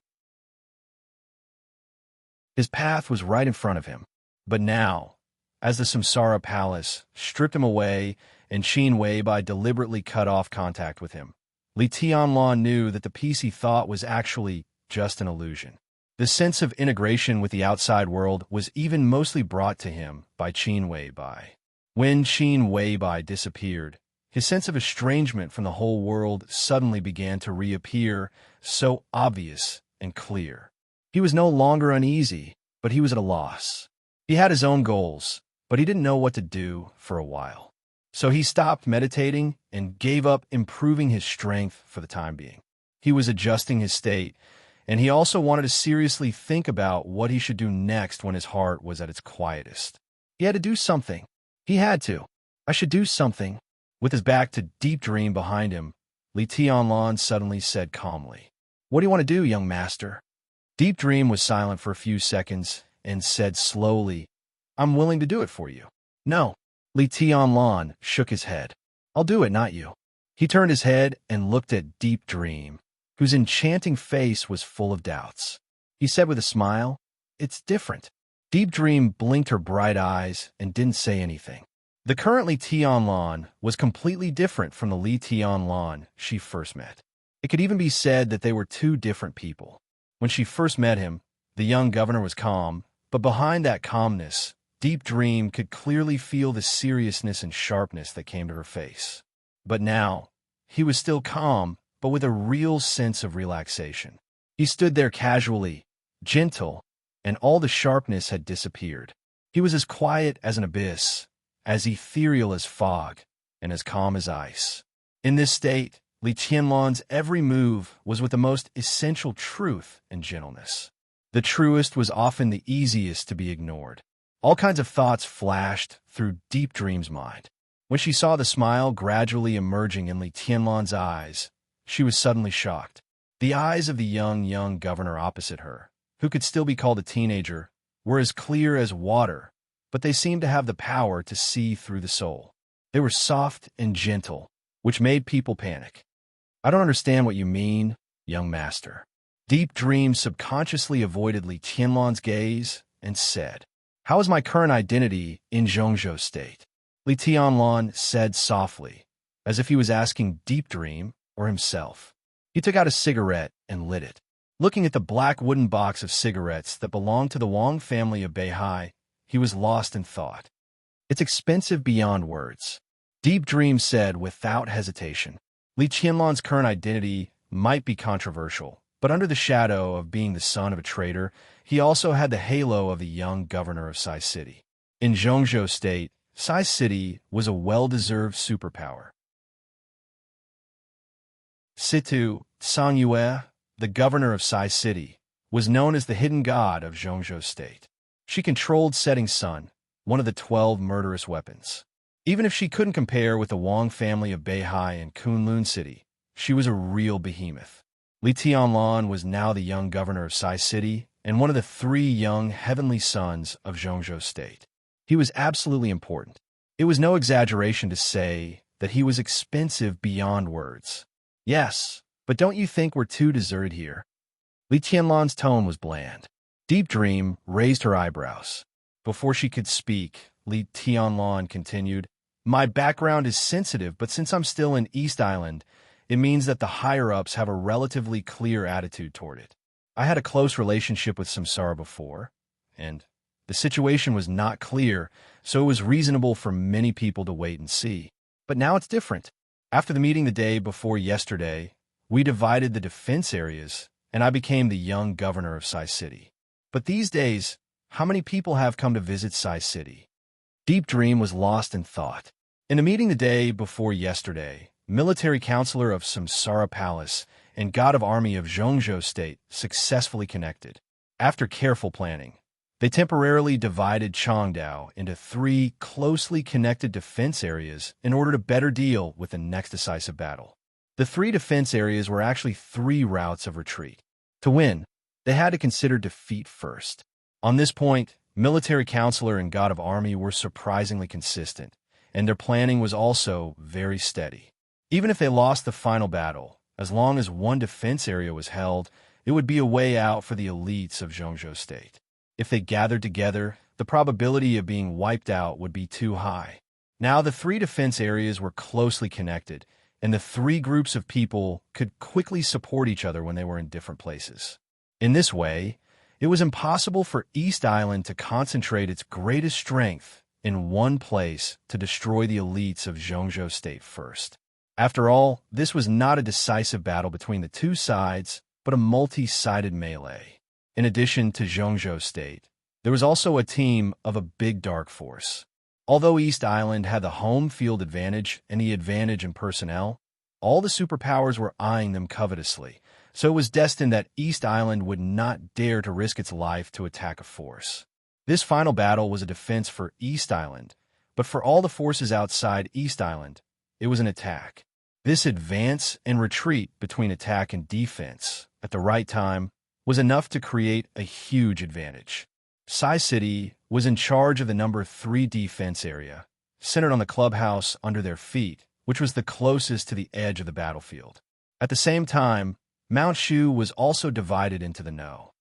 His path was right in front of him. But now, as the Samsara Palace stripped him away and Qin Weibai deliberately cut off contact with him, Li Tianlan knew that the peace he thought was actually just an illusion. The sense of integration with the outside world was even mostly brought to him by Qin Weibai. When Qin Weibai disappeared, his sense of estrangement from the whole world suddenly began to reappear, so obvious and clear. He was no longer uneasy, but he was at a loss. He had his own goals, but he didn't know what to do for a while. So he stopped meditating and gave up improving his strength for the time being. He was adjusting his state, and he also wanted to seriously think about what he should do next when his heart was at its quietest. He had to do something. He had to. I should do something. With his back to Deep Dream behind him, Li Tianlan suddenly said calmly, "What do you want to do, young master?" Deep Dream was silent for a few seconds and said slowly, "I'm willing to do it for you." "No." Li Tianlan shook his head. "I'll do it, not you." He turned his head and looked at Deep Dream, whose enchanting face was full of doubts. He said with a smile, "It's different." Deep Dream blinked her bright eyes and didn't say anything. The current Li Tianlan was completely different from the Li Tianlan she first met. It could even be said that they were two different people. When she first met him, the young governor was calm, but behind that calmness, Deep Dream could clearly feel the seriousness and sharpness that came to her face. But now, he was still calm, but with a real sense of relaxation. He stood there casually, gentle, and all the sharpness had disappeared. He was as quiet as an abyss, as ethereal as fog, and as calm as ice. In this state, Li Tianlan's every move was with the most essential truth and gentleness. The truest was often the easiest to be ignored. All kinds of thoughts flashed through Deep Dream's mind. When she saw the smile gradually emerging in Li Tianlan's eyes, she was suddenly shocked. The eyes of the young governor opposite her, who could still be called a teenager, were as clear as water, but they seemed to have the power to see through the soul. They were soft and gentle, which made people panic. "I don't understand what you mean, young master." Deep Dream subconsciously avoided Li Tianlan's gaze and said, "How is my current identity in Zhongzhou state?" Li Tianlan said softly, as if he was asking Deep Dream or himself. He took out a cigarette and lit it. Looking at the black wooden box of cigarettes that belonged to the Wang family of Beihai, he was lost in thought. "It's expensive beyond words," Deep Dream said without hesitation. Li Tianlan's current identity might be controversial, but under the shadow of being the son of a trader, he also had the halo of the young governor of Sai City. In Zhongzhou state, Sai City was a well-deserved superpower. Situ Sangyue, the governor of Sai City, was known as the hidden god of Zhongzhou state. She controlled Setting Sun, one of the 12 murderous weapons. Even if she couldn't compare with the Wang family of Beihai and Kunlun City, she was a real behemoth. Li Tianlan was now the young governor of Sai City and one of the 3 young heavenly sons of Zhongzhou state. He was absolutely important. It was no exaggeration to say that he was expensive beyond words. "Yes, but don't you think we're too deserted here?" Li Tianlan's tone was bland. Deep Dream raised her eyebrows. Before she could speak, Li Tianlan continued, "My background is sensitive, but since I'm still in East Island, it means that the higher-ups have a relatively clear attitude toward it. I had a close relationship with Samsara before, and the situation was not clear, so it was reasonable for many people to wait and see. But now it's different. After the meeting the day before yesterday, we divided the defense areas, and I became the young governor of Sai City. But these days, how many people have come to visit Sai City?" Deep Dream was lost in thought. In a meeting the day before yesterday, military counselor of Samsara Palace and god of army of Zhongzhou state successfully connected. After careful planning, they temporarily divided Changdao into 3 closely connected defense areas in order to better deal with the next decisive battle. The 3 defense areas were actually 3 routes of retreat. To win, they had to consider defeat first. On this point, military counselor and god of army were surprisingly consistent, and their planning was also very steady. Even if they lost the final battle, as long as one defense area was held, it would be a way out for the elites of Zhongzhou state. If they gathered together, the probability of being wiped out would be too high. Now the 3 defense areas were closely connected, and the three groups of people could quickly support each other when they were in different places. In this way, it was impossible for East Island to concentrate its greatest strength in one place to destroy the elites of Zhongzhou State first. After all, this was not a decisive battle between the two sides, but a multi-sided melee. In addition to Zhongzhou State, there was also a team of a big dark force. Although East Island had the home field advantage and the advantage in personnel, all the superpowers were eyeing them covetously, so it was destined that East Island would not dare to risk its life to attack a force. This final battle was a defense for East Island, but for all the forces outside East Island, it was an attack. This advance and retreat between attack and defense at the right time was enough to create a huge advantage. Sai City was in charge of the number 3 defense area, centered on the clubhouse under their feet, which was the closest to the edge of the battlefield. At the same time, Mount Shu was also divided into the No.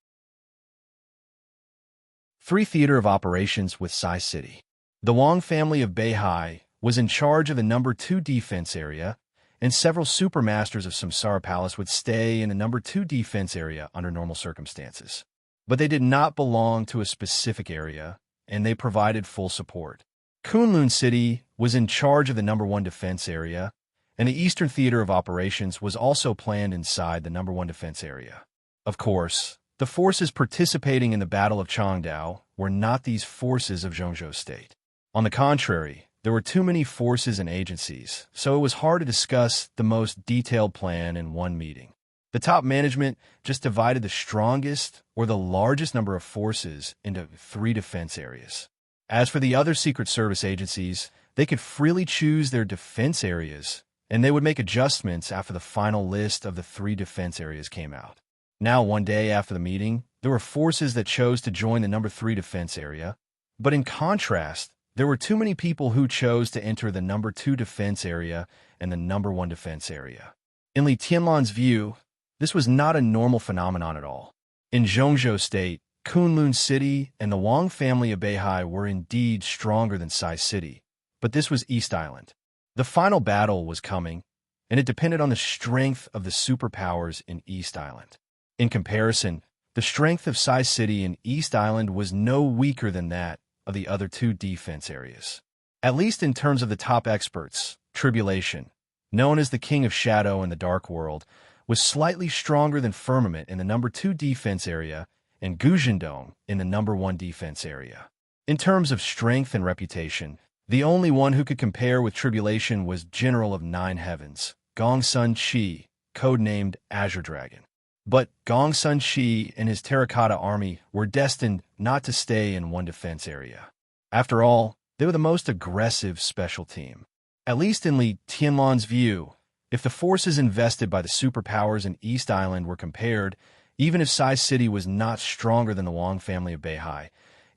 3 theater of operations with Sai City. The Wang family of Beihai was in charge of the number 2 defense area, and several supermasters of Samsara Palace would stay in the number 2 defense area under normal circumstances. But they did not belong to a specific area, and they provided full support. Kunlun City was in charge of the number 1 defense area, and the Eastern Theater of Operations was also planned inside the number 1 defense area. Of course, the forces participating in the Battle of Changdao were not these forces of Zhongzhou State. On the contrary, there were too many forces and agencies, so it was hard to discuss the most detailed plan in one meeting. The top management just divided the strongest or the largest number of forces into 3 defense areas. As for the other Secret Service agencies, they could freely choose their defense areas, and they would make adjustments after the final list of the 3 defense areas came out. Now, one day after the meeting, there were forces that chose to join the number 3 defense area, but in contrast, there were too many people who chose to enter the number 2 defense area and the number 1 defense area. In Li Tianlan's view, this was not a normal phenomenon at all. In Zhongzhou State, Kunlun City and the Wang family of Beihai were indeed stronger than Sai City, but this was East Island. The final battle was coming, and it depended on the strength of the superpowers in East Island. In comparison, the strength of Sai City in East Island was no weaker than that of the other 2 defense areas. At least in terms of the top experts, Tribulation, known as the King of Shadow in the Dark World, was slightly stronger than Firmament in the number 2 defense area and Guzhendong in the number 1 defense area. In terms of strength and reputation, the only one who could compare with Tribulation was General of 9 Heavens, Gongsun Qi, codenamed Azure Dragon. But Gongsun Qi and his Terracotta Army were destined not to stay in one defense area. After all, they were the most aggressive special team. At least in Li Tianlan's view, if the forces invested by the superpowers in East Island were compared, even if Sai City was not stronger than the Wang family of Beihai,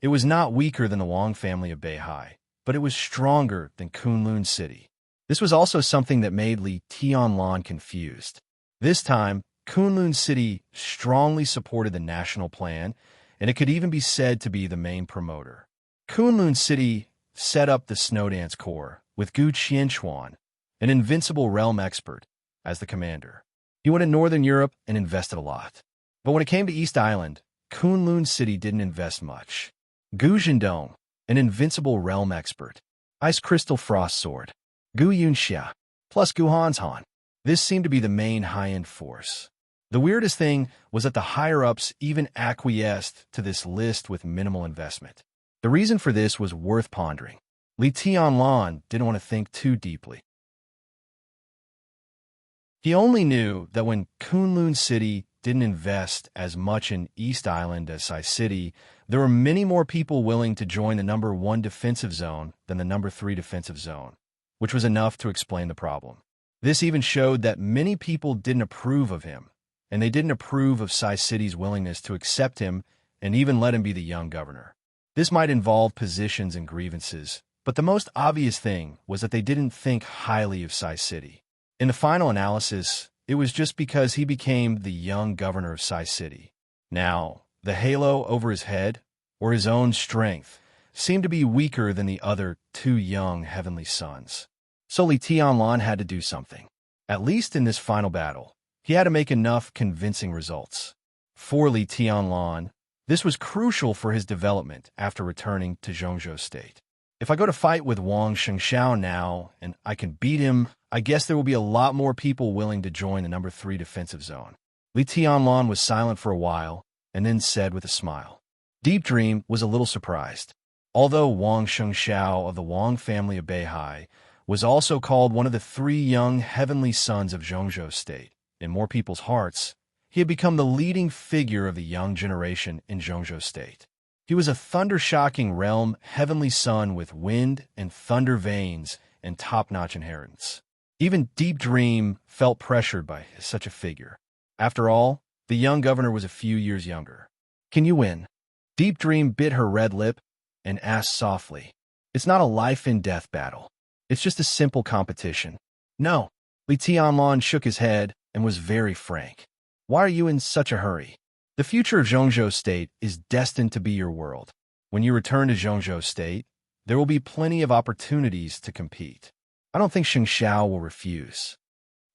it was not weaker than the Wang family of Beihai, but it was stronger than Kunlun City. This was also something that made Li Tianlan confused. This time, Kunlun City strongly supported the national plan, and it could even be said to be the main promoter. Kunlun City set up the Snowdance Corps, with Gu Qianchuan, an invincible realm expert, as the commander. He went to Northern Europe and invested a lot. But when it came to East Island, Kunlun City didn't invest much. Gu Zhendong, an invincible realm expert, Ice Crystal Frost Sword, Gu Yunxia, plus Gu Hanshan. This seemed to be the main high-end force. The weirdest thing was that the higher-ups even acquiesced to this list with minimal investment. The reason for this was worth pondering. Li Tianlan didn't want to think too deeply. He only knew that when Kunlun City didn't invest as much in East Island as Sai City, there were many more people willing to join the number 1 defensive zone than the number 3 defensive zone, which was enough to explain the problem. This even showed that many people didn't approve of him, and they didn't approve of Sai City's willingness to accept him and even let him be the young governor. This might involve positions and grievances, but the most obvious thing was that they didn't think highly of Sai City. In the final analysis, it was just because he became the young governor of Sai City. Now, the halo over his head, or his own strength, seemed to be weaker than the other 2 young heavenly sons. So Li Tianlan had to do something. At least in this final battle, he had to make enough convincing results. For Li Tianlan, this was crucial for his development after returning to Zhongzhou State. If I go to fight with Wang Shengxiao now and I can beat him, I guess there will be a lot more people willing to join the number 3 defensive zone. Li Tianlan was silent for a while and then said with a smile. Deep Dream was a little surprised. Although Wang Shengxiao of the Wang family of Beihai was also called one of the 3 young heavenly sons of Zhongzhou State, in more people's hearts, he had become the leading figure of the young generation in Zhongzhou State. He was a thunder-shocking realm heavenly son with wind and thunder veins and top-notch inheritance. Even Deep Dream felt pressured by such a figure. After all, the young governor was a few years younger. Can you win? Deep Dream bit her red lip and asked softly. It's not a life-and-death battle. It's just a simple competition. No. Li Tianlan shook his head and was very frank. Why are you in such a hurry? The future of Zhongzhou State is destined to be your world. When you return to Zhongzhou State, there will be plenty of opportunities to compete. I don't think Shengxiao will refuse.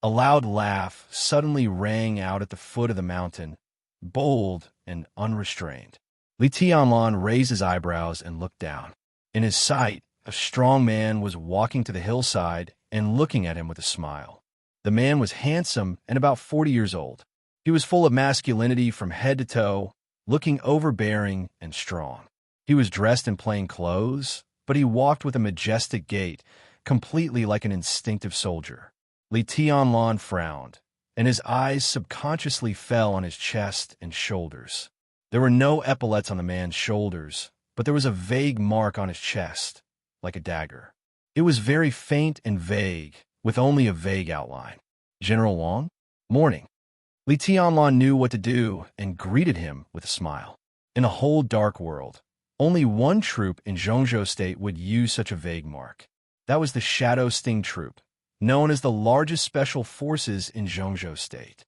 A loud laugh suddenly rang out at the foot of the mountain, bold and unrestrained. Li Tianlan raised his eyebrows and looked down. In his sight, a strong man was walking to the hillside and looking at him with a smile. The man was handsome and about 40 years old. He was full of masculinity from head to toe, looking overbearing and strong. He was dressed in plain clothes, but he walked with a majestic gait, completely like an instinctive soldier. Li Tianlan frowned, and his eyes subconsciously fell on his chest and shoulders. There were no epaulets on the man's shoulders, but there was a vague mark on his chest, like a dagger. It was very faint and vague, with only a vague outline. General Wang? Morning. Li Tianlan knew what to do and greeted him with a smile. In a whole dark world, only one troop in Zhongzhou State would use such a vague mark. That was the Shadow Sting Troop, known as the largest special forces in Zhongzhou State.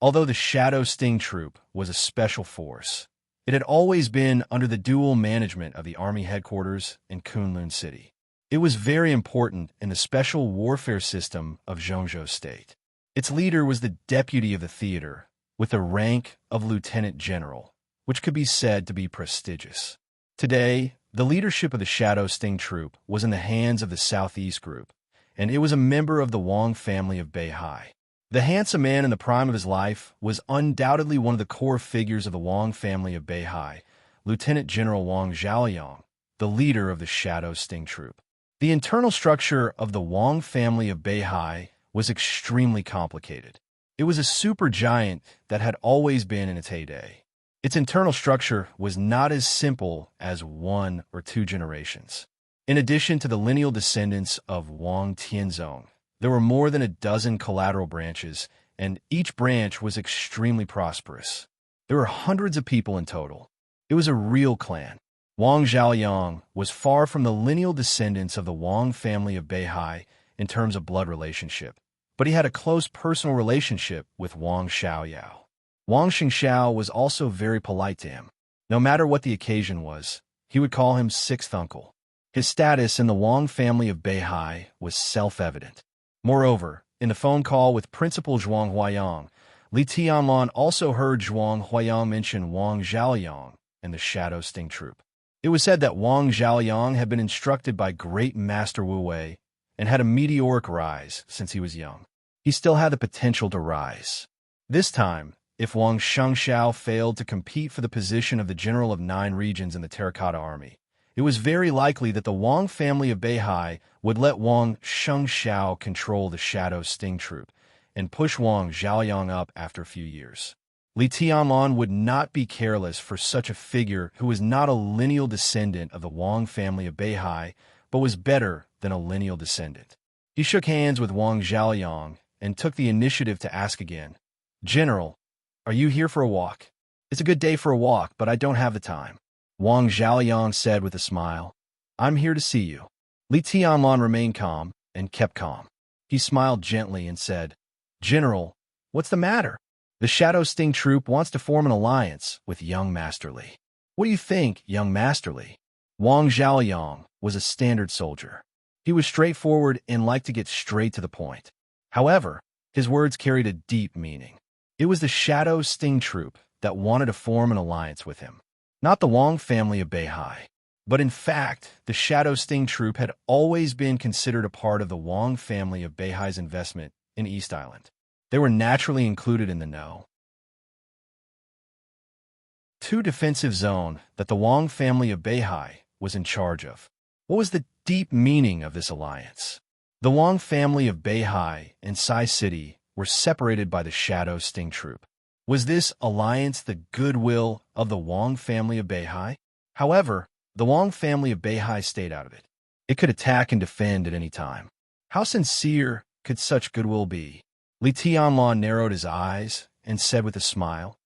Although the Shadow Sting Troop was a special force, it had always been under the dual management of the Army headquarters in Kunlun City. It was very important in the special warfare system of Zhongzhou State. Its leader was the deputy of the theater, with the rank of lieutenant general, which could be said to be prestigious. Today, the leadership of the Shadow Sting Troop was in the hands of the Southeast Group, and it was a member of the Wang family of Beihai. The handsome man in the prime of his life was undoubtedly one of the core figures of the Wang family of Beihai, Lieutenant General Wang Zhaoyang, the leader of the Shadow Sting Troop. The internal structure of the Wang family of Beihai was extremely complicated. It was a supergiant that had always been in its heyday. Its internal structure was not as simple as 1 or 2 generations. In addition to the lineal descendants of Wang Tianzong, there were more than a dozen collateral branches, and each branch was extremely prosperous. There were hundreds of people in total. It was a real clan. Wang Zhaoyang was far from the lineal descendants of the Wang family of Beihai in terms of blood relationship, but he had a close personal relationship with Wang Xiaoyao. Wang Shengxiao was also very polite to him. No matter what the occasion was, he would call him sixth uncle. His status in the Wang family of Beihai was self-evident. Moreover, in the phone call with Principal Zhuang Huayang, Li Tianlan also heard Zhuang Huayang mention Wang Zhaoyang and the Shadow Sting Troop. It was said that Wang Zhaoyang had been instructed by Great Master Wu Wei and had a meteoric rise since he was young. He still had the potential to rise. This time, if Wang Shengxiao failed to compete for the position of the general of 9 regions in the Terracotta Army, it was very likely that the Wang family of Beihai would let Wang Shengxiao control the Shadow Sting Troop and push Wang Zhaoyang up after a few years. Li Tianlan would not be careless for such a figure who was not a lineal descendant of the Wang family of Beihai, but was better than a lineal descendant. He shook hands with Wang Zhaoyang and took the initiative to ask again, "General, are you here for a walk? It's a good day for a walk, but I don't have the time." Wang Zhaoyang said with a smile, "I'm here to see you." Li Tianlan remained calm and kept calm. He smiled gently and said, "General, what's the matter? The Shadow Sting Troop wants to form an alliance with young Master Li. What do you think, young Master Li?" Wang Zhaoyang was a standard soldier. He was straightforward and liked to get straight to the point. However, his words carried a deep meaning. It was the Shadow Sting Troop that wanted to form an alliance with him. Not the Wong family of Beihai. But in fact, the Shadow Sting Troop had always been considered a part of the Wong family of Beihai's investment in East Island. They were naturally included in the know. Two defensive zone that the Wong family of Beihai was in charge of. What was the deep meaning of this alliance? The Wong family of Beihai and Sai City were separated by the Shadow Sting Troop. Was this alliance the goodwill of the Wong family of Beihai? However, the Wong family of Beihai stayed out of it. It could attack and defend at any time. How sincere could such goodwill be? Li Tianlan narrowed his eyes and said with a smile,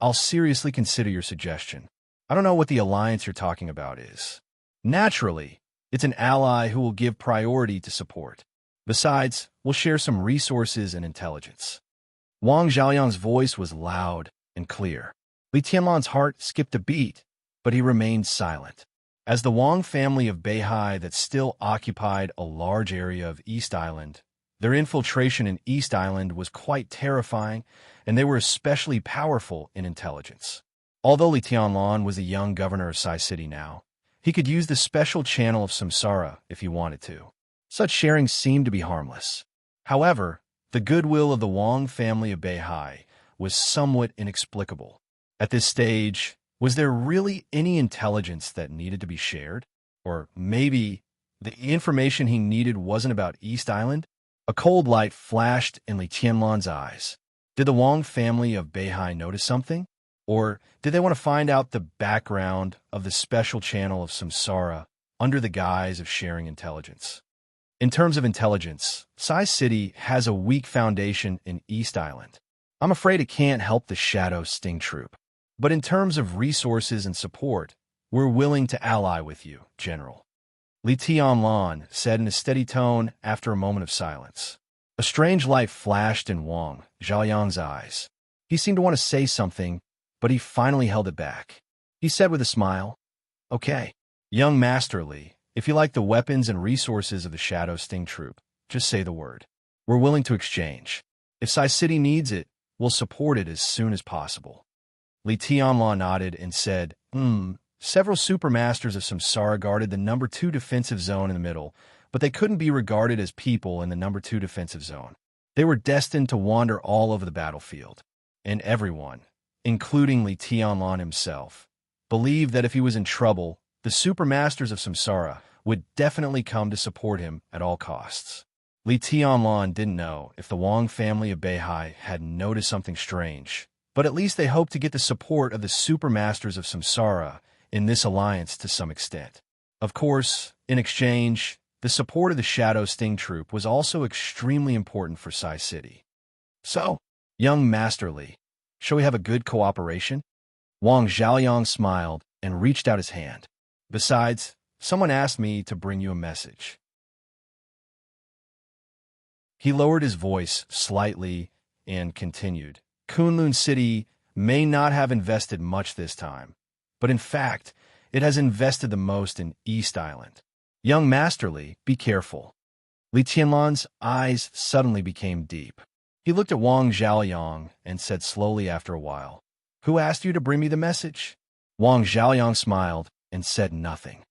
"I'll seriously consider your suggestion. I don't know what the alliance you're talking about is. Naturally, it's an ally who will give priority to support. Besides, we'll share some resources and intelligence." Wang Xiaoyang's voice was loud and clear. Li Tianlan's heart skipped a beat, but he remained silent. As the Wong family of Beihai that still occupied a large area of East Island, their infiltration in East Island was quite terrifying, and they were especially powerful in intelligence. Although Li Tianlan was the young governor of Sai City now, he could use the special channel of samsara if he wanted to. Such sharing seemed to be harmless. However, the goodwill of the Wong family of Beihai was somewhat inexplicable. At this stage, was there really any intelligence that needed to be shared? Or maybe the information he needed wasn't about East Island? A cold light flashed in Li Tianlan's eyes. Did the Wong family of Beihai notice something? Or did they want to find out the background of the special channel of samsara under the guise of sharing intelligence? In terms of intelligence, Sai City has a weak foundation in East Island. I'm afraid it can't help the Shadow Sting Troop. But in terms of resources and support, we're willing to ally with you, General. Li Tianlan said in a steady tone after a moment of silence. A strange light flashed in Wang Xiaoyang's eyes. He seemed to want to say something, but he finally held it back. He said with a smile, "Okay, young Master Li, if you like the weapons and resources of the Shadow Sting Troop, just say the word. We're willing to exchange. If Sai City needs it, we'll support it as soon as possible." Li Tianlan nodded and said, Several supermasters of samsara guarded the number 2 defensive zone in the middle, but they couldn't be regarded as people in the number 2 defensive zone. They were destined to wander all over the battlefield. And everyone, including Li Tianlan himself, believed that if he was in trouble, the supermasters of samsara would definitely come to support him at all costs. Li Tianlan didn't know if the Wong family of Beihai had noticed something strange, but at least they hoped to get the support of the supermasters of samsara in this alliance to some extent. Of course, in exchange, the support of the Shadow Sting Troop was also extremely important for Sai City. So, young Master Li, shall we have a good cooperation? Wang Xiaoyang smiled and reached out his hand. Besides, someone asked me to bring you a message. He lowered his voice slightly and continued. Kunlun City may not have invested much this time, but in fact, it has invested the most in East Island. Young Master Li, be careful. Li Tianlan's eyes suddenly became deep. He looked at Wang Xiaoyang and said slowly after a while, "Who asked you to bring me the message?" Wang Xiaoyang smiled and said nothing.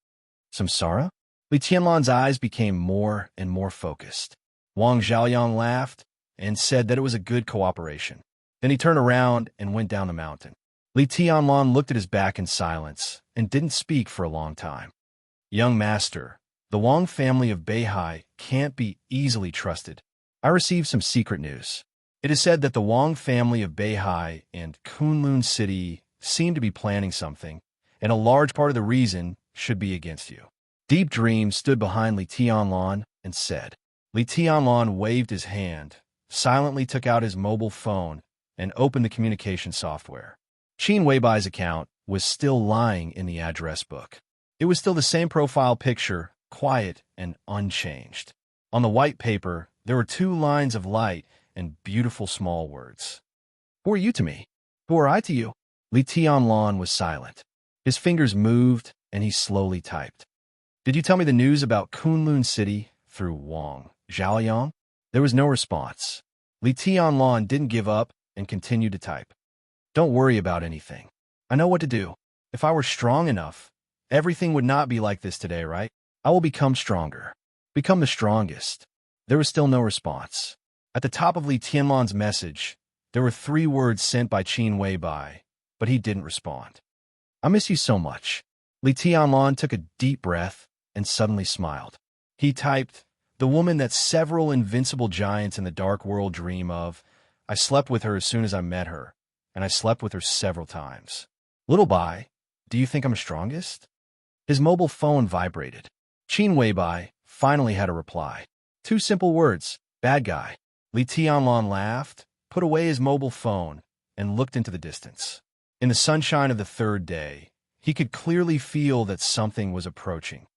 Samsara? Li Tianlan's eyes became more and more focused. Wang Xiaoyang laughed and said that it was a good cooperation. Then he turned around and went down the mountain. Li Tianlan looked at his back in silence and didn't speak for a long time. Young Master, the Wong family of Beihai can't be easily trusted. I received some secret news. It is said that the Wong family of Beihai and Kunlun City seem to be planning something, and a large part of the reason should be against you. Deep Dream stood behind Li Tianlan and said. Li Tianlan waved his hand, silently took out his mobile phone, and opened the communication software. Qin Weibai's account was still lying in the address book. It was still the same profile picture, quiet and unchanged. On the white paper, there were 2 lines of light and beautiful small words. Who are you to me? Who are I to you? Li Tianlan was silent. His fingers moved, and he slowly typed. Did you tell me the news about Kunlun City through Wang Zhaoyang. There was no response. Li Tianlan didn't give up and continued to type. Don't worry about anything. I know what to do. If I were strong enough, everything would not be like this today, right? I will become stronger. Become the strongest. There was still no response. At the top of Li Tianlan's message, there were 3 words sent by Qin Weibai, but he didn't respond. I miss you so much. Li Tianlan took a deep breath and suddenly smiled. He typed, the woman that several invincible giants in the dark world dream of. I slept with her as soon as I met her, and I slept with her several times. Little Bai, do you think I'm strongest? His mobile phone vibrated. Qin Weibai finally had a reply. 2 simple words, bad guy. Li Tianlan laughed, put away his mobile phone, and looked into the distance. In the sunshine of the 3rd day, he could clearly feel that something was approaching.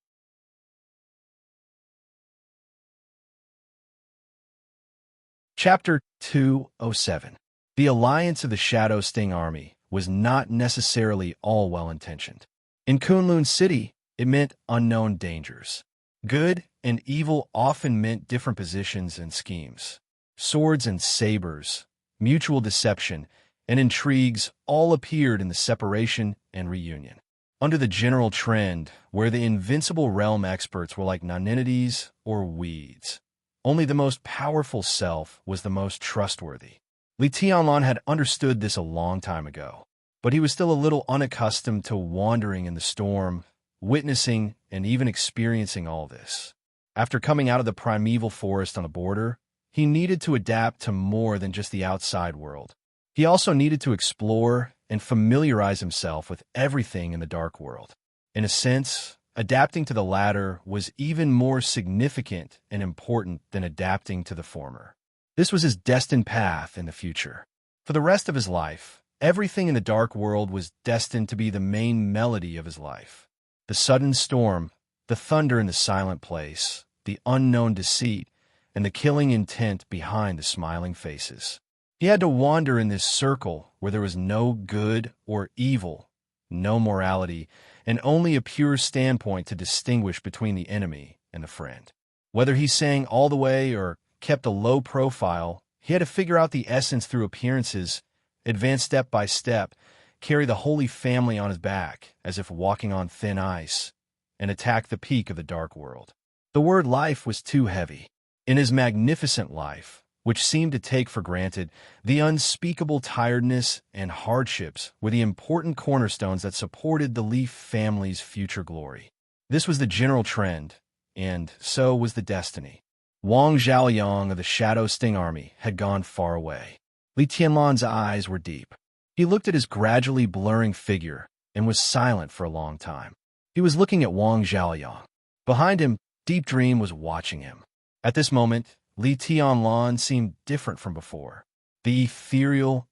Chapter 207. The alliance of the Shadow Sting Army was not necessarily all well-intentioned. In Kunlun City, it meant unknown dangers. Good and evil often meant different positions and schemes. Swords and sabers, mutual deception, and intrigues all appeared in the separation and reunion. Under the general trend, where the invincible realm experts were like nonentities or weeds, only the most powerful self was the most trustworthy. Li Tianlan had understood this a long time ago, but he was still a little unaccustomed to wandering in the storm, witnessing and even experiencing all this. After coming out of the primeval forest on the border, he needed to adapt to more than just the outside world. He also needed to explore and familiarize himself with everything in the dark world. In a sense, adapting to the latter was even more significant and important than adapting to the former. This was his destined path in the future. For the rest of his life, everything in the dark world was destined to be the main melody of his life. The sudden storm, the thunder in the silent place, the unknown deceit, and the killing intent behind the smiling faces. He had to wander in this circle where there was no good or evil, no morality, and only a pure standpoint to distinguish between the enemy and the friend. Whether he sang all the way or kept a low profile, he had to figure out the essence through appearances, advance step by step, carry the Holy Family on his back as if walking on thin ice, and attack the peak of the dark world. The word life was too heavy. In his magnificent life, which seemed to take for granted, the unspeakable tiredness and hardships were the important cornerstones that supported the Leaf family's future glory. This was the general trend, and so was the destiny. Wang Zhaoyang of the Shadow Sting Army had gone far away. Li Tianlan's eyes were deep. He looked at his gradually blurring figure and was silent for a long time. He was looking at Wang Zhaoyang. Behind him, Deep Dream was watching him. At this moment, Li Tianlan seemed different from before. The ethereal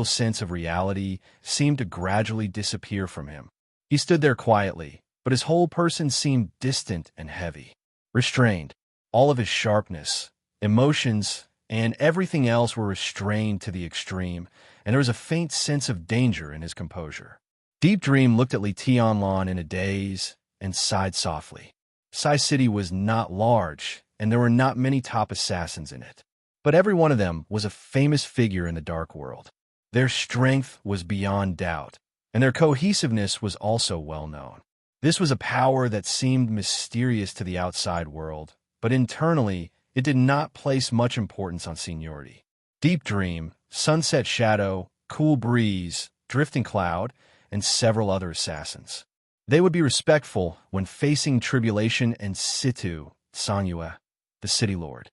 sense of reality seemed to gradually disappear from him. He stood there quietly, but his whole person seemed distant and heavy, restrained. All of his sharpness, emotions, and everything else were restrained to the extreme, and there was a faint sense of danger in his composure. Deep Dream looked at Li Tianlan in a daze and sighed softly. Sai City was not large, and there were not many top assassins in it. But every one of them was a famous figure in the dark world. Their strength was beyond doubt, and their cohesiveness was also well known. This was a power that seemed mysterious to the outside world, but internally, it did not place much importance on seniority. Deep Dream, Sunset Shadow, Cool Breeze, Drifting Cloud, and several other assassins. They would be respectful when facing tribulation and Situ, Sanyue, the City Lord.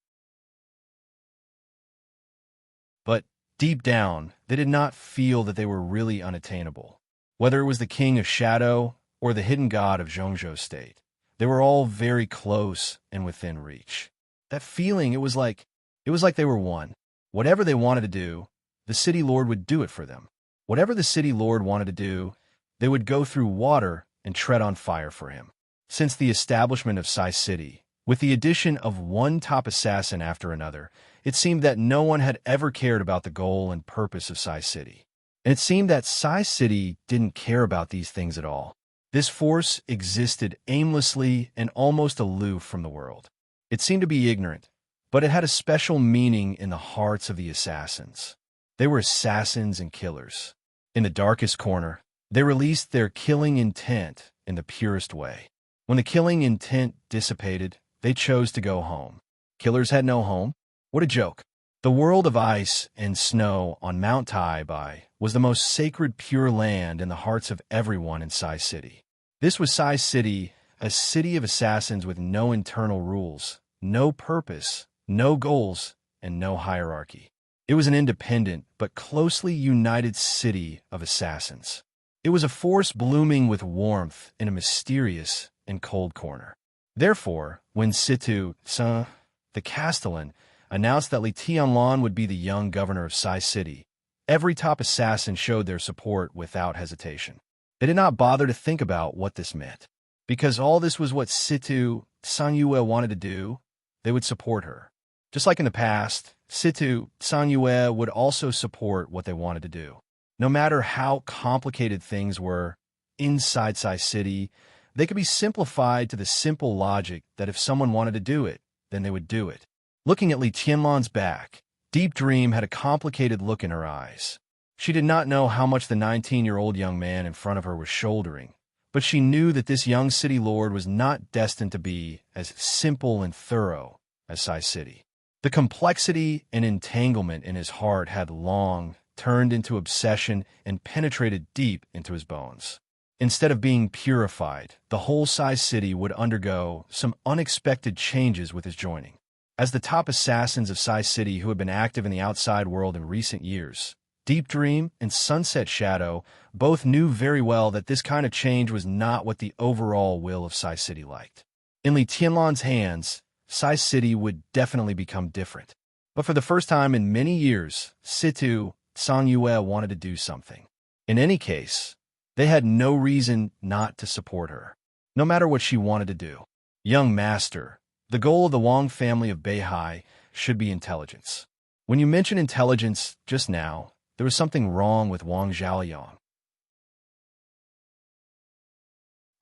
But deep down, they did not feel that they were really unattainable. Whether it was the King of Shadow or the hidden god of Zhongzhou State, they were all very close and within reach. That feeling, it was like they were one. Whatever they wanted to do, the City Lord would do it for them. Whatever the City Lord wanted to do, they would go through water and tread on fire for him. Since the establishment of Sai City, with the addition of one top assassin after another, it seemed that no one had ever cared about the goal and purpose of Sai City. And it seemed that Sai City didn't care about these things at all. This force existed aimlessly and almost aloof from the world. It seemed to be ignorant, but it had a special meaning in the hearts of the assassins. They were assassins and killers. In the darkest corner, they released their killing intent in the purest way. When the killing intent dissipated, they chose to go home. Killers had no home. What a joke. The world of ice and snow on Mount Taibai was the most sacred pure land in the hearts of everyone in Sai City. This was Sai City, a city of assassins with no internal rules, no purpose, no goals, and no hierarchy. It was an independent but closely united city of assassins. It was a force blooming with warmth in a mysterious and cold corner. Therefore, when Situ Sun, the Castellan, announced that Li Tianlan would be the young governor of Sai City, every top assassin showed their support without hesitation. They did not bother to think about what this meant. Because all this was what Situ Sanyue wanted to do, they would support her. Just like in the past, Situ Sanyue would also support what they wanted to do. No matter how complicated things were inside Sai City, they could be simplified to the simple logic that if someone wanted to do it, then they would do it. Looking at Li Tianlan's back, Deep Dream had a complicated look in her eyes. She did not know how much the 19-year-old young man in front of her was shouldering, but she knew that this young city lord was not destined to be as simple and thorough as Sai City. The complexity and entanglement in his heart had long turned into obsession and penetrated deep into his bones. Instead of being purified, the whole Sai City would undergo some unexpected changes with his joining. As the top assassins of Sai City who had been active in the outside world in recent years, Deep Dream and Sunset Shadow both knew very well that this kind of change was not what the overall will of Sai City liked. In Li Tianlan's hands, Sai City would definitely become different. But for the first time in many years, Situ Sanyue wanted to do something. In any case, they had no reason not to support her, no matter what she wanted to do. Young master, the goal of the Wang family of Beihai should be intelligence. When you mentioned intelligence just now, there was something wrong with Wang Zhaoyang.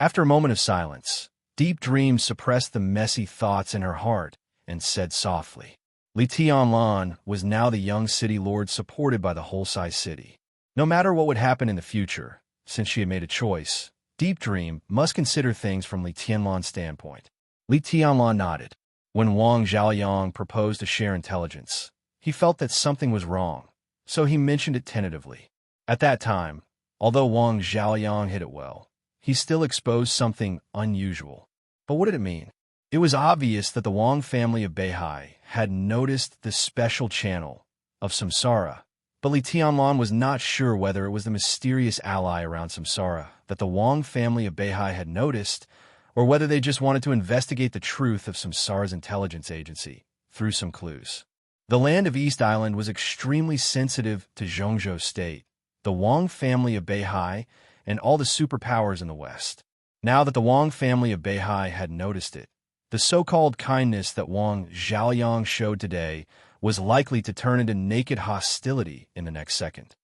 After a moment of silence, Deep Dream suppressed the messy thoughts in her heart and said softly, Li Tianlan was now the young city lord supported by the whole Sai City. No matter what would happen in the future, since she had made a choice, Deep Dream must consider things from Li Tianlan's standpoint. Li Tianlan nodded. When Wang Zhaoyang proposed to share intelligence, he felt that something was wrong, so he mentioned it tentatively. At that time, although Wang Zhaoyang hit it well, he still exposed something unusual. But what did it mean? It was obvious that the Wang family of Beihai had noticed the special channel of Samsara, but Li Tianlan was not sure whether it was the mysterious ally around Samsara that the Wang family of Beihai had noticed, or whether they just wanted to investigate the truth of Samsara's intelligence agency through some clues. The land of East Island was extremely sensitive to Zhongzhou State, the Wang family of Beihai, and all the superpowers in the West. Now that the Wang family of Beihai had noticed it, the so-called kindness that Wang Zhaoyang showed today was likely to turn into naked hostility in the next second.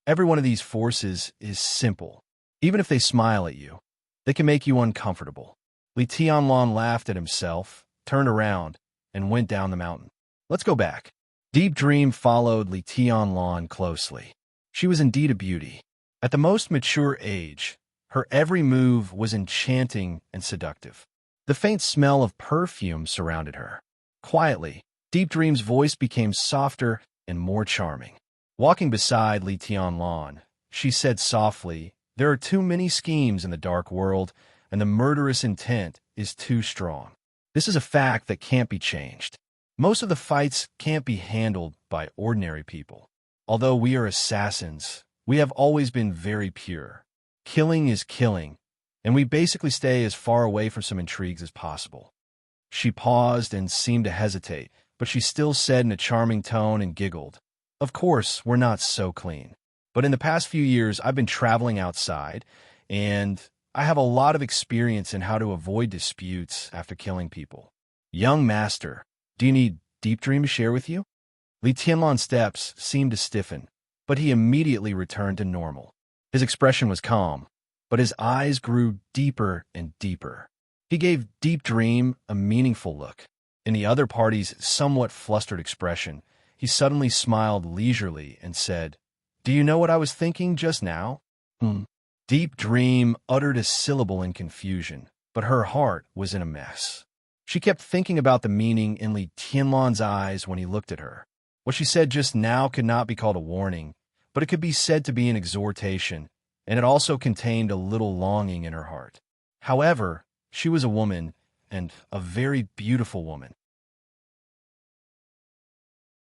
Every one of these forces is simple. Even if they smile at you, they can make you uncomfortable. Li Tianlan laughed at himself, turned around, and went down the mountain. Let's go back. Deep Dream followed Li Tianlan closely. She was indeed a beauty. At the most mature age, her every move was enchanting and seductive. The faint smell of perfume surrounded her. Quietly, Deep Dream's voice became softer and more charming. Walking beside Li Tianlan, she said softly, "There are too many schemes in the dark world, and the murderous intent is too strong. This is a fact that can't be changed. Most of the fights can't be handled by ordinary people. Although we are assassins, we have always been very pure. Killing is killing, and we basically stay as far away from some intrigues as possible." She paused and seemed to hesitate, but she still said in a charming tone and giggled, "Of course, we're not so clean. But in the past few years, I've been traveling outside, and I have a lot of experience in how to avoid disputes after killing people. Young master, do you need Deep Dream to share with you?" Li Tianlan's steps seemed to stiffen, but he immediately returned to normal. His expression was calm, but his eyes grew deeper and deeper. He gave Deep Dream a meaningful look. In the other party's somewhat flustered expression, he suddenly smiled leisurely and said, "Do you know what I was thinking just now?" Deep Dream uttered a syllable in confusion, but her heart was in a mess. She kept thinking about the meaning in Li Tianlan's eyes when he looked at her. What she said just now could not be called a warning, but it could be said to be an exhortation, and it also contained a little longing in her heart. However, she was a woman, and a very beautiful woman.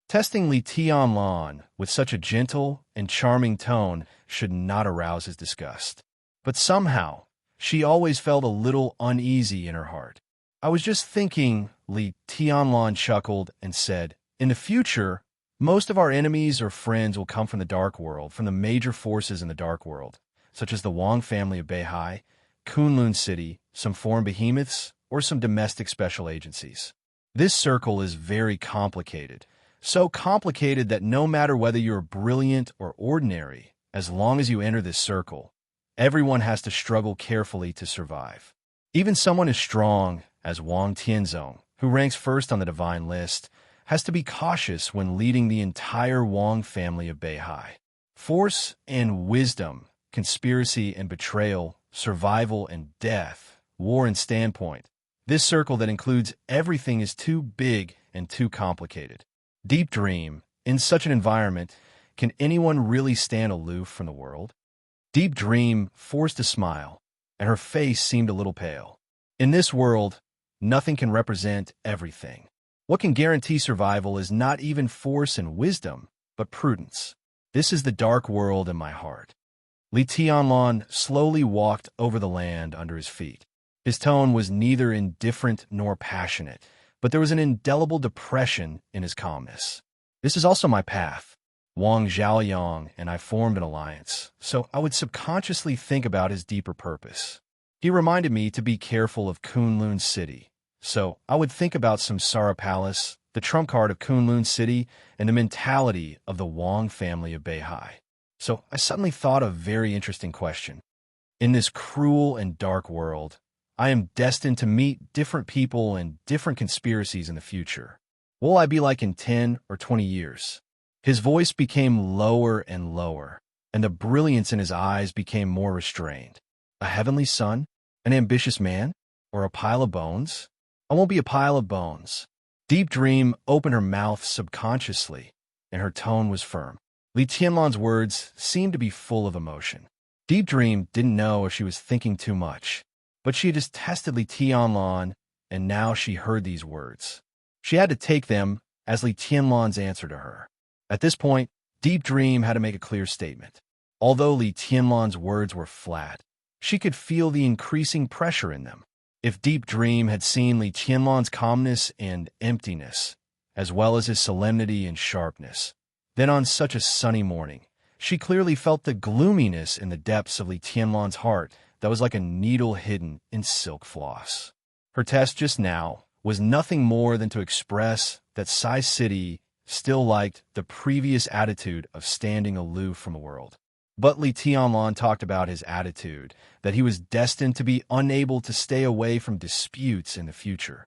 Testing Li Tianlan with such a gentle and charming tone should not arouse his disgust. But somehow, she always felt a little uneasy in her heart. "I was just thinking," Li Tianlan chuckled and said, "in the future, most of our enemies or friends will come from the Dark World, from the major forces in the Dark World, such as the Wang family of Beihai, Kunlun City, some foreign behemoths, or some domestic special agencies. This circle is very complicated, so complicated that no matter whether you're brilliant or ordinary, as long as you enter this circle, everyone has to struggle carefully to survive. Even someone as strong as Wang Tianzong, who ranks first on the divine list, has to be cautious when leading the entire Wang family of Beihai. Force and wisdom, conspiracy and betrayal, survival and death, war and standpoint. This circle that includes everything is too big and too complicated. Deep Dream, in such an environment, can anyone really stand aloof from the world?" Deep Dream forced a smile, and her face seemed a little pale. In this world, nothing can represent everything. What can guarantee survival is not even force and wisdom, but prudence. This is the dark world in my heart. Li Tianlan slowly walked over the land under his feet. His tone was neither indifferent nor passionate, but there was an indelible depression in his calmness. "This is also my path. Wang Zhaoyang and I formed an alliance, so I would subconsciously think about his deeper purpose. He reminded me to be careful of Kunlun City, so I would think about Samsara Palace, the trump card of Kunlun City, and the mentality of the Wang family of Beihai. So I suddenly thought a very interesting question. In this cruel and dark world, I am destined to meet different people and different conspiracies in the future. What will I be like in 10 or 20 years?" His voice became lower and lower, and the brilliance in his eyes became more restrained. "A heavenly son? An ambitious man? Or a pile of bones?" "I won't be a pile of bones." Deep Dream opened her mouth subconsciously, and her tone was firm. Li Tianlan's words seemed to be full of emotion. Deep Dream didn't know if she was thinking too much, but she had just tested Li Tianlan, and now she heard these words. She had to take them as Li Tianlan's answer to her. At this point, Deep Dream had to make a clear statement. Although Li Tianlan's words were flat, she could feel the increasing pressure in them. If Deep Dream had seen Li Tianlan's calmness and emptiness, as well as his solemnity and sharpness, then on such a sunny morning, she clearly felt the gloominess in the depths of Li Tianlan's heart that was like a needle hidden in silk floss. Her test just now was nothing more than to express that Sai City still liked the previous attitude of standing aloof from the world. But Li Tianlan talked about his attitude, that he was destined to be unable to stay away from disputes in the future.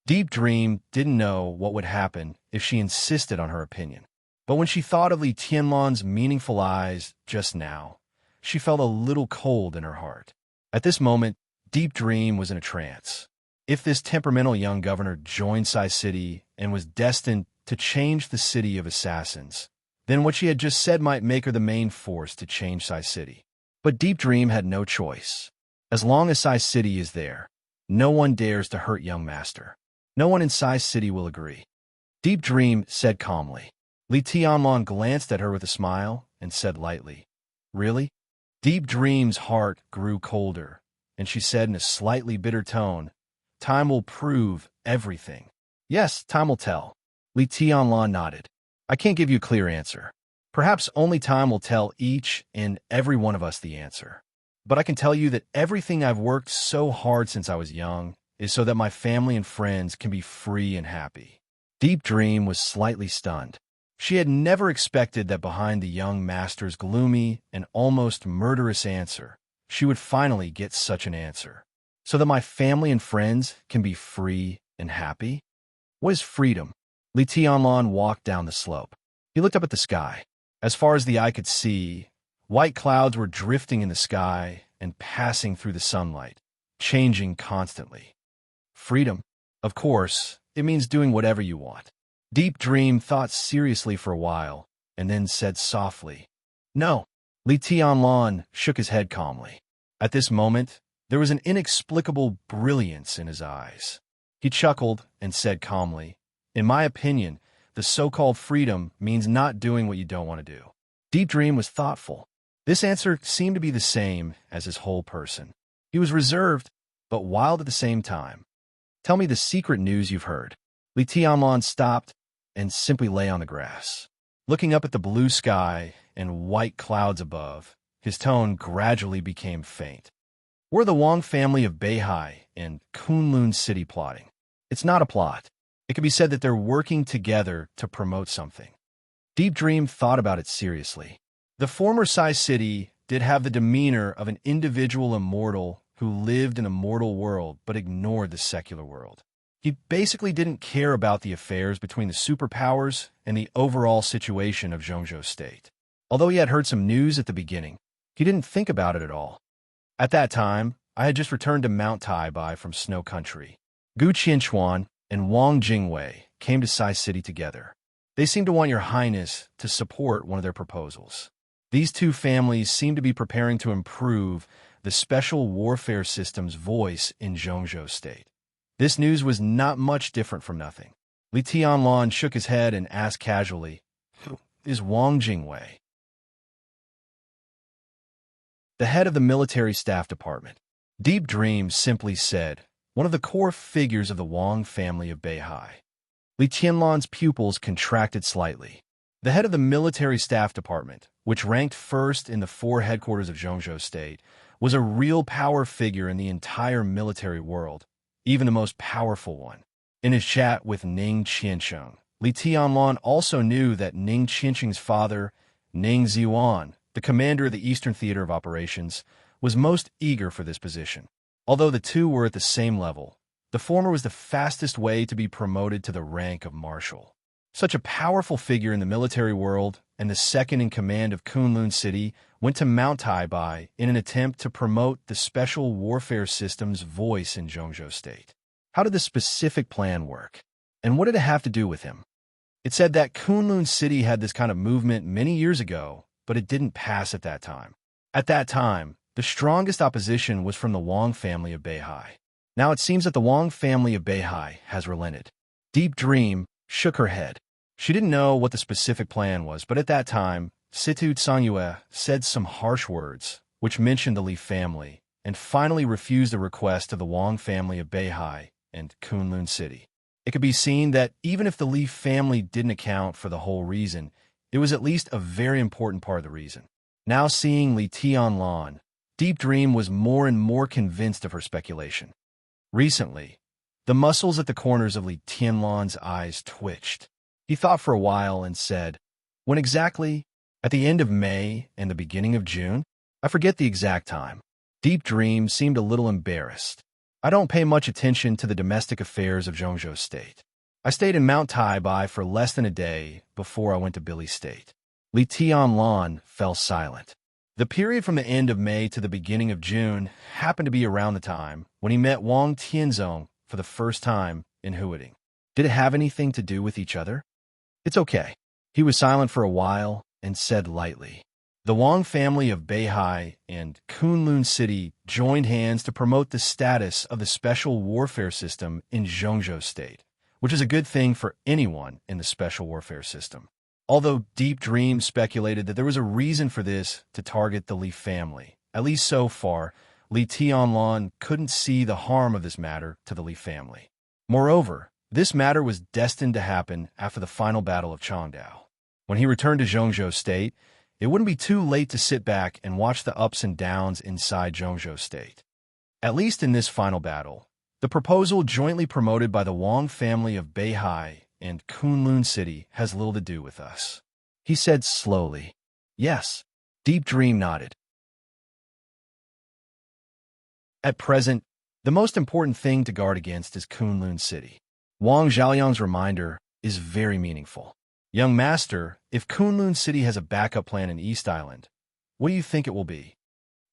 Deep Dream didn't know what would happen if she insisted on her opinion. But when she thought of Li Tianlan's meaningful eyes just now, she felt a little cold in her heart. At this moment, Deep Dream was in a trance. If this temperamental young governor joined Sai City and was destined to change the city of assassins, then what she had just said might make her the main force to change Sai City. But Deep Dream had no choice. As long as Sai City is there, no one dares to hurt young master. No one in Sai City will agree. Deep Dream said calmly. Li Tianlan glanced at her with a smile and said lightly, "Really?" Deep Dream's heart grew colder, and she said in a slightly bitter tone, "Time will prove everything." "Yes, time will tell." Li Tianlan nodded. "I can't give you a clear answer. Perhaps only time will tell each and every one of us the answer. But I can tell you that everything I've worked so hard since I was young is so that my family and friends can be free and happy." Deep Dream was slightly stunned. She had never expected that behind the young master's gloomy and almost murderous answer, she would finally get such an answer. so that my family and friends can be free and happy? What is freedom? Li Tianlan walked down the slope. He looked up at the sky. As far as the eye could see, white clouds were drifting in the sky and passing through the sunlight, changing constantly. Freedom? Of course, it means doing whatever you want. Deep Dream thought seriously for a while, and then said softly, "No." Li Tianlan shook his head calmly. At this moment, there was an inexplicable brilliance in his eyes. He chuckled and said calmly, "In my opinion, the so-called freedom means not doing what you don't want to do." Deep Dream was thoughtful. This answer seemed to be the same as his whole person. He was reserved, but wild at the same time. "Tell me the secret news you've heard." Li Tianlan stopped and simply lay on the grass. Looking up at the blue sky and white clouds above, his tone gradually became faint. "We're the Wang family of Beihai and Kunlun City plotting. It's not a plot. It could be said that they're working together to promote something." Deep Dream thought about it seriously. The former Sai city did have the demeanor of an individual immortal who lived in a mortal world but ignored the secular world. He basically didn't care about the affairs between the superpowers and the overall situation of Zhongzhou State. Although he had heard some news at the beginning, he didn't think about it at all. At that time, I had just returned to Mount Taibai from Snow Country. Gu Qianchuan and Wang Jingwei came to Sai City together. They seemed to want your highness to support one of their proposals. These two families seem to be preparing to improve the special warfare system's voice in Zhongzhou State. This news was not much different from nothing. Li Tianlan shook his head and asked casually, "Who is Wang Jingwei?" "The head of the military staff department." Deep Dream simply said, "One of the core figures of the Wang family of Beihai." Li Tianlan's pupils contracted slightly. The head of the military staff department, which ranked first in the 4 headquarters of Zhongzhou State, was a real power figure in the entire military world, even the most powerful one. In his chat with Ning Qiancheng, Li Tianlan also knew that Ning Qiancheng's father, Ning Ziyuan, the commander of the Eastern Theater of Operations, was most eager for this position. Although the two were at the same level, the former was the fastest way to be promoted to the rank of marshal. Such a powerful figure in the military world and the second in command of Kunlun City went to Mount Taibai in an attempt to promote the special warfare system's voice in Zhongzhou State. How did the specific plan work? And what did it have to do with him? It said that Kunlun City had this kind of movement many years ago, but it didn't pass at that time. At that time, the strongest opposition was from the Wang family of Beihai. Now it seems that the Wang family of Beihai has relented. Deep Dream shook her head. She didn't know what the specific plan was, but at that time, Situ Tsangyue said some harsh words, which mentioned the Li family, and finally refused the request of the Wang family of Beihai and Kunlun City. It could be seen that even if the Li family didn't account for the whole reason, it was at least a very important part of the reason. Now seeing Li Tianlan, Deep Dream was more and more convinced of her speculation. Recently, the muscles at the corners of Li Tianlan's eyes twitched. He thought for a while and said, "When exactly? At the end of May and the beginning of June? I forget the exact time." Deep Dream seemed a little embarrassed. "I don't pay much attention to the domestic affairs of Zhongzhou State. I stayed in Mount Taibai for less than a day before I went to Billy State." Li Tianlan fell silent. The period from the end of May to the beginning of June happened to be around the time when he met Wang Tianzong for the first time in Huading. Did it have anything to do with each other? "It's okay." He was silent for a while and said lightly, "The Wang family of Beihai and Kunlun City joined hands to promote the status of the special warfare system in Zhongzhou State, which is a good thing for anyone in the special warfare system." Although Deep Dream speculated that there was a reason for this to target the Li family, at least so far, Li Tianlan couldn't see the harm of this matter to the Li family. Moreover, this matter was destined to happen after the final battle of Changdao. When he returned to Zhongzhou State, it wouldn't be too late to sit back and watch the ups and downs inside Zhongzhou State. At least in this final battle, the proposal jointly promoted by the Wang family of Beihai and Kunlun City has little to do with us. He said slowly. "Yes." Deep Dream nodded. At present, The most important thing to guard against is Kunlun City. Wang Zhaoliang's reminder is very meaningful. Young master, if Kunlun City has a backup plan in East Island, what do you think it will be?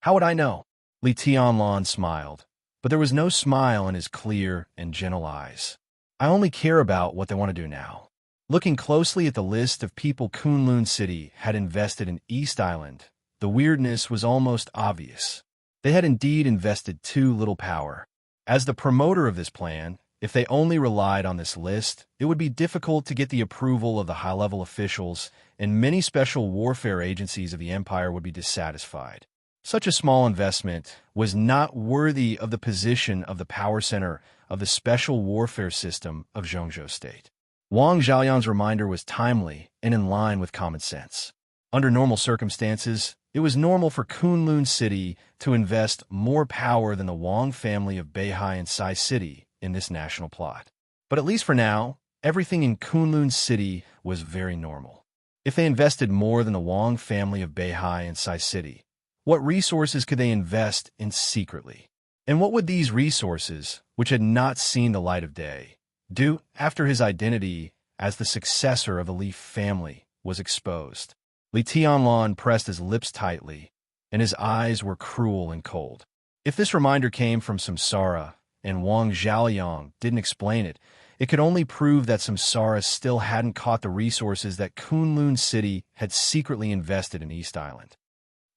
How would I know? Li Tianlan smiled, but there was no smile in his clear and gentle eyes. I only care about what they want to do now. Looking closely at the list of people Kunlun City had invested in East Island, the weirdness was almost obvious. They had indeed invested too little power. As the promoter of this plan, if they only relied on this list, it would be difficult to get the approval of the high-level officials, and many special warfare agencies of the empire would be dissatisfied. Such a small investment was not worthy of the position of the power center of the special warfare system of Zhongzhou State. Wang Zhaoliang's reminder was timely and in line with common sense. Under normal circumstances, it was normal for Kunlun City to invest more power than the Wang family of Beihai and Sai City in this national plot. But at least for now, everything in Kunlun City was very normal. If they invested more than the Wang family of Beihai and Sai City, what resources could they invest in secretly? And what would these resources, which had not seen the light of day, do after his identity as the successor of the Li family was exposed? Li Tianlan pressed his lips tightly, and his eyes were cruel and cold. If this reminder came from Samsara, and Wang Zhaoliang didn't explain it, it could only prove that Samsara still hadn't caught the resources that Kunlun City had secretly invested in East Island.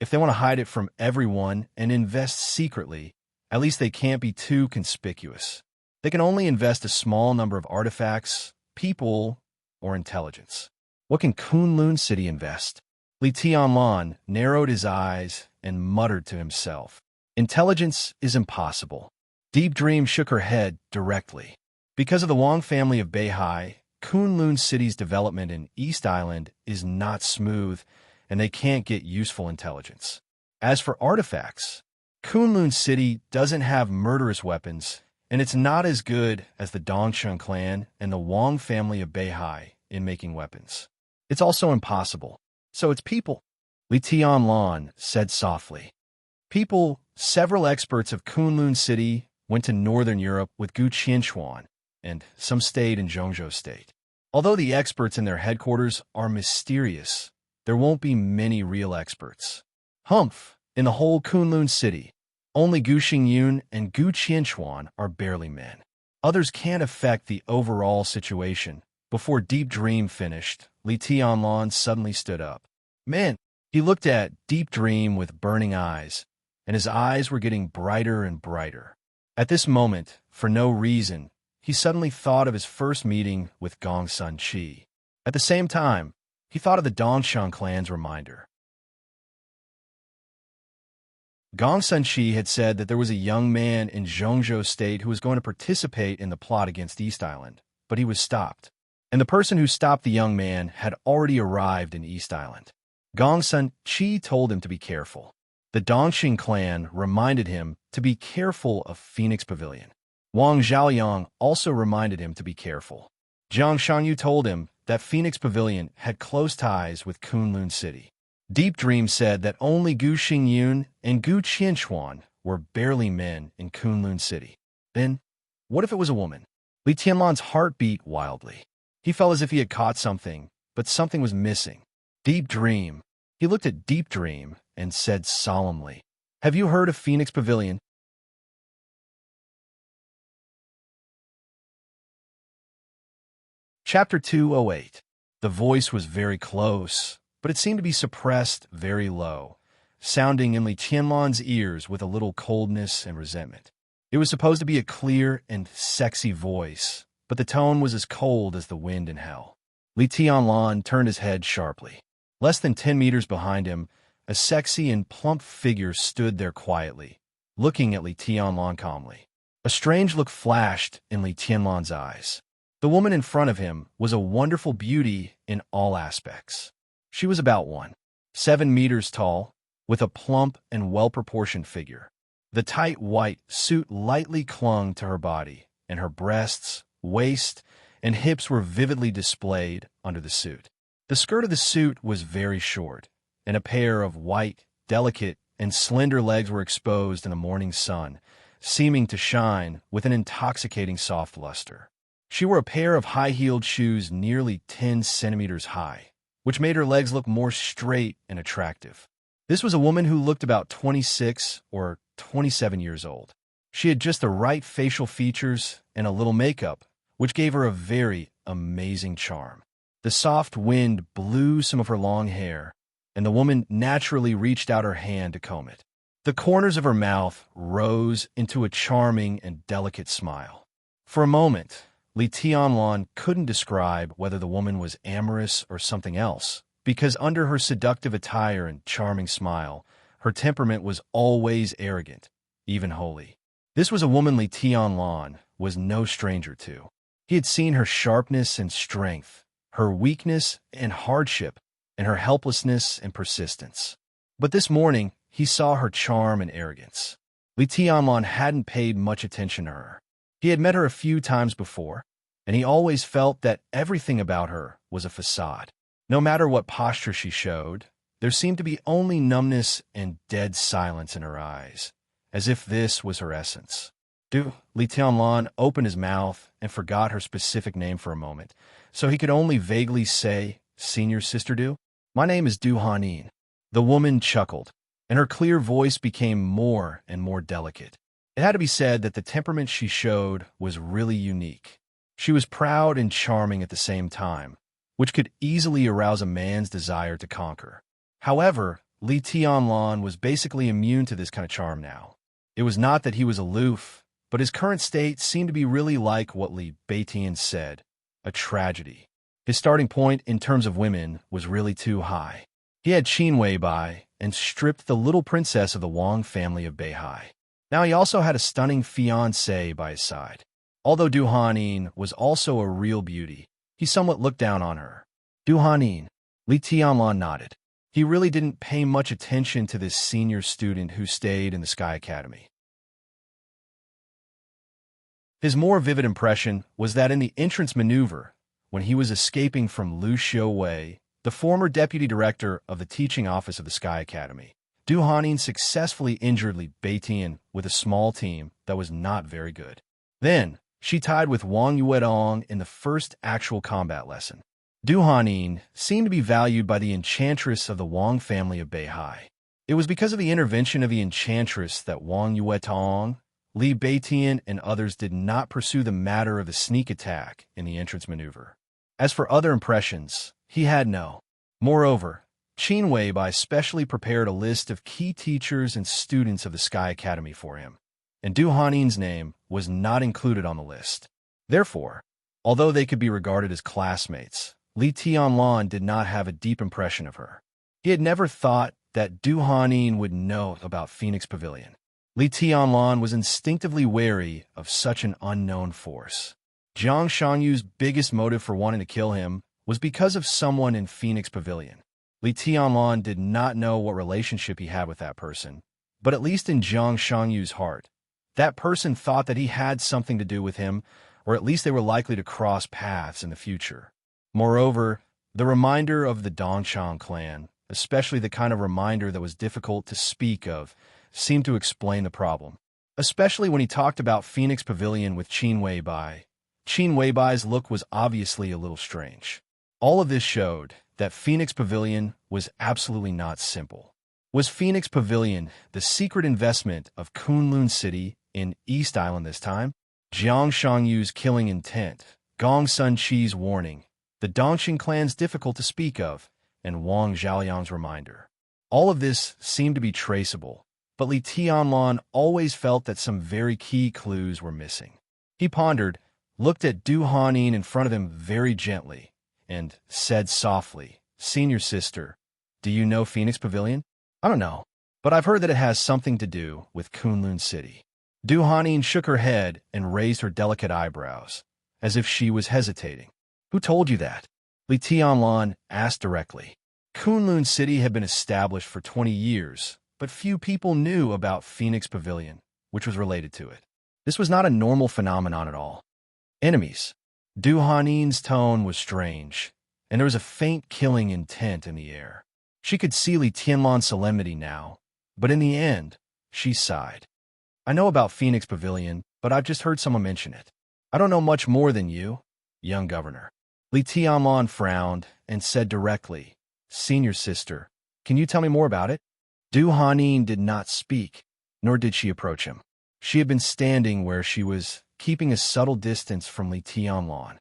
If they want to hide it from everyone and invest secretly, at least they can't be too conspicuous. They can only invest a small number of artifacts, people, or intelligence. What can Kunlun City invest? Li Tianlan narrowed his eyes and muttered to himself. Intelligence is impossible. Deep Dream shook her head directly. Because of the Wang family of Beihai, Kunlun City's development in East Island is not smooth, and they can't get useful intelligence. As for artifacts, Kunlun City doesn't have murderous weapons, and it's not as good as the Dongsheng clan and the Wang family of Beihai in making weapons. It's also impossible. So it's people, Li Tianlan said softly. People, several experts of Kunlun City went to Northern Europe with Gu Qianquan, and some stayed in Zhongzhou State. Although the experts in their headquarters are mysterious, there won't be many real experts. Humph, in the whole Kunlun City, only Gu Xingyun and Gu Qianquan are barely men. Others can't affect the overall situation. Before Deep Dream finished, Li Tianlan suddenly stood up. Man, he looked at Deep Dream with burning eyes, and his eyes were getting brighter and brighter. At this moment, for no reason, he suddenly thought of his first meeting with Gong Sun Qi. At the same time, he thought of the Dongsheng clan's reminder. Gong Sun Qi had said that there was a young man in Zhongzhou State who was going to participate in the plot against East Island, but he was stopped. And the person who stopped the young man had already arrived in East Island. Gong Sun Qi told him to be careful. The Dongxing clan reminded him to be careful of Phoenix Pavilion. Wang Zhaoliang also reminded him to be careful. Jiang Shanyu told him that Phoenix Pavilion had close ties with Kunlun City. Deep Dream said that only Gu Xingyun and Gu Qianquan were barely men in Kunlun City. Then, what if it was a woman? Li Tianlan's heart beat wildly. He felt as if he had caught something, but something was missing. Deep Dream. He looked at Deep Dream and said solemnly, "Have you heard of Phoenix Pavilion?" Chapter 208. The voice was very close, but it seemed to be suppressed very low, sounding in Li Tianlan's ears with a little coldness and resentment. It was supposed to be a clear and sexy voice, but the tone was as cold as the wind in hell. Li Tianlan turned his head sharply. Less than 10 meters behind him, a sexy and plump figure stood there quietly, looking at Li Tianlan calmly. A strange look flashed in Li Tianlan's eyes. The woman in front of him was a wonderful beauty in all aspects. She was about 1.7 meters tall, with a plump and well-proportioned figure. The tight white suit lightly clung to her body, and her breasts, waist, and hips were vividly displayed under the suit. The skirt of the suit was very short, and a pair of white, delicate, and slender legs were exposed in the morning sun, seeming to shine with an intoxicating soft luster. She wore a pair of high-heeled shoes nearly 10 centimeters high, which made her legs look more straight and attractive. This was a woman who looked about 26 or 27 years old. She had just the right facial features and a little makeup, which gave her a very amazing charm. The soft wind blew some of her long hair, and the woman naturally reached out her hand to comb it. The corners of her mouth rose into a charming and delicate smile. For a moment, Li Tianlan couldn't describe whether the woman was amorous or something else, because under her seductive attire and charming smile, her temperament was always arrogant, even holy. This was a woman Li Tianlan was no stranger to. He had seen her sharpness and strength, her weakness and hardship, and her helplessness and persistence. But this morning, he saw her charm and arrogance. Li Tianlan hadn't paid much attention to her. He had met her a few times before, and he always felt that everything about her was a facade. No matter what posture she showed, there seemed to be only numbness and dead silence in her eyes, as if this was her essence. Li Tianlan opened his mouth and forgot her specific name for a moment, so he could only vaguely say, "Senior Sister Du? My name is Du Hanin." The woman chuckled, and her clear voice became more and more delicate. It had to be said that the temperament she showed was really unique. She was proud and charming at the same time, which could easily arouse a man's desire to conquer. However, Li Tianlan was basically immune to this kind of charm now. It was not that he was aloof, but his current state seemed to be really like what Li Beitian said, a tragedy. His starting point in terms of women was really too high. He had Qin Weibai and stripped the little princess of the Wang family of Beihai. Now he also had a stunning fiancée by his side. Although Du Hanin was also a real beauty, he somewhat looked down on her. Du Hanin, Li Tianlan nodded. He really didn't pay much attention to this senior student who stayed in the Sky Academy. His more vivid impression was that in the entrance maneuver, when he was escaping from Lu Xiuwei, the former deputy director of the teaching office of the Sky Academy, Du Hanin successfully injured Li Beitian with a small team that was not very good. Then, she tied with Wang Yuedong in the first actual combat lesson. Du Hanin seemed to be valued by the enchantress of the Wang family of Beihai. It was because of the intervention of the enchantress that Wang Yuetong, Li Beitian, and others did not pursue the matter of the sneak attack in the entrance maneuver. As for other impressions, he had no. Moreover, Qin Weibai specially prepared a list of key teachers and students of the Sky Academy for him, and Du Hanin's name was not included on the list. Therefore, although they could be regarded as classmates, Li Tianlan did not have a deep impression of her. He had never thought that Du Hanin would know about Phoenix Pavilion. Li Tianlan was instinctively wary of such an unknown force. Jiang Shangyu's biggest motive for wanting to kill him was because of someone in Phoenix Pavilion. Li Tianlan did not know what relationship he had with that person, but at least in Jiang Shangyu's heart, that person thought that he had something to do with him, or at least they were likely to cross paths in the future. Moreover, the reminder of the Dongchang clan, especially the kind of reminder that was difficult to speak of, seemed to explain the problem, especially when he talked about Phoenix Pavilion with Qin Weibai. Qin Weibai's look was obviously a little strange. All of this showed that Phoenix Pavilion was absolutely not simple. Was Phoenix Pavilion the secret investment of Kunlun City in East Island this time? Jiang Shangyu's killing intent, Gong Sun Qi's warning, the Dongqing clan's difficult to speak of, and Wang Zhaoliang's reminder. All of this seemed to be traceable, but Li Tianlan always felt that some very key clues were missing. He pondered, looked at Du Hanin in front of him very gently, and said softly, "Senior sister, do you know Phoenix Pavilion?" "I don't know, but I've heard that it has something to do with Kunlun City." Du Hanin shook her head and raised her delicate eyebrows, as if she was hesitating. "Who told you that?" Li Tianlan asked directly. Kunlun City had been established for 20 years, but few people knew about Phoenix Pavilion, which was related to it. This was not a normal phenomenon at all. Enemies. Du Hanin's tone was strange, and there was a faint killing intent in the air. She could see Li Tianlan's solemnity now, but in the end, she sighed. I know about Phoenix Pavilion, but I've just heard someone mention it. I don't know much more than you, young governor. Li Tianlan frowned and said directly, Senior sister, can you tell me more about it? Du Hanin did not speak, nor did she approach him. She had been standing where she was, keeping a subtle distance from Li Tianlan.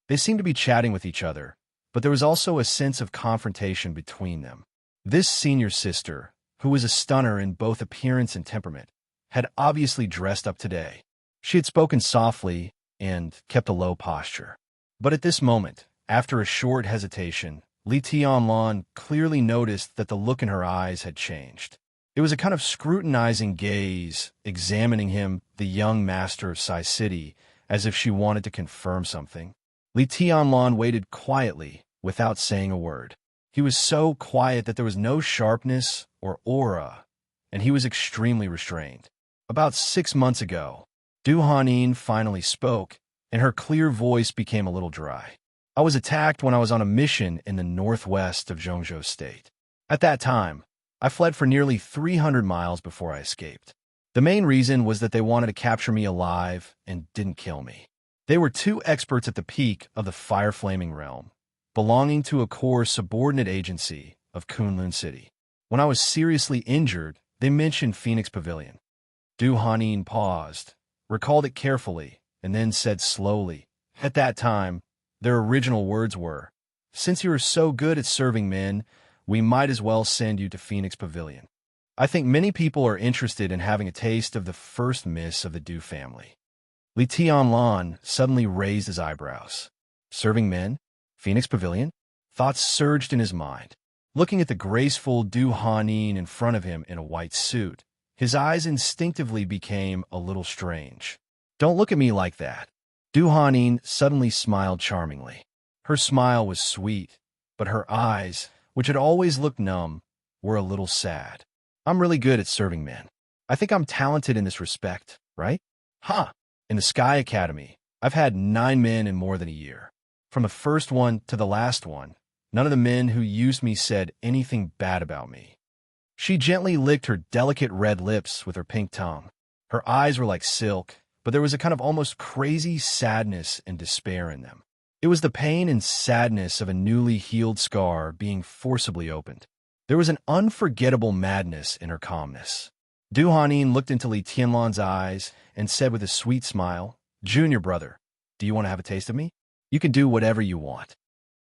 They seemed to be chatting with each other, but there was also a sense of confrontation between them. This senior sister, who was a stunner in both appearance and temperament, had obviously dressed up today. She had spoken softly and kept a low posture. But at this moment, after a short hesitation, Li Tianlan clearly noticed that the look in her eyes had changed. It was a kind of scrutinizing gaze, examining him, the young master of Sai City, as if she wanted to confirm something. Li Tianlan waited quietly, without saying a word. He was so quiet that there was no sharpness or aura, and he was extremely restrained. About 6 months ago, Du Hanin finally spoke, and her clear voice became a little dry. I was attacked when I was on a mission in the northwest of Zhongzhou State. At that time, I fled for nearly 300 miles before I escaped. The main reason was that they wanted to capture me alive and didn't kill me. They were 2 experts at the peak of the fire-flaming realm, belonging to a core subordinate agency of Kunlun City. When I was seriously injured, they mentioned Phoenix Pavilion. Du Hanin paused, recalled it carefully, and then said slowly, at that time, their original words were, since you are so good at serving men, we might as well send you to Phoenix Pavilion. I think many people are interested in having a taste of the first miss of the Du family. Li Tianlan suddenly raised his eyebrows. Serving men? Phoenix Pavilion? Thoughts surged in his mind. Looking at the graceful Du Hanin in front of him in a white suit, his eyes instinctively became a little strange. Don't look at me like that. Du Hanin suddenly smiled charmingly. Her smile was sweet, but her eyes, which had always looked numb, were a little sad. I'm really good at serving men. I think I'm talented in this respect, right? Ha! In the Sky Academy, I've had 9 men in more than a year. From the first one to the last one, none of the men who used me said anything bad about me. She gently licked her delicate red lips with her pink tongue. Her eyes were like silk, but there was a kind of almost crazy sadness and despair in them. It was the pain and sadness of a newly healed scar being forcibly opened. There was an unforgettable madness in her calmness. Du Hanin looked into Li Tianlan's eyes and said with a sweet smile, Junior brother, do you want to have a taste of me? You can do whatever you want.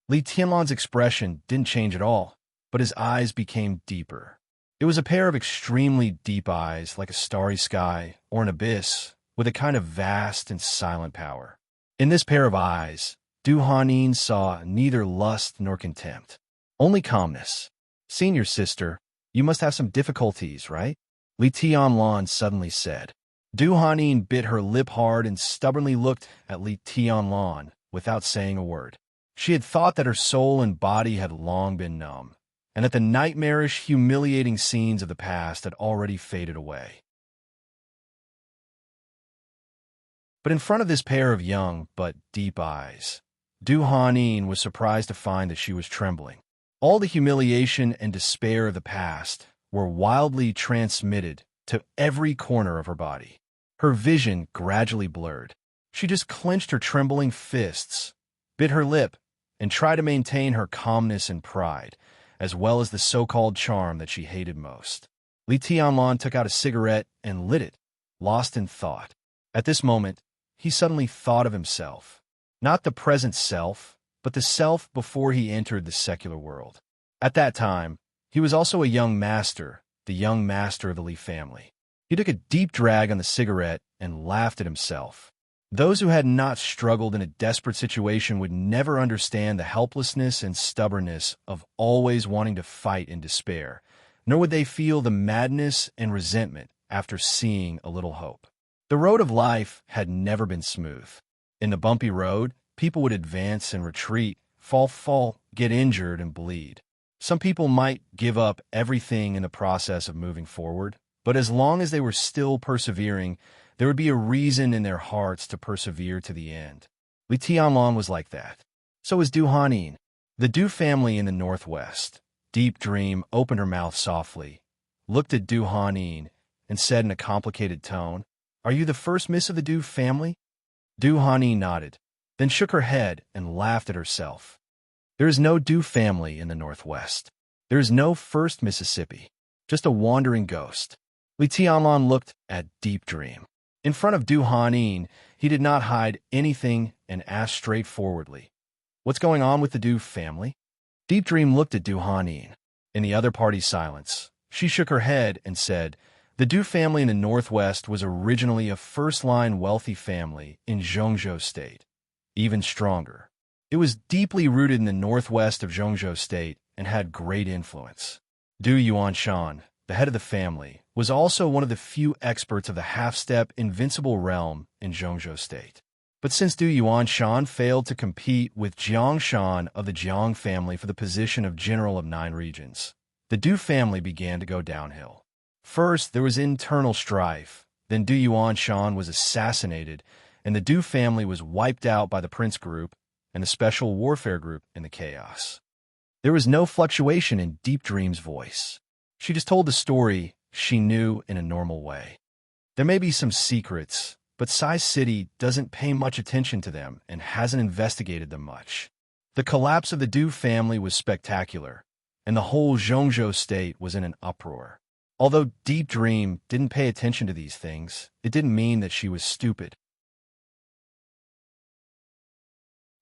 Li Tianlan's expression didn't change at all, but his eyes became deeper. It was a pair of extremely deep eyes like a starry sky or an abyss with a kind of vast and silent power. In this pair of eyes, Du Hanin saw neither lust nor contempt, only calmness. Senior sister, you must have some difficulties, right? Li Tianlan suddenly said. Du Hanin bit her lip hard and stubbornly looked at Li Tianlan without saying a word. She had thought that her soul and body had long been numb, and that the nightmarish, humiliating scenes of the past had already faded away. But in front of this pair of young but deep eyes, Du Hanin was surprised to find that she was trembling. All the humiliation and despair of the past were wildly transmitted to every corner of her body. Her vision gradually blurred. She just clenched her trembling fists, bit her lip, and tried to maintain her calmness and pride, as well as the so-called charm that she hated most. Li Tianlan took out a cigarette and lit it, lost in thought. At this moment, he suddenly thought of himself. Not the present self, but the self before he entered the secular world. At that time, he was also a young master, the young master of the Li family. He took a deep drag on the cigarette and laughed at himself. Those who had not struggled in a desperate situation would never understand the helplessness and stubbornness of always wanting to fight in despair, nor would they feel the madness and resentment after seeing a little hope. The road of life had never been smooth. In the bumpy road, people would advance and retreat, fall, get injured, and bleed. Some people might give up everything in the process of moving forward, but as long as they were still persevering, there would be a reason in their hearts to persevere to the end. Li Tianlan was like that. So was Du Hanin. The Du family in the northwest. Deep Dream opened her mouth softly, looked at Du Hanin and said in a complicated tone, "Are you the first miss of the Du family?" Du Hanin nodded, then shook her head and laughed at herself. "There is no Du family in the Northwest. There is no first Mississippi, just a wandering ghost." Li Tianlan looked at Deep Dream. In front of Du Hanin, he did not hide anything and asked straightforwardly, "What's going on with the Du family?" Deep Dream looked at Du Hanin. In the other party's silence, she shook her head and said, "The Du family in the Northwest was originally a first-line wealthy family in Zhongzhou State. Even stronger. It was deeply rooted in the northwest of Zhongzhou State and had great influence. Du Yuanshan, the head of the family, was also one of the few experts of the half-step invincible realm in Zhongzhou State. But since Du Yuanshan failed to compete with Jiang Shan of the Jiang family for the position of General of 9 regions, the Du family began to go downhill. First, there was internal strife. Then Du Yuanshan was assassinated, and the Du family was wiped out by the Prince Group and the Special Warfare Group in the chaos. There was no fluctuation in Deep Dream's voice. She just told the story she knew in a normal way. There may be some secrets, but Sai City doesn't pay much attention to them and hasn't investigated them much. The collapse of the Du family was spectacular, and the whole Zhongzhou state was in an uproar. Although Deep Dream didn't pay attention to these things, it didn't mean that she was stupid.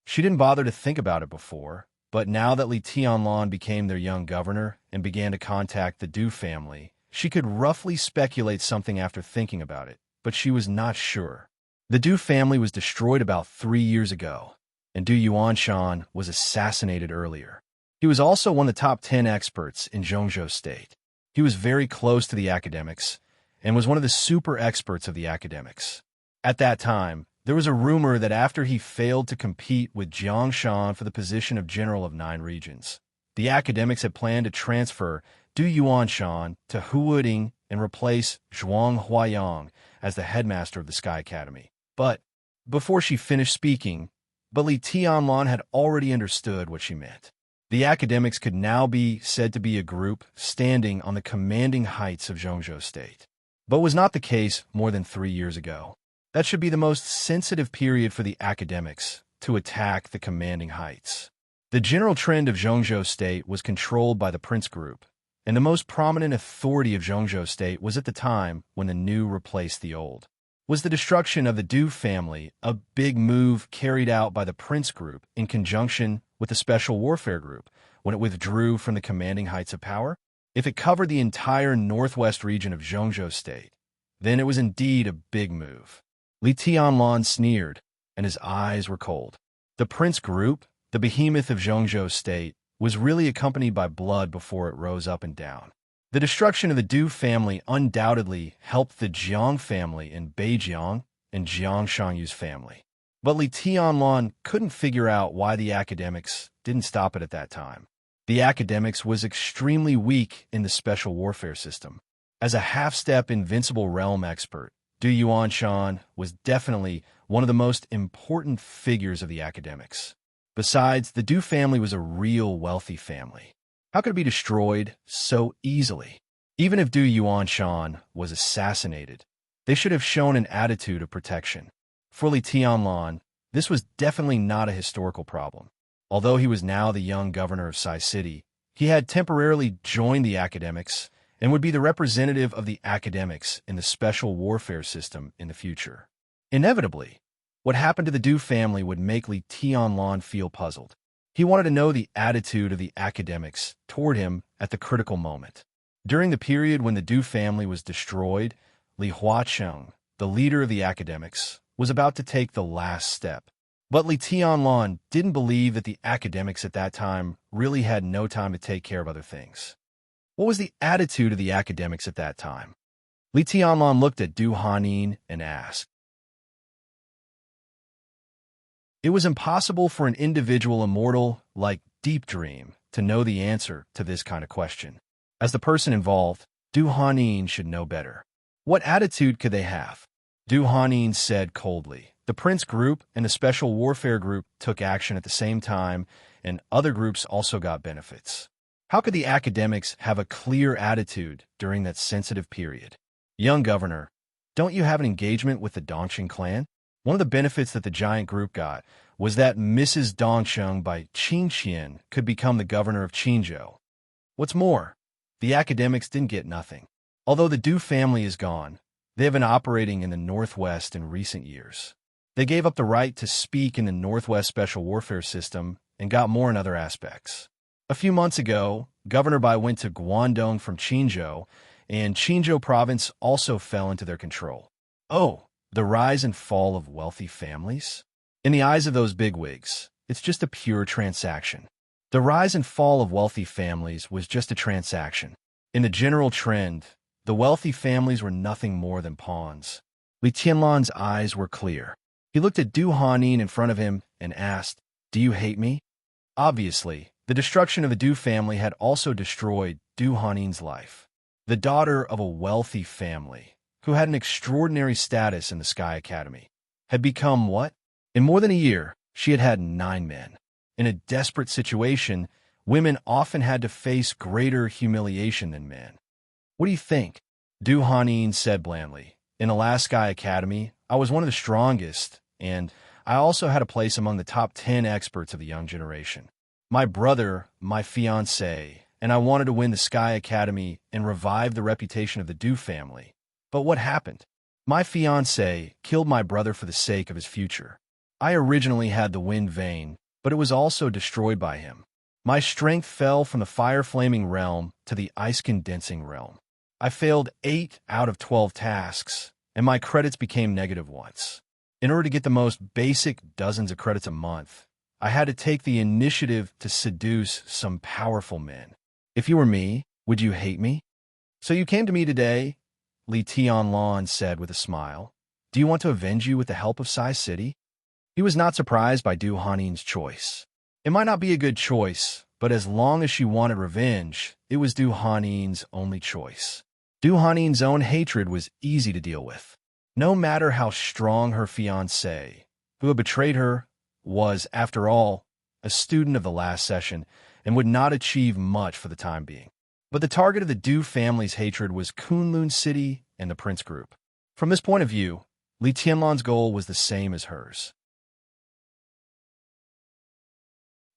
She didn't bother to think about it before, but now that Li Tianlan became their young governor and began to contact the Du family, she could roughly speculate something after thinking about it, but she was not sure. The Du family was destroyed about 3 years ago, and Du Yuanshan was assassinated earlier. He was also one of the top 10 experts in Zhongzhou State. He was very close to the academics and was one of the super experts of the academics. At that time, there was a rumor that after he failed to compete with Jiang Shan for the position of General of 9 regions, the academics had planned to transfer Du Yuanshan to Huading and replace Zhuang Huayang as the headmaster of the Sky Academy. But before she finished speaking, Li Tianlan had already understood what she meant. The academics could now be said to be a group standing on the commanding heights of Zhongzhou State, but was not the case more than 3 years ago. That should be the most sensitive period for the academics to attack the commanding heights. The general trend of Zhongzhou State was controlled by the Prince Group, and the most prominent authority of Zhongzhou State was at the time when the new replaced the old. Was the destruction of the Du family a big move carried out by the Prince Group in conjunction with the Special Warfare Group when it withdrew from the commanding heights of power? If it covered the entire northwest region of Zhongzhou State, then it was indeed a big move. Li Tianlan sneered, and his eyes were cold. The Prince Group, the behemoth of Zhongzhou State, was really accompanied by blood before it rose up and down. The destruction of the Du family undoubtedly helped the Jiang family in Beijiang and Jiang Shangyu's family. But Li Tianlan couldn't figure out why the academics didn't stop it at that time. The academics was extremely weak in the special warfare system. As a half-step invincible realm expert, Du Yuanshan was definitely one of the most important figures of the academics. Besides, the Du family was a real wealthy family. How could it be destroyed so easily? Even if Du Yuanshan was assassinated, they should have shown an attitude of protection. For Li Tianlan, this was definitely not a historical problem. Although he was now the young governor of Sai City, he had temporarily joined the academics and would be the representative of the academics in the special warfare system in the future. Inevitably, what happened to the Du family would make Li Tianlan feel puzzled. He wanted to know the attitude of the academics toward him at the critical moment. During the period when the Du family was destroyed, Li Huacheng, the leader of the academics, was about to take the last step. But Li Tianlan didn't believe that the academics at that time really had no time to take care of other things. What was the attitude of the academics at that time? Li Tianlan looked at Du Hanin and asked. It was impossible for an individual immortal like Deep Dream to know the answer to this kind of question. As the person involved, Du Hanin should know better. What attitude could they have? Du Hanin said coldly. The Prince Group and the Special Warfare Group took action at the same time, and other groups also got benefits. How could the academics have a clear attitude during that sensitive period? Young governor, don't you have an engagement with the Dongsheng clan? One of the benefits that the giant group got was that Mrs. Dongsheng by Qingxian could become the governor of Qingzhou. What's more, the academics didn't get nothing. Although the Du family is gone, they have been operating in the Northwest in recent years. They gave up the right to speak in the Northwest Special Warfare System and got more in other aspects. A few months ago, Governor Bai went to Guangdong from Qingzhou, and Qingzhou province also fell into their control. Oh, the rise and fall of wealthy families? In the eyes of those bigwigs, it's just a pure transaction. The rise and fall of wealthy families was just a transaction. In the general trend, the wealthy families were nothing more than pawns. Li Tianlan's eyes were clear. He looked at Du Hanin in front of him and asked, "Do you hate me?" Obviously, the destruction of the Du family had also destroyed Du Hanin's life. The daughter of a wealthy family, who had an extraordinary status in the Sky Academy, had become what? In more than a year, she had had 9 men. In a desperate situation, women often had to face greater humiliation than men. "What do you think?" Du Hanin said blandly. "In the last Sky Academy, I was one of the strongest, and I also had a place among the top 10 experts of the young generation. My brother, my fiancé, and I wanted to win the Sky Academy and revive the reputation of the Du family. But what happened? My fiancé killed my brother for the sake of his future. I originally had the wind vein, but it was also destroyed by him. My strength fell from the fire-flaming realm to the ice-condensing realm. I failed 8 out of 12 tasks, and my credits became negative once. In order to get the most basic dozens of credits a month, I had to take the initiative to seduce some powerful men. If you were me, would you hate me?" "So you came to me today," Li Tianlan said with a smile. "Do you want to avenge you with the help of Sai City?" He was not surprised by Du Hanin's choice. It might not be a good choice, but as long as she wanted revenge, it was Du Hanin's only choice. Du Hanin's own hatred was easy to deal with. No matter how strong her fiancé, who had betrayed her, was, after all, a student of the last session and would not achieve much for the time being. But the target of the Du family's hatred was Kunlun City and the Prince Group. From this point of view, Li Tianlan's goal was the same as hers.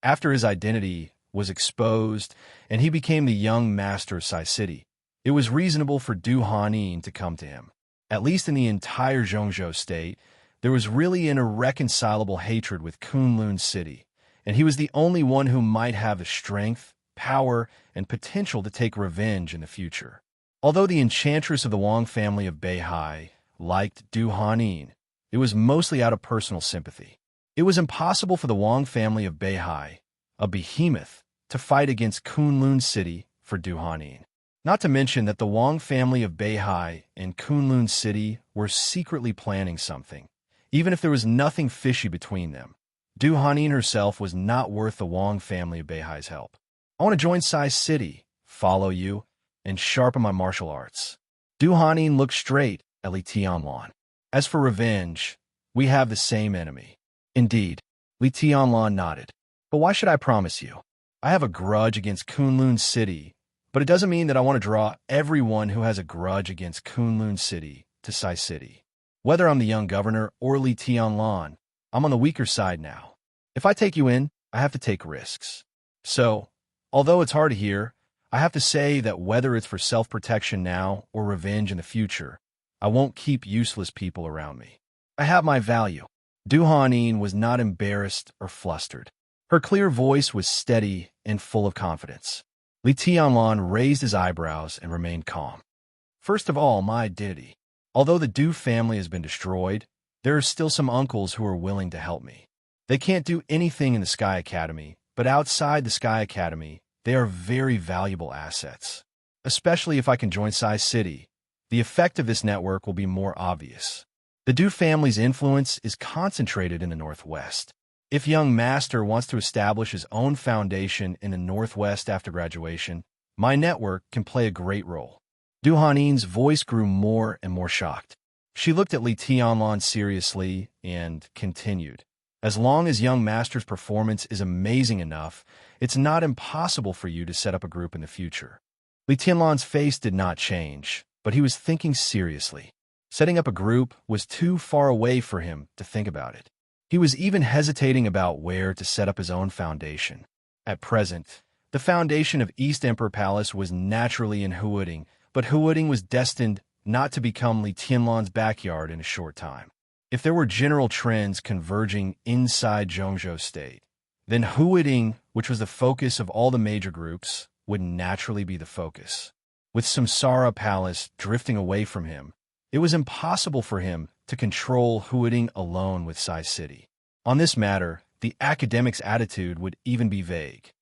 After his identity was exposed and he became the young master of Sai City, it was reasonable for Du Hanin to come to him. At least in the entire Zhongzhou state, there was really an irreconcilable hatred with Kunlun City, and he was the only one who might have the strength, power, and potential to take revenge in the future. Although the enchantress of the Wang family of Beihai liked Du Hanin, it was mostly out of personal sympathy. It was impossible for the Wang family of Beihai, a behemoth, to fight against Kunlun City for Du Hanin. Not to mention that the Wang family of Beihai and Kunlun City were secretly planning something, even if there was nothing fishy between them. Du Hanin herself was not worth the Wang family of Beihai's help. "I want to join Sai City, follow you, and sharpen my martial arts." Du Hanin looked straight at Li Tianlan. "As for revenge, we have the same enemy." "Indeed," Li Tianlan nodded. "But why should I promise you? I have a grudge against Kunlun City, but it doesn't mean that I want to draw everyone who has a grudge against Kunlun City to Sai City. Whether I'm the young governor or Li Tianlan, I'm on the weaker side now. If I take you in, I have to take risks. So, although it's hard to hear, I have to say that whether it's for self-protection now or revenge in the future, I won't keep useless people around me. I have my value." Du Hanin was not embarrassed or flustered. Her clear voice was steady and full of confidence. Li Tianlan raised his eyebrows and remained calm. "First of all, my identity. Although the Du family has been destroyed, there are still some uncles who are willing to help me. They can't do anything in the Sky Academy, but outside the Sky Academy, they are very valuable assets. Especially if I can join Sai City, the effect of this network will be more obvious. The Du family's influence is concentrated in the Northwest. If young master wants to establish his own foundation in the Northwest after graduation, my network can play a great role." Du Hanin's voice grew more and more shocked. She looked at Li Tianlan seriously and continued, As long as young master's performance is amazing enough, it's not impossible for you to set up a group in the future. Li Tianlan's face did not change, but he was thinking seriously. Setting up a group was too far away for him to think about it. He was even hesitating about where to set up his own foundation. At present, the foundation of East Emperor Palace was naturally in Huading, but Huading was destined not to become Li Tianlan's backyard in a short time. If there were general trends converging inside Zhongzhou State, then Huading, which was the focus of all the major groups, would naturally be the focus. With Samsara Palace drifting away from him, it was impossible for him to control Huading alone with Sai City. On this matter, the academic's attitude would even be vague.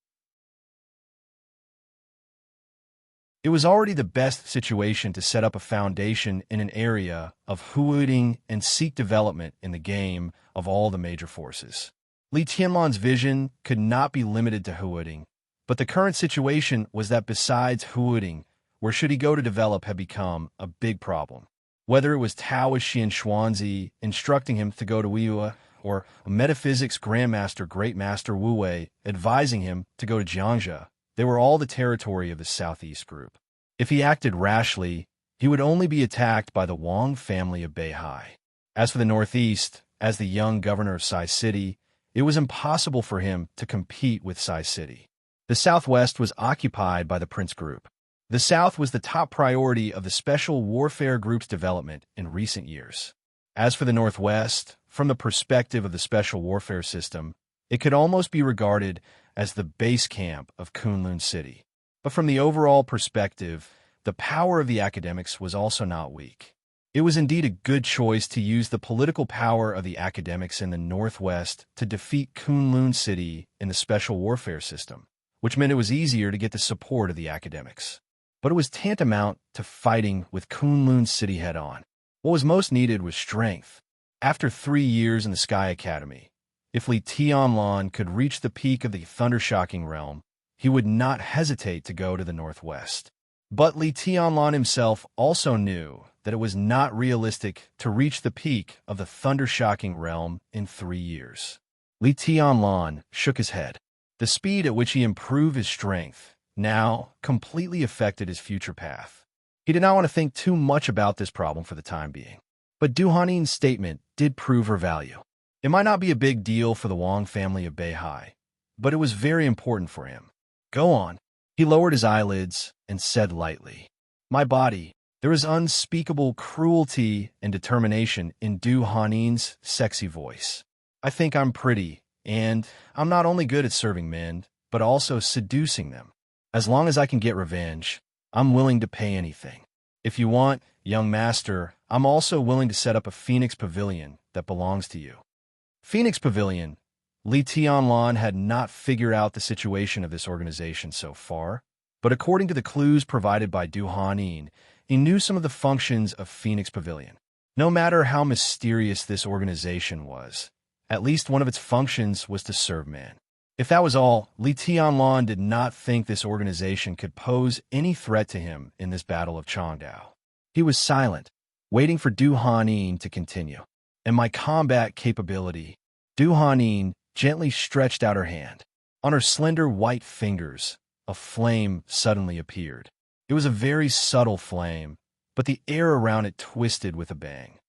It was already the best situation to set up a foundation in an area of Huading and seek development in the game of all the major forces. Li Tianlan's vision could not be limited to Huading, but the current situation was that besides Huading, where should he go to develop had become a big problem. Whether it was Taoist Xian Xuanzi instructing him to go to Wiyue, or a metaphysics grandmaster Great Master Wu Wei advising him to go to Jiangzhou, they were all the territory of the Southeast Group. If he acted rashly, he would only be attacked by the Wang family of Beihai. As for the Northeast, as the young governor of Sai City, it was impossible for him to compete with Sai City. The Southwest was occupied by the Prince Group. The South was the top priority of the Special Warfare Group's development in recent years. As for the Northwest, from the perspective of the Special Warfare System, it could almost be regarded as the base camp of Kunlun City. But from the overall perspective, the power of the academics was also not weak. It was indeed a good choice to use the political power of the academics in the Northwest to defeat Kunlun City in the Special Warfare System, which meant it was easier to get the support of the academics. But it was tantamount to fighting with Kunlun City head-on. What was most needed was strength. After 3 years in the Sky Academy, if Li Tianlan could reach the peak of the Thundershocking realm, he would not hesitate to go to the Northwest. But Li Tianlan himself also knew that it was not realistic to reach the peak of the Thundershocking realm in 3 years. Li Tianlan shook his head. The speed at which he improved his strength now completely affected his future path. He did not want to think too much about this problem for the time being. But Du Hanin's statement did prove her value. It might not be a big deal for the Wang family of Beihai, but it was very important for him. Go on. He lowered his eyelids and said lightly, "My body." There is unspeakable cruelty and determination in Du Hanin's sexy voice. I think I'm pretty, and I'm not only good at serving men, but also seducing them. As long as I can get revenge, I'm willing to pay anything. If you want, young master, I'm also willing to set up a Phoenix Pavilion that belongs to you. Phoenix Pavilion. Li Tianlan had not figured out the situation of this organization so far, but according to the clues provided by Du Hanin, he knew some of the functions of Phoenix Pavilion. No matter how mysterious this organization was, at least one of its functions was to serve man. If that was all, Li Tianlan did not think this organization could pose any threat to him in this battle of Changdao. He was silent, waiting for Du Hanin to continue. And my combat capability. Du Hanin gently stretched out her hand. On her slender white fingers, a flame suddenly appeared. It was a very subtle flame, but the air around it twisted with a bang.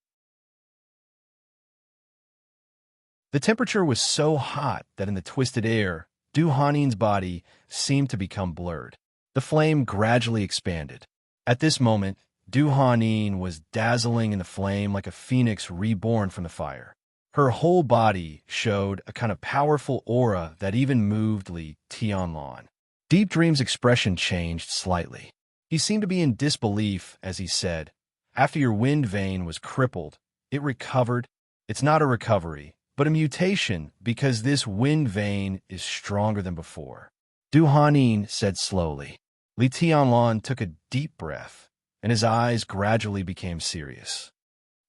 The temperature was so hot that in the twisted air, Du Hanin's body seemed to become blurred. The flame gradually expanded. At this moment, Du Hanin was dazzling in the flame like a phoenix reborn from the fire. Her whole body showed a kind of powerful aura that even moved Li Tianlan. Deep Dream's expression changed slightly. He seemed to be in disbelief as he said, "After your wind vein was crippled, it recovered. It's not a recovery, but a mutation because this wind vein is stronger than before." Du Hanin said slowly. Li Tianlan took a deep breath, and his eyes gradually became serious.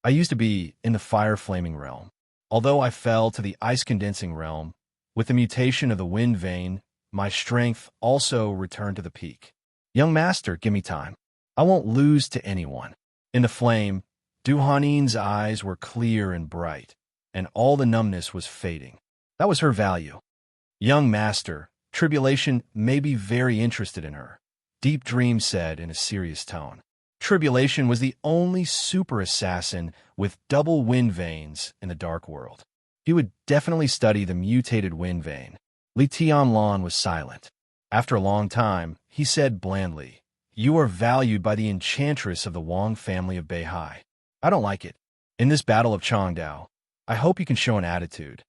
"I used to be in the fire-flaming realm. Although I fell to the ice-condensing realm, with the mutation of the wind vein, my strength also returned to the peak. Young master, give me time. I won't lose to anyone." In the flame, Du Hanin's eyes were clear and bright, and all the numbness was fading. That was her value. Young master, Tribulation may be very interested in her, Deep Dream said in a serious tone. Tribulation was the only super assassin with double wind veins in the dark world. He would definitely study the mutated wind vein. Li Tianlan was silent. After a long time, he said blandly, "You are valued by the enchantress of the Wang family of Beihai. I don't like it. In this battle of Changdao, I hope you can show an attitude."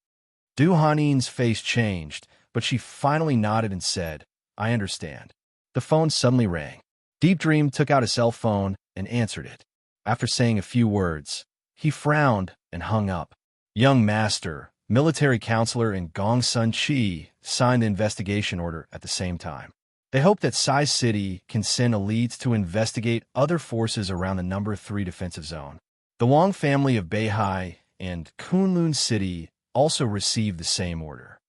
Du Hanin's face changed, but she finally nodded and said, "I understand." The phone suddenly rang. Deep Dream took out a cell phone and answered it. After saying a few words, he frowned and hung up. Young master, military counselor, and Gong Sun Chi signed the investigation order at the same time. They hope that Sai City can send elites to investigate other forces around the number 3 defensive zone. The Wang family of Beihai and Kunlun City also received the same order.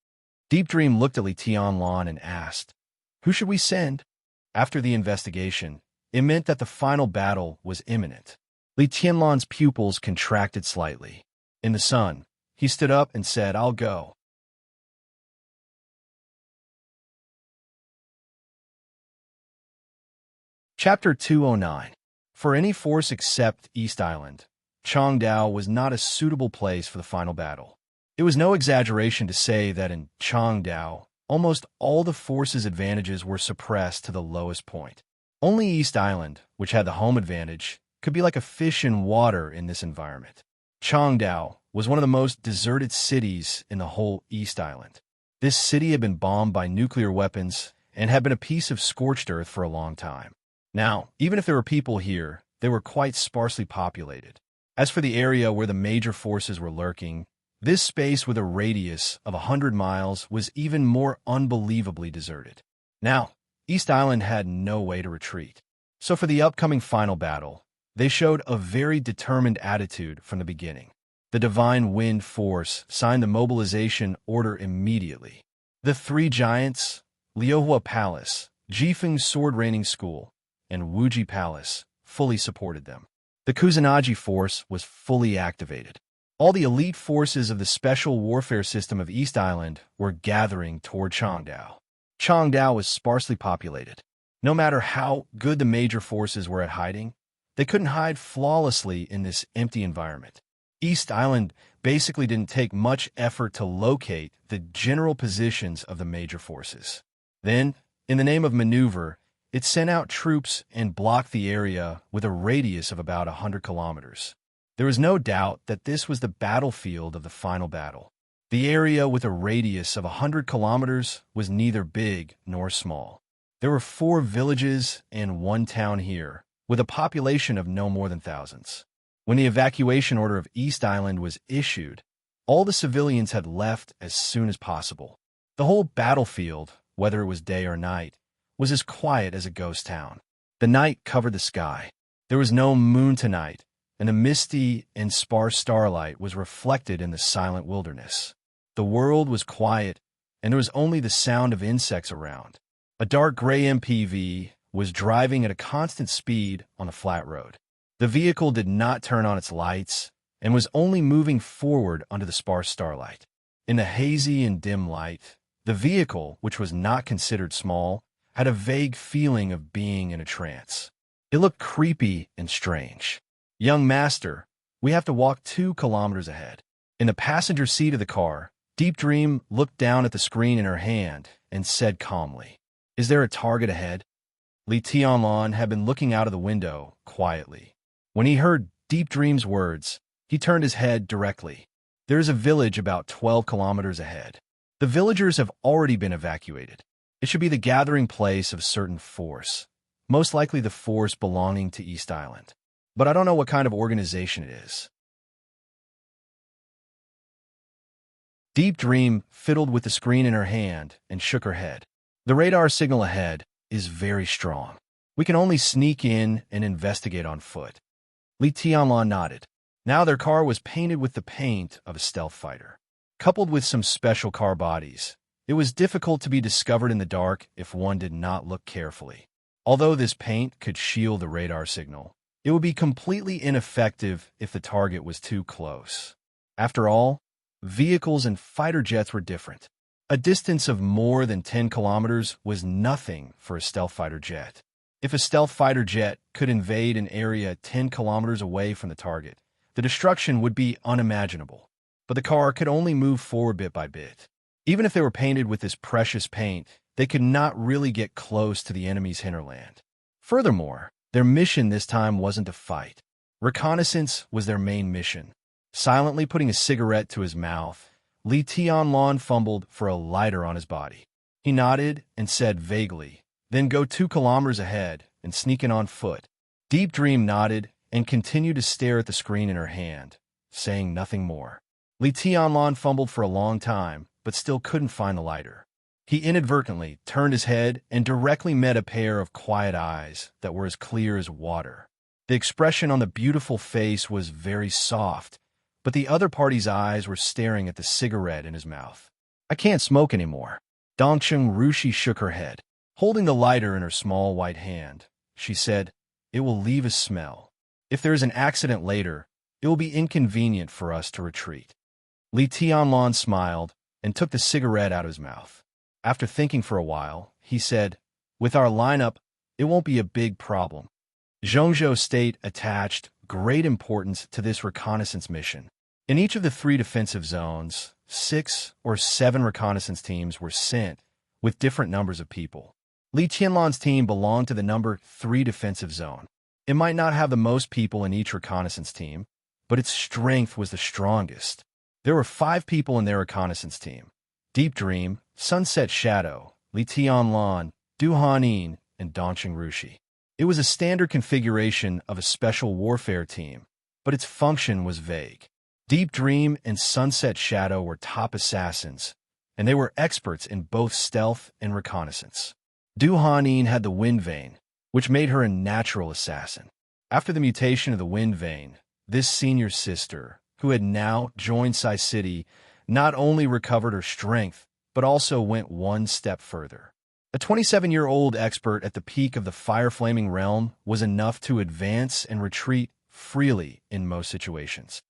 Deep Dream looked at Li Tianlan and asked, "Who should we send?" After the investigation, it meant that the final battle was imminent. Li Tianlan's pupils contracted slightly. In the sun, he stood up and said, "I'll go." Chapter 209. For any force except East Island, Changdao was not a suitable place for the final battle. It was no exaggeration to say that in Changdao, almost all the force's advantages were suppressed to the lowest point. Only East Island, which had the home advantage, could be like a fish in water in this environment. Changdao was one of the most deserted cities in the whole East Island. This city had been bombed by nuclear weapons and had been a piece of scorched earth for a long time. Now, even if there were people here, they were quite sparsely populated. As for the area where the major forces were lurking, this space with a radius of 100 miles was even more unbelievably deserted. Now, East Island had no way to retreat. So for the upcoming final battle, they showed a very determined attitude from the beginning. The Divine Wind Force signed the mobilization order immediately. The 3 giants, Liuhua Palace, Jifeng Sword Raining School, and Wuji Palace, fully supported them. The Kusanagi Force was fully activated. All the elite forces of the Special Warfare System of East Island were gathering toward Changdao. Changdao was sparsely populated. No matter how good the major forces were at hiding, they couldn't hide flawlessly in this empty environment. East Island basically didn't take much effort to locate the general positions of the major forces. Then, in the name of maneuver, it sent out troops and blocked the area with a radius of about 100 kilometers. There was no doubt that this was the battlefield of the final battle. The area with a radius of 100 kilometers was neither big nor small. There were 4 villages and 1 town here, with a population of no more than thousands. When the evacuation order of East Island was issued, all the civilians had left as soon as possible. The whole battlefield, whether it was day or night, was as quiet as a ghost town. The night covered the sky. There was no moon tonight, and the misty and sparse starlight was reflected in the silent wilderness. The world was quiet, and there was only the sound of insects around. A dark gray MPV was driving at a constant speed on a flat road. The vehicle did not turn on its lights and was only moving forward under the sparse starlight. In the hazy and dim light, the vehicle, which was not considered small, had a vague feeling of being in a trance. It looked creepy and strange. "Young master, we have to walk 2 kilometers ahead." In the passenger seat of the car, Deep Dream looked down at the screen in her hand and said calmly, "Is there a target ahead?" Li Tianlan had been looking out of the window quietly. When he heard Deep Dream's words, he turned his head directly. "There is a village about 12 kilometers ahead. The villagers have already been evacuated. It should be the gathering place of certain force, most likely the force belonging to East Island. But I don't know what kind of organization it is." Deep Dream fiddled with the screen in her hand and shook her head. "The radar signal ahead is very strong. We can only sneak in and investigate on foot." Li Tianlan nodded. Now their car was painted with the paint of a stealth fighter. Coupled with some special car bodies, it was difficult to be discovered in the dark if one did not look carefully. Although this paint could shield the radar signal, it would be completely ineffective if the target was too close. After all, Vehicles and fighter jets were different. A distance of more than 10 kilometers was nothing for a stealth fighter jet. If a stealth fighter jet could invade an area 10 kilometers away from the target, the destruction would be unimaginable. But the car could only move forward bit by bit. Even if they were painted with this precious paint, they could not really get close to the enemy's hinterland. Furthermore, their mission this time wasn't to fight. Reconnaissance was their main mission. Silently putting a cigarette to his mouth, Li Tianlan fumbled for a lighter on his body. He nodded and said vaguely, "Then go 2 kilometers ahead and sneak in on foot." Deep Dream nodded and continued to stare at the screen in her hand, saying nothing more. Li Tianlan fumbled for a long time, but still couldn't find the lighter. He inadvertently turned his head and directly met a pair of quiet eyes that were as clear as water. The expression on the beautiful face was very soft, but the other party's eyes were staring at the cigarette in his mouth. "I can't smoke anymore." Dongcheng Rushi shook her head. Holding the lighter in her small white hand, she said, "It will leave a smell. If there is an accident later, it will be inconvenient for us to retreat." Li Tianlan smiled and took the cigarette out of his mouth. After thinking for a while, he said, "With our lineup, it won't be a big problem." Zhongzhou State attached great importance to this reconnaissance mission. In each of the 3 defensive zones, 6 or 7 reconnaissance teams were sent with different numbers of people. Li Tianlan's team belonged to the number 3 defensive zone. It might not have the most people in each reconnaissance team, but its strength was the strongest. There were 5 people in their reconnaissance team: Deep Dream, Sunset Shadow, Li Tianlan, Du Hanin, and Dongcheng Rushi. It was a standard configuration of a special warfare team, but its function was vague. Deep Dream and Sunset Shadow were top assassins, and they were experts in both stealth and reconnaissance. Du Hanin had the Wind Vein, which made her a natural assassin. After the mutation of the Wind Vein, this senior sister, who had now joined Sai City, not only recovered her strength, but also went one step further. A 27-year-old expert at the peak of the fire-flaming realm was enough to advance and retreat freely in most situations.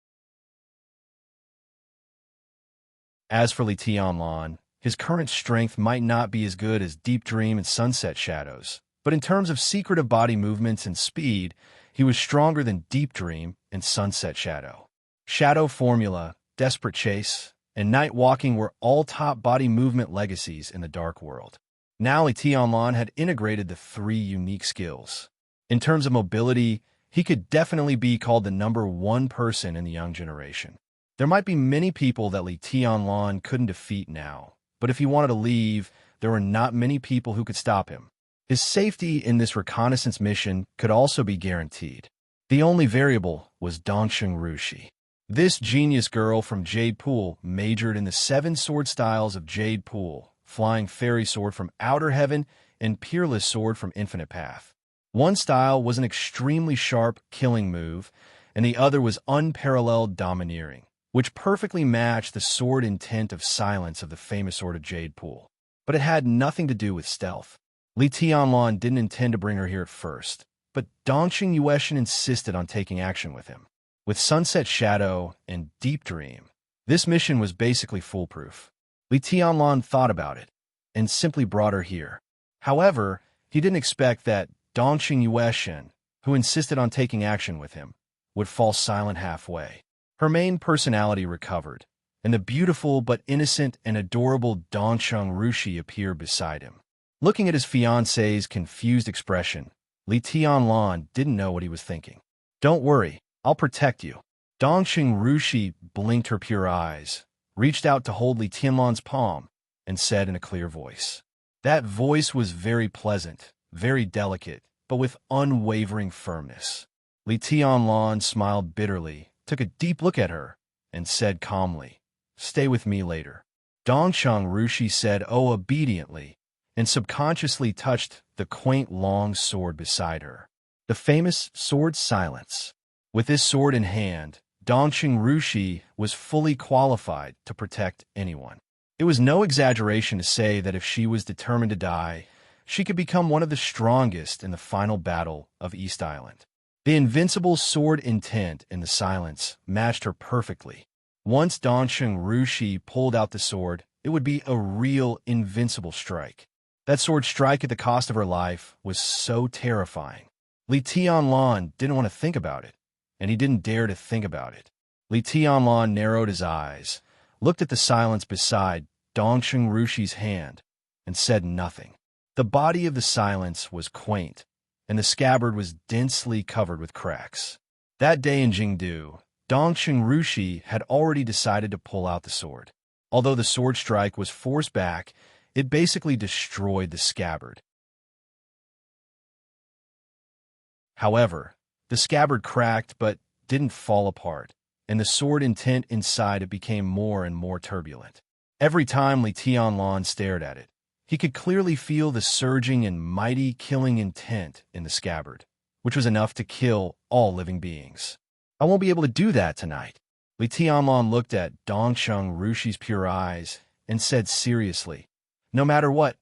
As for Li Tianlan, his current strength might not be as good as Deep Dream and Sunset Shadows, but in terms of secretive body movements and speed, he was stronger than Deep Dream and Sunset Shadow. Shadow Formula, Desperate Chase, and Night Walking were all top body movement legacies in the Dark World. Now Li Tianlan had integrated the 3 unique skills. In terms of mobility, he could definitely be called the number 1 person in the young generation. There might be many people that Li Tianlan couldn't defeat now, but if he wanted to leave, there were not many people who could stop him. His safety in this reconnaissance mission could also be guaranteed. The only variable was Dongcheng Rushi. This genius girl from Jade Pool majored in the 7 sword styles of Jade Pool, Flying Fairy Sword from Outer Heaven and Peerless Sword from Infinite Path. One style was an extremely sharp killing move, and the other was unparalleled domineering, which perfectly matched the sword intent of silence of the famous sword of Jade Pool. But it had nothing to do with stealth. Li Tianlan didn't intend to bring her here at first, but Dongcheng Yueshin insisted on taking action with him. With Sunset Shadow and Deep Dream, this mission was basically foolproof. Li Tianlan thought about it and simply brought her here. However, he didn't expect that Dongcheng Yueshin, who insisted on taking action with him, would fall silent halfway. Her main personality recovered, and the beautiful but innocent and adorable Dongcheng Rushi appeared beside him. Looking at his fiancée's confused expression, Li Tianlan didn't know what he was thinking. "Don't worry, I'll protect you." Dongcheng Rushi blinked her pure eyes, reached out to hold Li Tianlan's palm, and said in a clear voice. That voice was very pleasant, very delicate, but with unwavering firmness. Li Tianlan smiled bitterly, took a deep look at her, and said calmly, "Stay with me later." Dongcheng Rushi said obediently, and subconsciously touched the quaint long sword beside her. The famous sword Silence. With this sword in hand, Dongcheng Rushi was fully qualified to protect anyone. It was no exaggeration to say that if she was determined to die, she could become one of the strongest in the final battle of East Island. The invincible sword intent in the Silence matched her perfectly. Once Dongsheng Rushi pulled out the sword, it would be a real invincible strike. That sword strike at the cost of her life was so terrifying. Li Tianlan didn't want to think about it, and he didn't dare to think about it. Li Tianlan narrowed his eyes, looked at the silence beside Dongsheng Rushi's hand, and said nothing. The body of the silence was quaint, and the scabbard was densely covered with cracks. That day in Jingdu, Dongsheng Rushi had already decided to pull out the sword. Although the sword strike was forced back, it basically destroyed the scabbard. However, the scabbard cracked but didn't fall apart, and the sword intent inside it became more and more turbulent. Every time Li Tianlan stared at it, he could clearly feel the surging and mighty killing intent in the scabbard, which was enough to kill all living beings. I won't be able to do that tonight. Li Tianlan looked at Dongsheng Rushi's pure eyes and said seriously, "No matter what,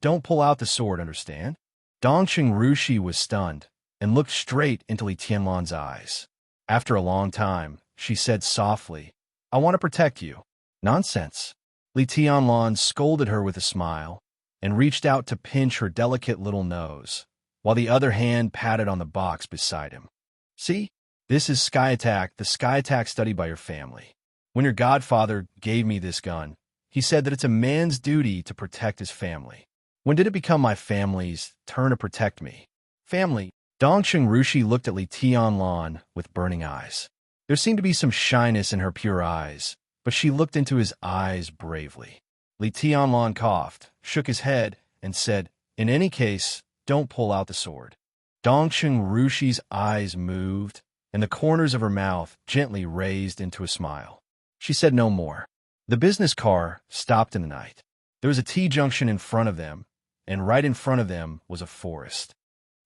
don't pull out the sword, understand?" Dongsheng Rushi was stunned and looked straight into Li Tianlan's eyes. After a long time, she said softly, "I want to protect you." "Nonsense." Li Tianlan scolded her with a smile and reached out to pinch her delicate little nose, while the other hand patted on the box beside him. "See? This is Sky Attack, the Sky Attack studied by your family. When your godfather gave me this gun, he said that it's a man's duty to protect his family. When did it become my family's turn to protect me?" "Family?" Dongsheng Rushi looked at Li Tianlan with burning eyes. There seemed to be some shyness in her pure eyes, but she looked into his eyes bravely. Li Tianlan coughed, shook his head, and said, "In any case, don't pull out the sword." Dongsheng Rushi's eyes moved, and the corners of her mouth gently raised into a smile. She said no more. The business car stopped in the night. There was a T-junction in front of them, and right in front of them was a forest.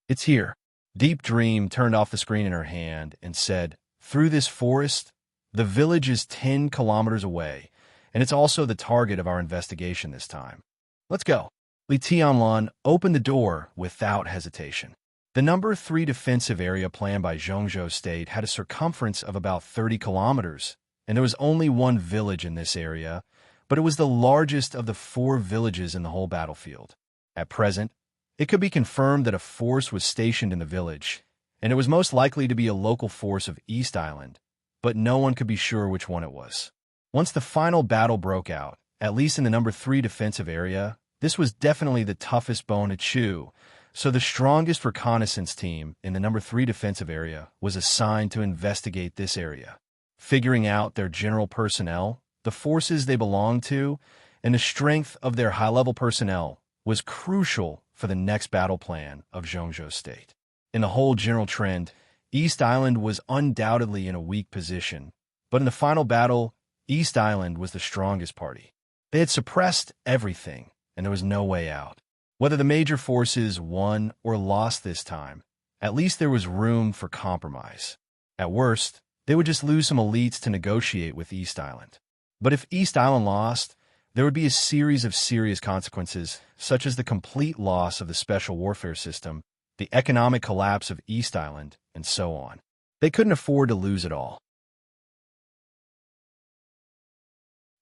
"It's here." Deep Dream turned off the screen in her hand and said, "Through this forest, the village is 10 kilometers away, and it's also the target of our investigation this time. Let's go." Li Tianlan opened the door without hesitation. The number 3 defensive area planned by Zhongzhou State had a circumference of about 30 kilometers, and there was only one village in this area, but it was the largest of the 4 villages in the whole battlefield. At present, it could be confirmed that a force was stationed in the village, and it was most likely to be a local force of East Island, but no one could be sure which one it was. Once the final battle broke out, at least in the number 3 defensive area, this was definitely the toughest bone to chew, so the strongest reconnaissance team in the number 3 defensive area was assigned to investigate this area. Figuring out their general personnel, the forces they belonged to, and the strength of their high-level personnel was crucial for the next battle plan of Zhongzhou State. In the whole general trend, East Island was undoubtedly in a weak position, but in the final battle, East Island was the strongest party. They had suppressed everything, and there was no way out. Whether the major forces won or lost this time, at least there was room for compromise. At worst, they would just lose some elites to negotiate with East Island. But if East Island lost, there would be a series of serious consequences, such as the complete loss of the special warfare system, the economic collapse of East Island, and so on. They couldn't afford to lose it all.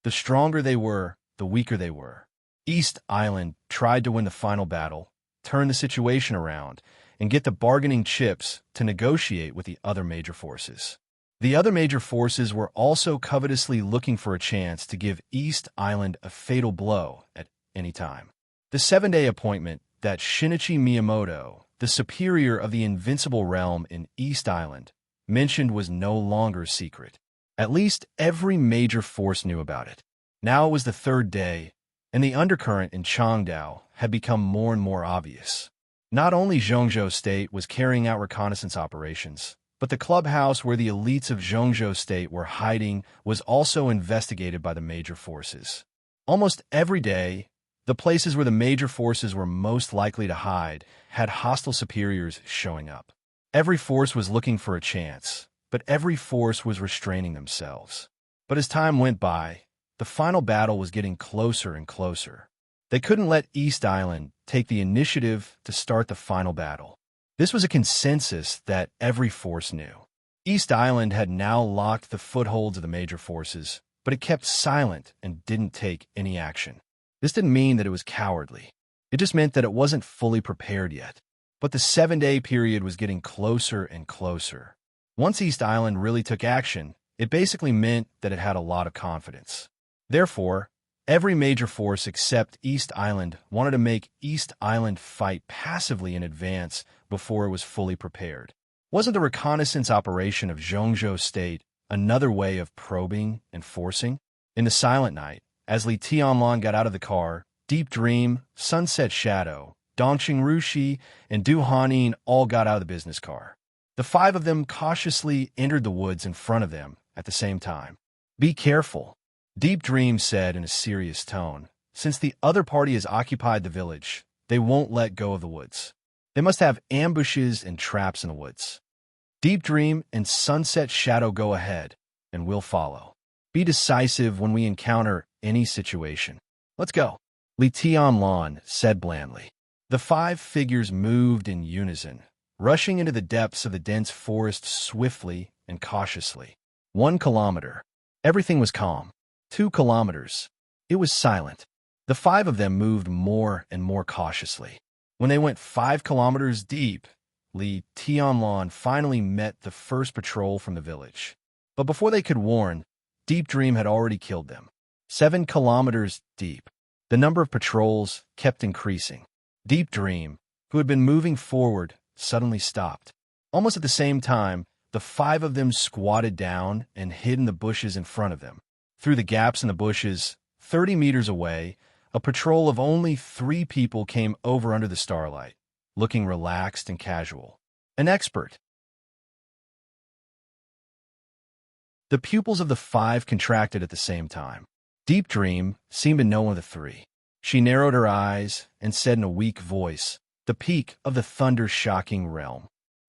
The stronger they were, the weaker they were. East Island tried to win the final battle, turn the situation around, and get the bargaining chips to negotiate with the other major forces. The other major forces were also covetously looking for a chance to give East Island a fatal blow at any time. The 7-day appointment that Shinichi Miyamoto, the superior of the invincible realm in East Island, mentioned was no longer secret. At least every major force knew about it. Now it was the 3rd day, and the undercurrent in Changdao had become more and more obvious. Not only Zhongzhou State was carrying out reconnaissance operations, but the clubhouse where the elites of Zhongzhou State were hiding was also investigated by the major forces. Almost every day, the places where the major forces were most likely to hide had hostile superiors showing up. Every force was looking for a chance, but every force was restraining themselves. But as time went by, the final battle was getting closer and closer. They couldn't let East Island take the initiative to start the final battle. This was a consensus that every force knew. East Island had now locked the footholds of the major forces, but it kept silent and didn't take any action. This didn't mean that it was cowardly. It just meant that it wasn't fully prepared yet. But the 7-day period was getting closer and closer. Once East Island really took action, it basically meant that it had a lot of confidence. Therefore, every major force except East Island wanted to make East Island fight passively in advance before it was fully prepared. Wasn't the reconnaissance operation of Zhongzhou State another way of probing and forcing? In the silent night, as Li Tianlan got out of the car, Deep Dream, Sunset Shadow, Dongqing Rushi, and Du Hanin all got out of the business car. The 5 of them cautiously entered the woods in front of them at the same time. "Be careful," Deep Dream said in a serious tone. "Since the other party has occupied the village, they won't let go of the woods. They must have ambushes and traps in the woods. Deep Dream and Sunset Shadow go ahead, and we'll follow. Be decisive when we encounter any situation. Let's go," Li Tianlan said blandly. The 5 figures moved in unison, rushing into the depths of the dense forest swiftly and cautiously. 1 kilometer. Everything was calm. 2 kilometers. It was silent. The 5 of them moved more and more cautiously. When they went 5 kilometers deep, Li Tianlan finally met the first patrol from the village. But before they could warn, Deep Dream had already killed them. 7 kilometers deep. The number of patrols kept increasing. Deep Dream, who had been moving forward, suddenly stopped. Almost at the same time, the 5 of them squatted down and hid in the bushes in front of them. Through the gaps in the bushes, 30 meters away, a patrol of only 3 people came over under the starlight, looking relaxed and casual. An expert. The pupils of the 5 contracted at the same time. Deep Dream seemed to know one of the 3. She narrowed her eyes and said in a weak voice, "The peak of the thunder-shocking realm."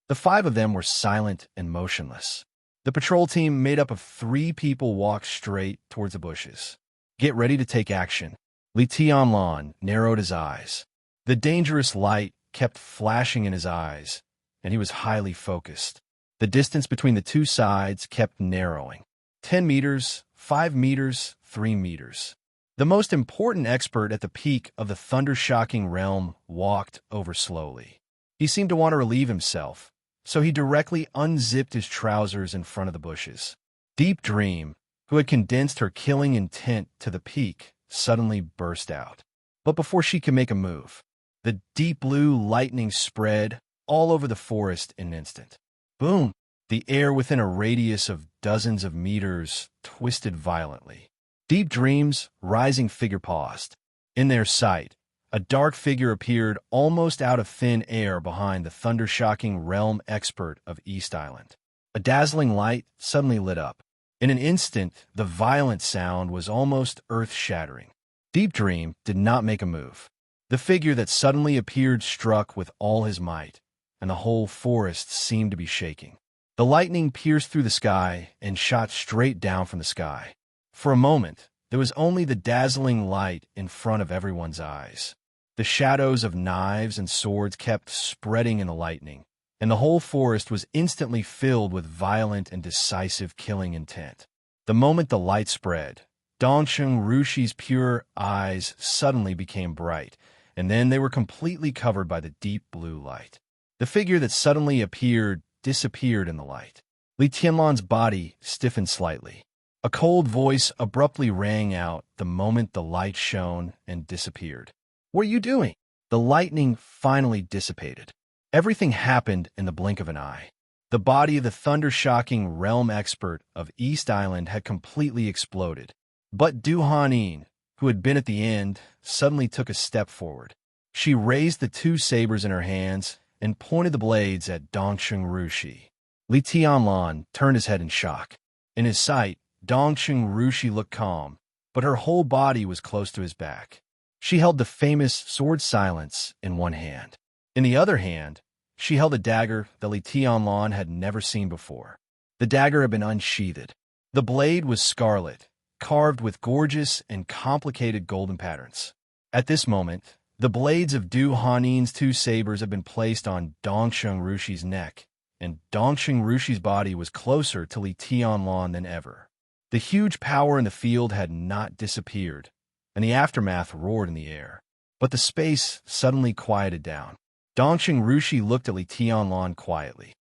The 5 of them were silent and motionless. The patrol team made up of 3 people walked straight towards the bushes. "Get ready to take action." Li Tianlan narrowed his eyes. The dangerous light kept flashing in his eyes, and he was highly focused. The distance between the 2 sides kept narrowing. 10 meters, 5 meters, 3 meters. The most important expert at the peak of the thunder-shocking realm walked over slowly. He seemed to want to relieve himself, so he directly unzipped his trousers in front of the bushes. Deep Dream, who had condensed her killing intent to the peak, suddenly burst out. But before she could make a move, the deep blue lightning spread all over the forest in an instant. Boom! The air within a radius of dozens of meters twisted violently. Deep Dream's rising figure paused. In their sight, a dark figure appeared almost out of thin air behind the thunder-shocking realm expert of East Island. A dazzling light suddenly lit up. In an instant, the violent sound was almost earth-shattering. Deep Dream did not make a move. The figure that suddenly appeared struck with all his might, and the whole forest seemed to be shaking. The lightning pierced through the sky and shot straight down from the sky. For a moment, there was only the dazzling light in front of everyone's eyes. The shadows of knives and swords kept spreading in the lightning, and the whole forest was instantly filled with violent and decisive killing intent. The moment the light spread, Dongqing Rushi's pure eyes suddenly became bright, and then they were completely covered by the deep blue light. The figure that suddenly appeared disappeared in the light. Li Tianlan's body stiffened slightly. A cold voice abruptly rang out the moment the light shone and disappeared. "What are you doing?" The lightning finally dissipated. Everything happened in the blink of an eye. The body of the thunder-shocking realm expert of East Island had completely exploded. But Du Hanin, who had been at the end, suddenly took a step forward. She raised the 2 sabers in her hands and pointed the blades at Dongqing Rushi. Li Tianlan turned his head in shock. In his sight, Dongqing Rushi looked calm, but her whole body was close to his back. She held the famous sword silence in one hand. In the other hand, she held a dagger that Li Tianlan had never seen before. The dagger had been unsheathed. The blade was scarlet, carved with gorgeous and complicated golden patterns. At this moment, the blades of Du Hanin's 2 sabers had been placed on Dongqing Rushi's neck, and Dongxing Rushi's body was closer to Li Tianlan than ever. The huge power in the field had not disappeared, and the aftermath roared in the air. But the space suddenly quieted down. Dongxing Rushi looked at Li Tianlan quietly.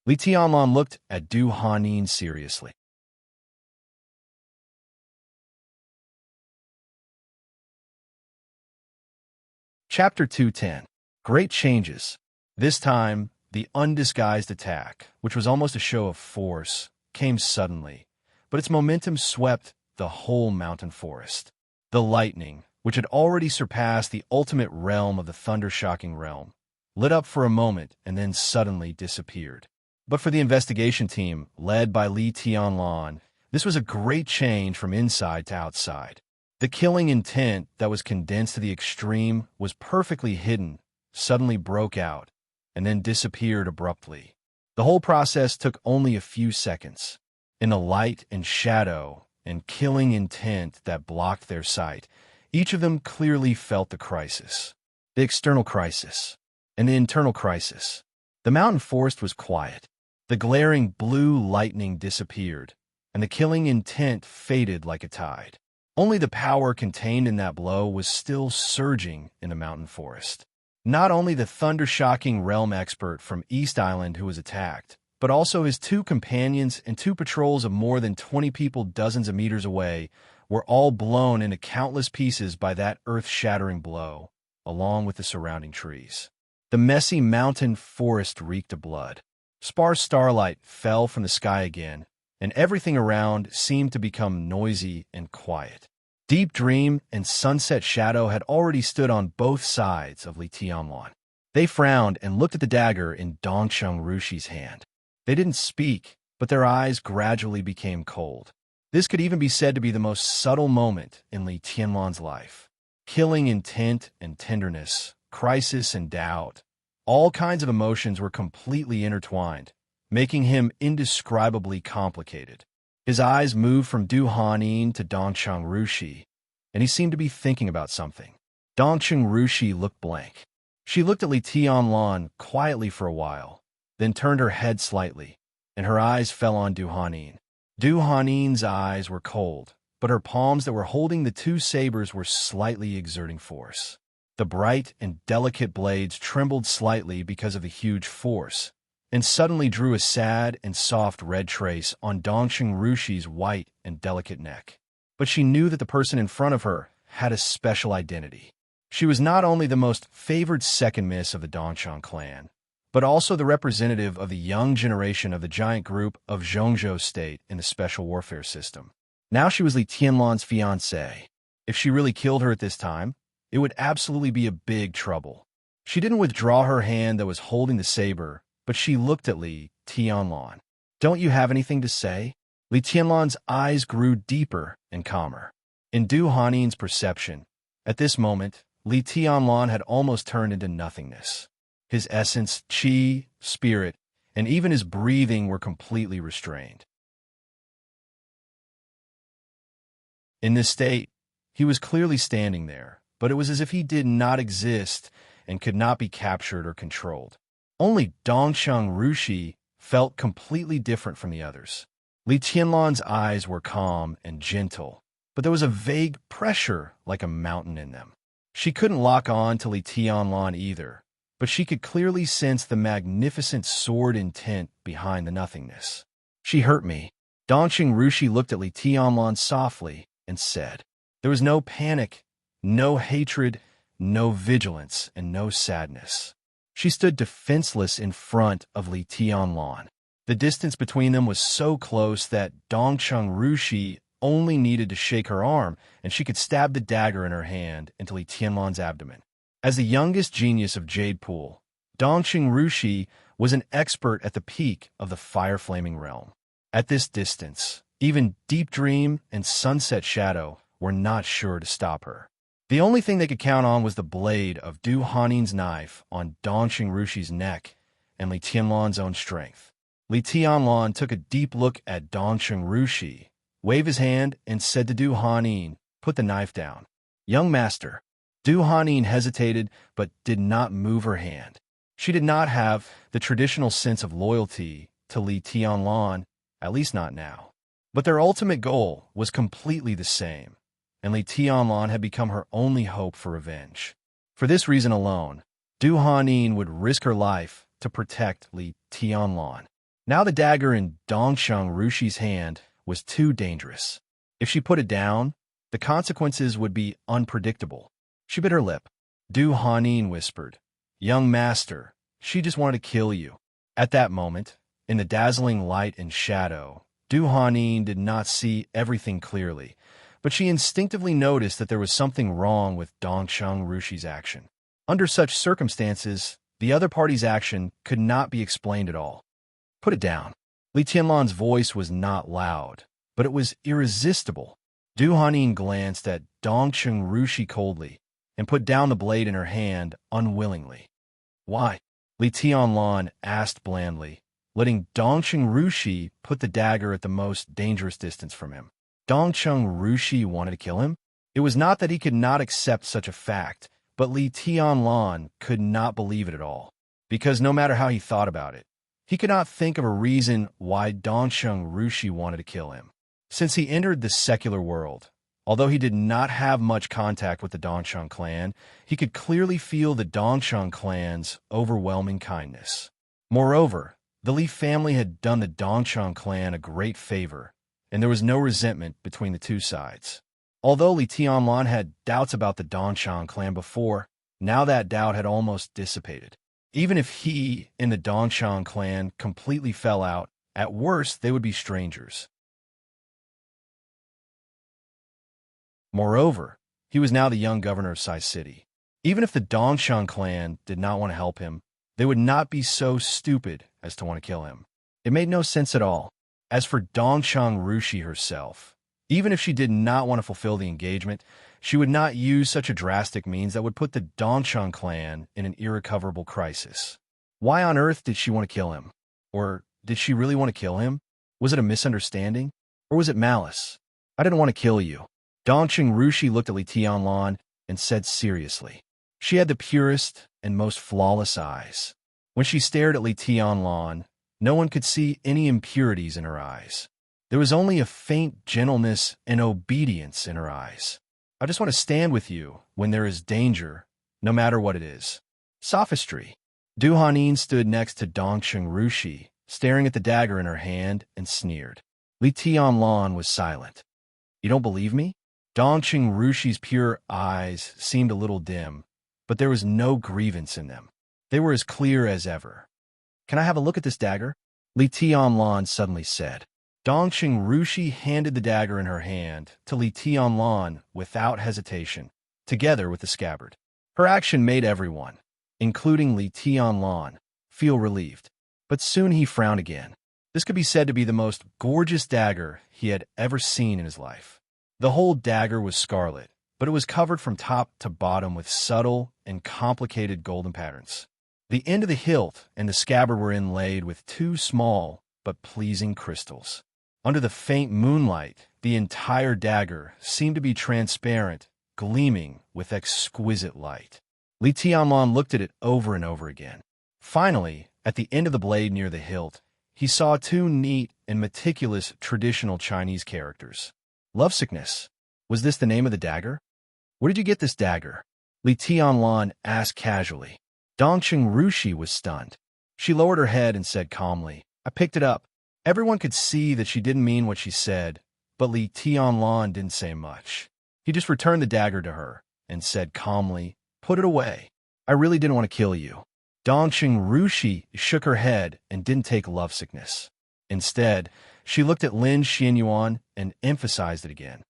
Li Tianlan looked at Du Hanin seriously. Chapter 210. Great Changes. This time, the undisguised attack, which was almost a show of force, came suddenly, but its momentum swept the whole mountain forest. The lightning, which had already surpassed the ultimate realm of the thunder-shocking realm, lit up for a moment and then suddenly disappeared. But for the investigation team, led by Li Tianlan, this was a great change from inside to outside. The killing intent that was condensed to the extreme was perfectly hidden, suddenly broke out, and then disappeared abruptly. The whole process took only a few seconds. In the light and shadow and killing intent that blocked their sight, each of them clearly felt the crisis. The external crisis and the internal crisis. The mountain forest was quiet. The glaring blue lightning disappeared, and the killing intent faded like a tide. Only the power contained in that blow was still surging in the mountain forest. Not only the thunder-shocking realm expert from East Island who was attacked, but also his 2 companions and 2 patrols of more than 20 people dozens of meters away were all blown into countless pieces by that earth-shattering blow, along with the surrounding trees. The messy mountain forest reeked of blood. Sparse starlight fell from the sky again, and everything around seemed to become noisy and quiet. Deep Dream and Sunset Shadow had already stood on both sides of Li Tianlan. They frowned and looked at the dagger in Dongxing Rushi's hand. They didn't speak, but their eyes gradually became cold. This could even be said to be the most subtle moment in Li Tianlan's life. Killing intent and tenderness, crisis and doubt, all kinds of emotions were completely intertwined, making him indescribably complicated. His eyes moved from Du Hanin to Dongxing Rushi, and he seemed to be thinking about something. Dongxing Rushi looked blank. She looked at Li Tianlan quietly for a while, then turned her head slightly, and her eyes fell on Du Hanin. Du Hanin's eyes were cold, but her palms that were holding the 2 sabers were slightly exerting force. The bright and delicate blades trembled slightly because of the huge force, and suddenly drew a sad and soft red trace on Dongxing Rushi's white and delicate neck. But she knew that the person in front of her had a special identity. She was not only the most favored second miss of the Dongxing clan, but also the representative of the young generation of the giant group of Zhongzhou State in the special warfare system. Now she was Li Tianlan's fiancée. If she really killed her at this time, it would absolutely be a big trouble. She didn't withdraw her hand that was holding the saber, but she looked at Li Tianlan. "Don't you have anything to say?" Li Tianlan's eyes grew deeper and calmer. In Du Hanin's perception, at this moment, Li Tianlan had almost turned into nothingness. His essence, qi, spirit, and even his breathing were completely restrained. In this state, he was clearly standing there, but it was as if he did not exist and could not be captured or controlled. Only Dongxing Rushi felt completely different from the others. Li Tianlan's eyes were calm and gentle, but there was a vague pressure like a mountain in them. She couldn't lock on to Li Tianlan either, but she could clearly sense the magnificent sword intent behind the nothingness. "She hurt me." Dongxing Rushi looked at Li Tianlan softly and said. There was no panic, no hatred, no vigilance, and no sadness. She stood defenseless in front of Li Tianlan. The distance between them was so close that Dongxing Rushi only needed to shake her arm, and she could stab the dagger in her hand into Li Tianlan's abdomen. As the youngest genius of Jade Pool, Dongxing Rushi was an expert at the peak of the fire-flaming realm. At this distance, even Deep Dream and Sunset Shadow were not sure to stop her. The only thing they could count on was the blade of Du Hanin's knife on Dongxing Rushi's neck and Li Tianlan's own strength. Li Tianlan took a deep look at Dongxing Rushi, waved his hand, and said to Du Hanin, "Put the knife down." "Young master." Du Hanyin hesitated but did not move her hand. She did not have the traditional sense of loyalty to Li Tianlan, at least not now. But their ultimate goal was completely the same, and Li Tianlan had become her only hope for revenge. For this reason alone, Du Hanyin would risk her life to protect Li Tianlan. Now the dagger in Dongsheng Rushi's hand was too dangerous. If she put it down, the consequences would be unpredictable. She bit her lip. Du Hanyin whispered, "Young master, she just wanted to kill you." At that moment, in the dazzling light and shadow, Du Hanyin did not see everything clearly, but she instinctively noticed that there was something wrong with Dongsheng Rushi's action. Under such circumstances, the other party's action could not be explained at all. "Put it down." Li Tianlan's voice was not loud, but it was irresistible. Du Hanyin glanced at Dongsheng Rushi coldly and put down the blade in her hand unwillingly. "Why?" Li Tianlan asked blandly, letting Dongsheng Rushi put the dagger at the most dangerous distance from him. Dongsheng Rushi wanted to kill him? It was not that he could not accept such a fact, but Li Tianlan could not believe it at all, because no matter how he thought about it, he could not think of a reason why Dongsheng Rushi wanted to kill him. Since he entered the secular world, although he did not have much contact with the Dongsheng clan, he could clearly feel the Dongsheng clan's overwhelming kindness. Moreover, the Li family had done the Dongsheng clan a great favor, and there was no resentment between the two sides. Although Li Tianlan had doubts about the Dongsheng clan before, now that doubt had almost dissipated. Even if he and the Dongsheng clan completely fell out, at worst they would be strangers. Moreover, he was now the young governor of Sai City. Even if the Dongsheng clan did not want to help him, they would not be so stupid as to want to kill him. It made no sense at all. As for Dongsheng Rushi herself, even if she did not want to fulfill the engagement, she would not use such a drastic means that would put the Dongsheng clan in an irrecoverable crisis. Why on earth did she want to kill him? Or did she really want to kill him? Was it a misunderstanding? Or was it malice? "I didn't want to kill you." Dongsheng Rushi looked at Li Tianlan and said seriously. She had the purest and most flawless eyes. When she stared at Li Tianlan, no one could see any impurities in her eyes. There was only a faint gentleness and obedience in her eyes. "I just want to stand with you when there is danger, no matter what it is." Sophistry. Du Hanyin stood next to Dongsheng Rushi, staring at the dagger in her hand, and sneered. Li Tianlan was silent. "You don't believe me?" Dongsheng Rushi's pure eyes seemed a little dim, but there was no grievance in them. They were as clear as ever. "Can I have a look at this dagger?" Li Tianlan suddenly said. Dongsheng Rushi handed the dagger in her hand to Li Tianlan without hesitation, together with the scabbard. Her action made everyone, including Li Tianlan, feel relieved. But soon he frowned again. This could be said to be the most gorgeous dagger he had ever seen in his life. The whole dagger was scarlet, but it was covered from top to bottom with subtle and complicated golden patterns. The end of the hilt and the scabbard were inlaid with two small but pleasing crystals. Under the faint moonlight, the entire dagger seemed to be transparent, gleaming with exquisite light. Li Tianlan looked at it over and over again. Finally, at the end of the blade near the hilt, he saw two neat and meticulous traditional Chinese characters. Lovesickness. Was this the name of the dagger? "Where did you get this dagger?" Li Tianlan asked casually. Dongsheng Rushi was stunned. She lowered her head and said calmly, "I picked it up." Everyone could see that she didn't mean what she said, but Li Tianlan didn't say much. He just returned the dagger to her and said calmly, "Put it away. I really didn't want to kill you." Dongsheng Rushi shook her head and didn't take lovesickness. Instead, she looked at Lin Xianyuan and emphasized it again.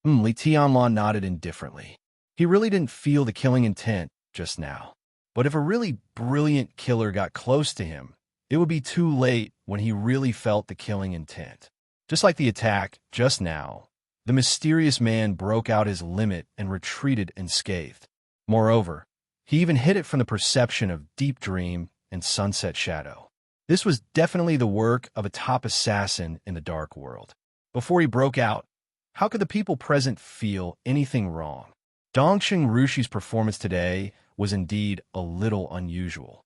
Li Tianlan nodded indifferently. He really didn't feel the killing intent just now. But if a really brilliant killer got close to him, it would be too late when he really felt the killing intent. Just like the attack just now, the mysterious man broke out his limit and retreated unscathed. Moreover, he even hid it from the perception of Deep Dream and Sunset Shadow. This was definitely the work of a top assassin in the dark world. Before he broke out, how could the people present feel anything wrong? Dongqing Rushi's performance today was indeed a little unusual.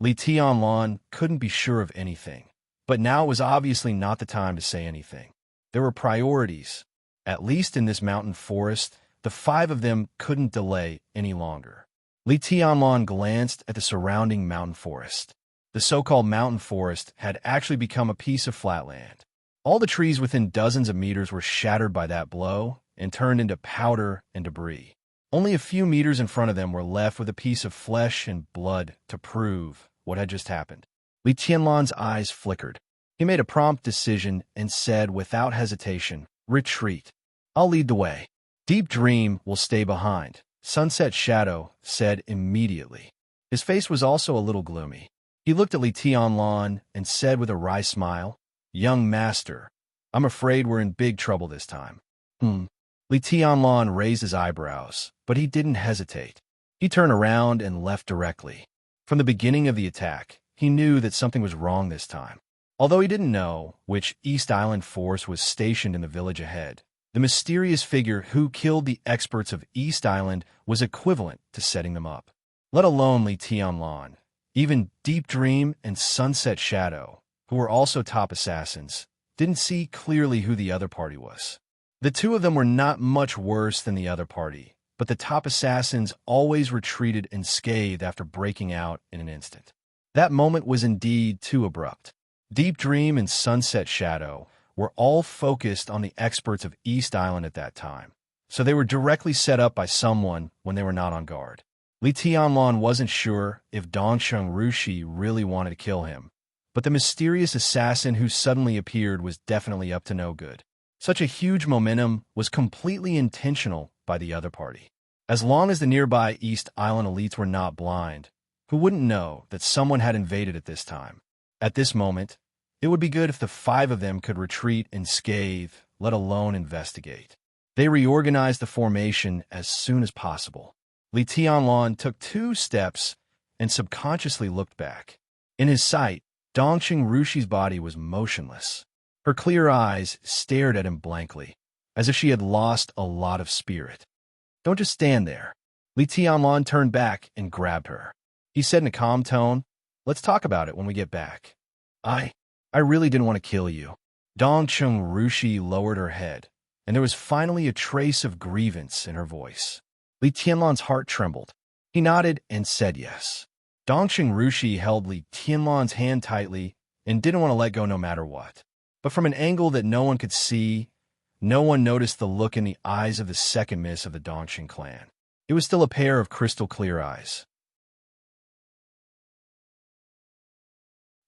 Li Tianlan couldn't be sure of anything, but now was obviously not the time to say anything. There were priorities. At least in this mountain forest, the five of them couldn't delay any longer. Li Tianlan glanced at the surrounding mountain forest. The so-called mountain forest had actually become a piece of flatland. All the trees within dozens of meters were shattered by that blow and turned into powder and debris. Only a few meters in front of them were left with a piece of flesh and blood to prove what had just happened. Li Tianlan's eyes flickered. He made a prompt decision and said without hesitation, "Retreat. I'll lead the way. Deep Dream will stay behind," Sunset Shadow said immediately. His face was also a little gloomy. He looked at Li Tianlan and said with a wry smile, "Young master, I'm afraid we're in big trouble this time." Li Tianlan raised his eyebrows, but he didn't hesitate. He turned around and left directly. From the beginning of the attack, he knew that something was wrong this time. Although he didn't know which East Island force was stationed in the village ahead, the mysterious figure who killed the experts of East Island was equivalent to setting them up. Let alone Li Tianlan. Even Deep Dream and Sunset Shadow, who were also top assassins, didn't see clearly who the other party was. The two of them were not much worse than the other party, but the top assassins always retreated unscathed after breaking out in an instant. That moment was indeed too abrupt. Deep Dream and Sunset Shadow were all focused on the experts of East Island at that time, so they were directly set up by someone when they were not on guard. Li Tianlan wasn't sure if Dongqing Rushi really wanted to kill him, but the mysterious assassin who suddenly appeared was definitely up to no good. Such a huge momentum was completely intentional by the other party. As long as the nearby East Island elites were not blind, who wouldn't know that someone had invaded at this time? At this moment, it would be good if the five of them could retreat unscathed, let alone investigate. They reorganized the formation as soon as possible. Li Tianlan took 2 steps and subconsciously looked back. In his sight, Dongqing Rushi's body was motionless. Her clear eyes stared at him blankly, as if she had lost a lot of spirit. "Don't just stand there." Li Tianlan turned back and grabbed her. He said in a calm tone, "Let's talk about it when we get back." I really didn't want to kill you." Dongqing Rushi lowered her head, and there was finally a trace of grievance in her voice. Li Tianlan's heart trembled. He nodded and said yes. Dongqing Rushi held Li Tianlan's hand tightly and didn't want to let go no matter what. But from an angle that no one could see, no one noticed the look in the eyes of the second miss of the Dongqing clan. It was still a pair of crystal-clear eyes.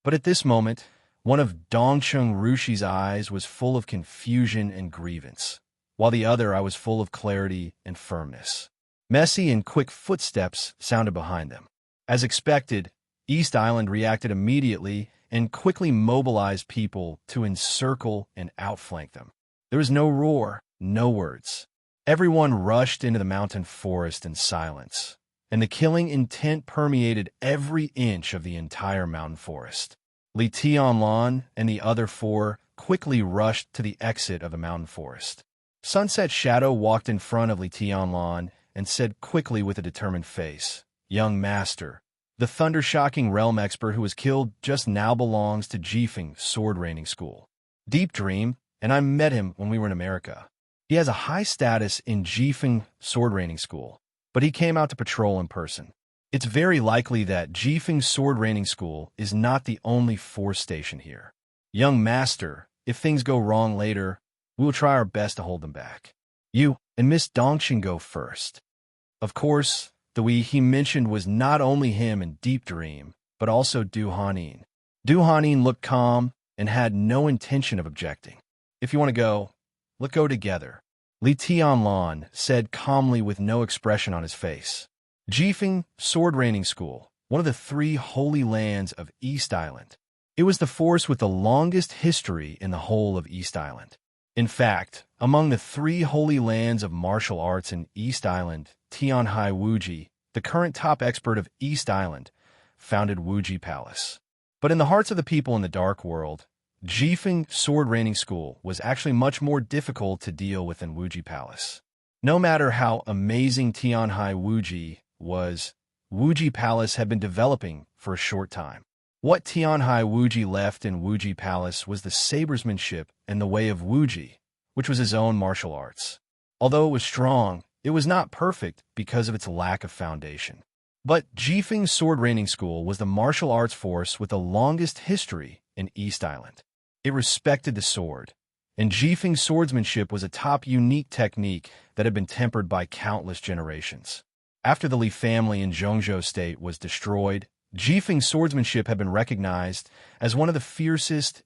But at this moment, one of Dongqing Rushi's eyes was full of confusion and grievance, while the other eye was full of clarity and firmness. Messy and quick footsteps sounded behind them. As expected, East Island reacted immediately and quickly mobilized people to encircle and outflank them. There was no roar, no words. Everyone rushed into the mountain forest in silence, and the killing intent permeated every inch of the entire mountain forest. Li Tianlan and the other 4 quickly rushed to the exit of the mountain forest. Sunset Shadow walked in front of Li Tianlan and said quickly with a determined face, "Young master, the thunder-shocking realm expert who was killed just now belongs to Jifeng Sword Raining School. Deep Dream, and I met him when we were in America. He has a high status in Jifeng Sword Raining School, but he came out to patrol in person. It's very likely that Jifeng Sword Raining School is not the only force station here. Young master, if things go wrong later, we will try our best to hold them back. You and Miss Dongqing go first." Of course, the we he mentioned was not only him and Deep Dream, but also Du Hanin. Du Hanin looked calm and had no intention of objecting. "If you want to go, let's go together," Li Tianlan said calmly with no expression on his face. Jifeng Sword Raining School, one of the 3 holy lands of East Island. It was the force with the longest history in the whole of East Island. In fact, among the 3 holy lands of martial arts in East Island, Tianhai Wuji, the current top expert of East Island, founded Wuji Palace. But in the hearts of the people in the Dark World, Jifeng sword raining school was actually much more difficult to deal with than Wuji Palace. No matter how amazing Tianhai Wuji was, Wuji Palace had been developing for a short time. What Tianhai Wuji left in Wuji Palace was the sabersmanship and the way of Wuji, which was his own martial arts. Although it was strong, it was not perfect because of its lack of foundation. But Jifeng's sword raining school was the martial arts force with the longest history in East Island. It respected the sword, and Jifeng's swordsmanship was a top unique technique that had been tempered by countless generations. After the Li family in Zhongzhou State was destroyed, Jifeng's swordsmanship had been recognized as one of the fiercest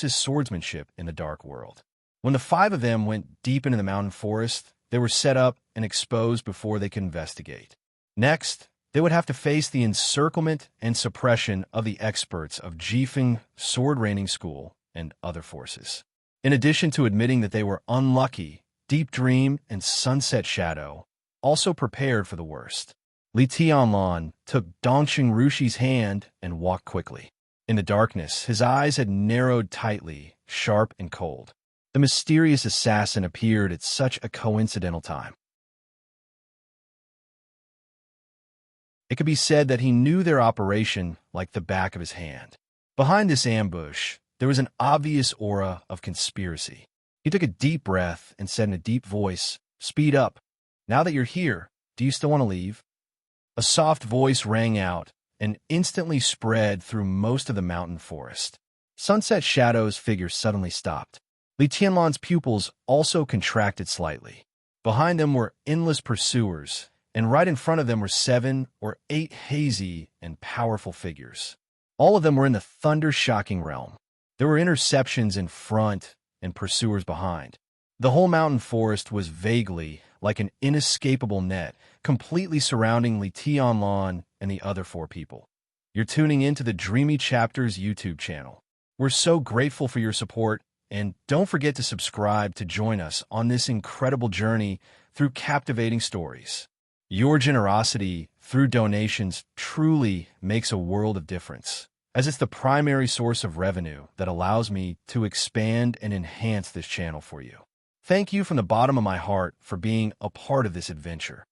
swordsmanship in the Dark World. When the five of them went deep into the mountain forest, they were set up and exposed before they could investigate. Next, they would have to face the encirclement and suppression of the experts of Jifeng sword raining school and other forces. In addition to admitting that they were unlucky, Deep Dream and Sunset Shadow also prepared for the worst. Li Tianlan took Dongqing Rushi's hand and walked quickly. In the darkness, his eyes had narrowed tightly, sharp and cold. The mysterious assassin appeared at such a coincidental time. It could be said that he knew their operation like the back of his hand. Behind this ambush, there was an obvious aura of conspiracy. He took a deep breath and said in a deep voice, "Speed up. Now that you're here, do you still want to leave?" A soft voice rang out and instantly spread through most of the mountain forest. Sunset Shadow's figure suddenly stopped. Li Tianlan's pupils also contracted slightly. Behind them were endless pursuers, and right in front of them were 7 or 8 hazy and powerful figures. All of them were in the thunder-shocking realm. There were interceptions in front and pursuers behind. The whole mountain forest was vaguely like an inescapable net, completely surrounding Li Tianlan and the other 4 people. You're tuning into the Dreamy Chapters YouTube channel. We're so grateful for your support, and don't forget to subscribe to join us on this incredible journey through captivating stories. Your generosity through donations truly makes a world of difference, as it's the primary source of revenue that allows me to expand and enhance this channel for you. Thank you from the bottom of my heart for being a part of this adventure.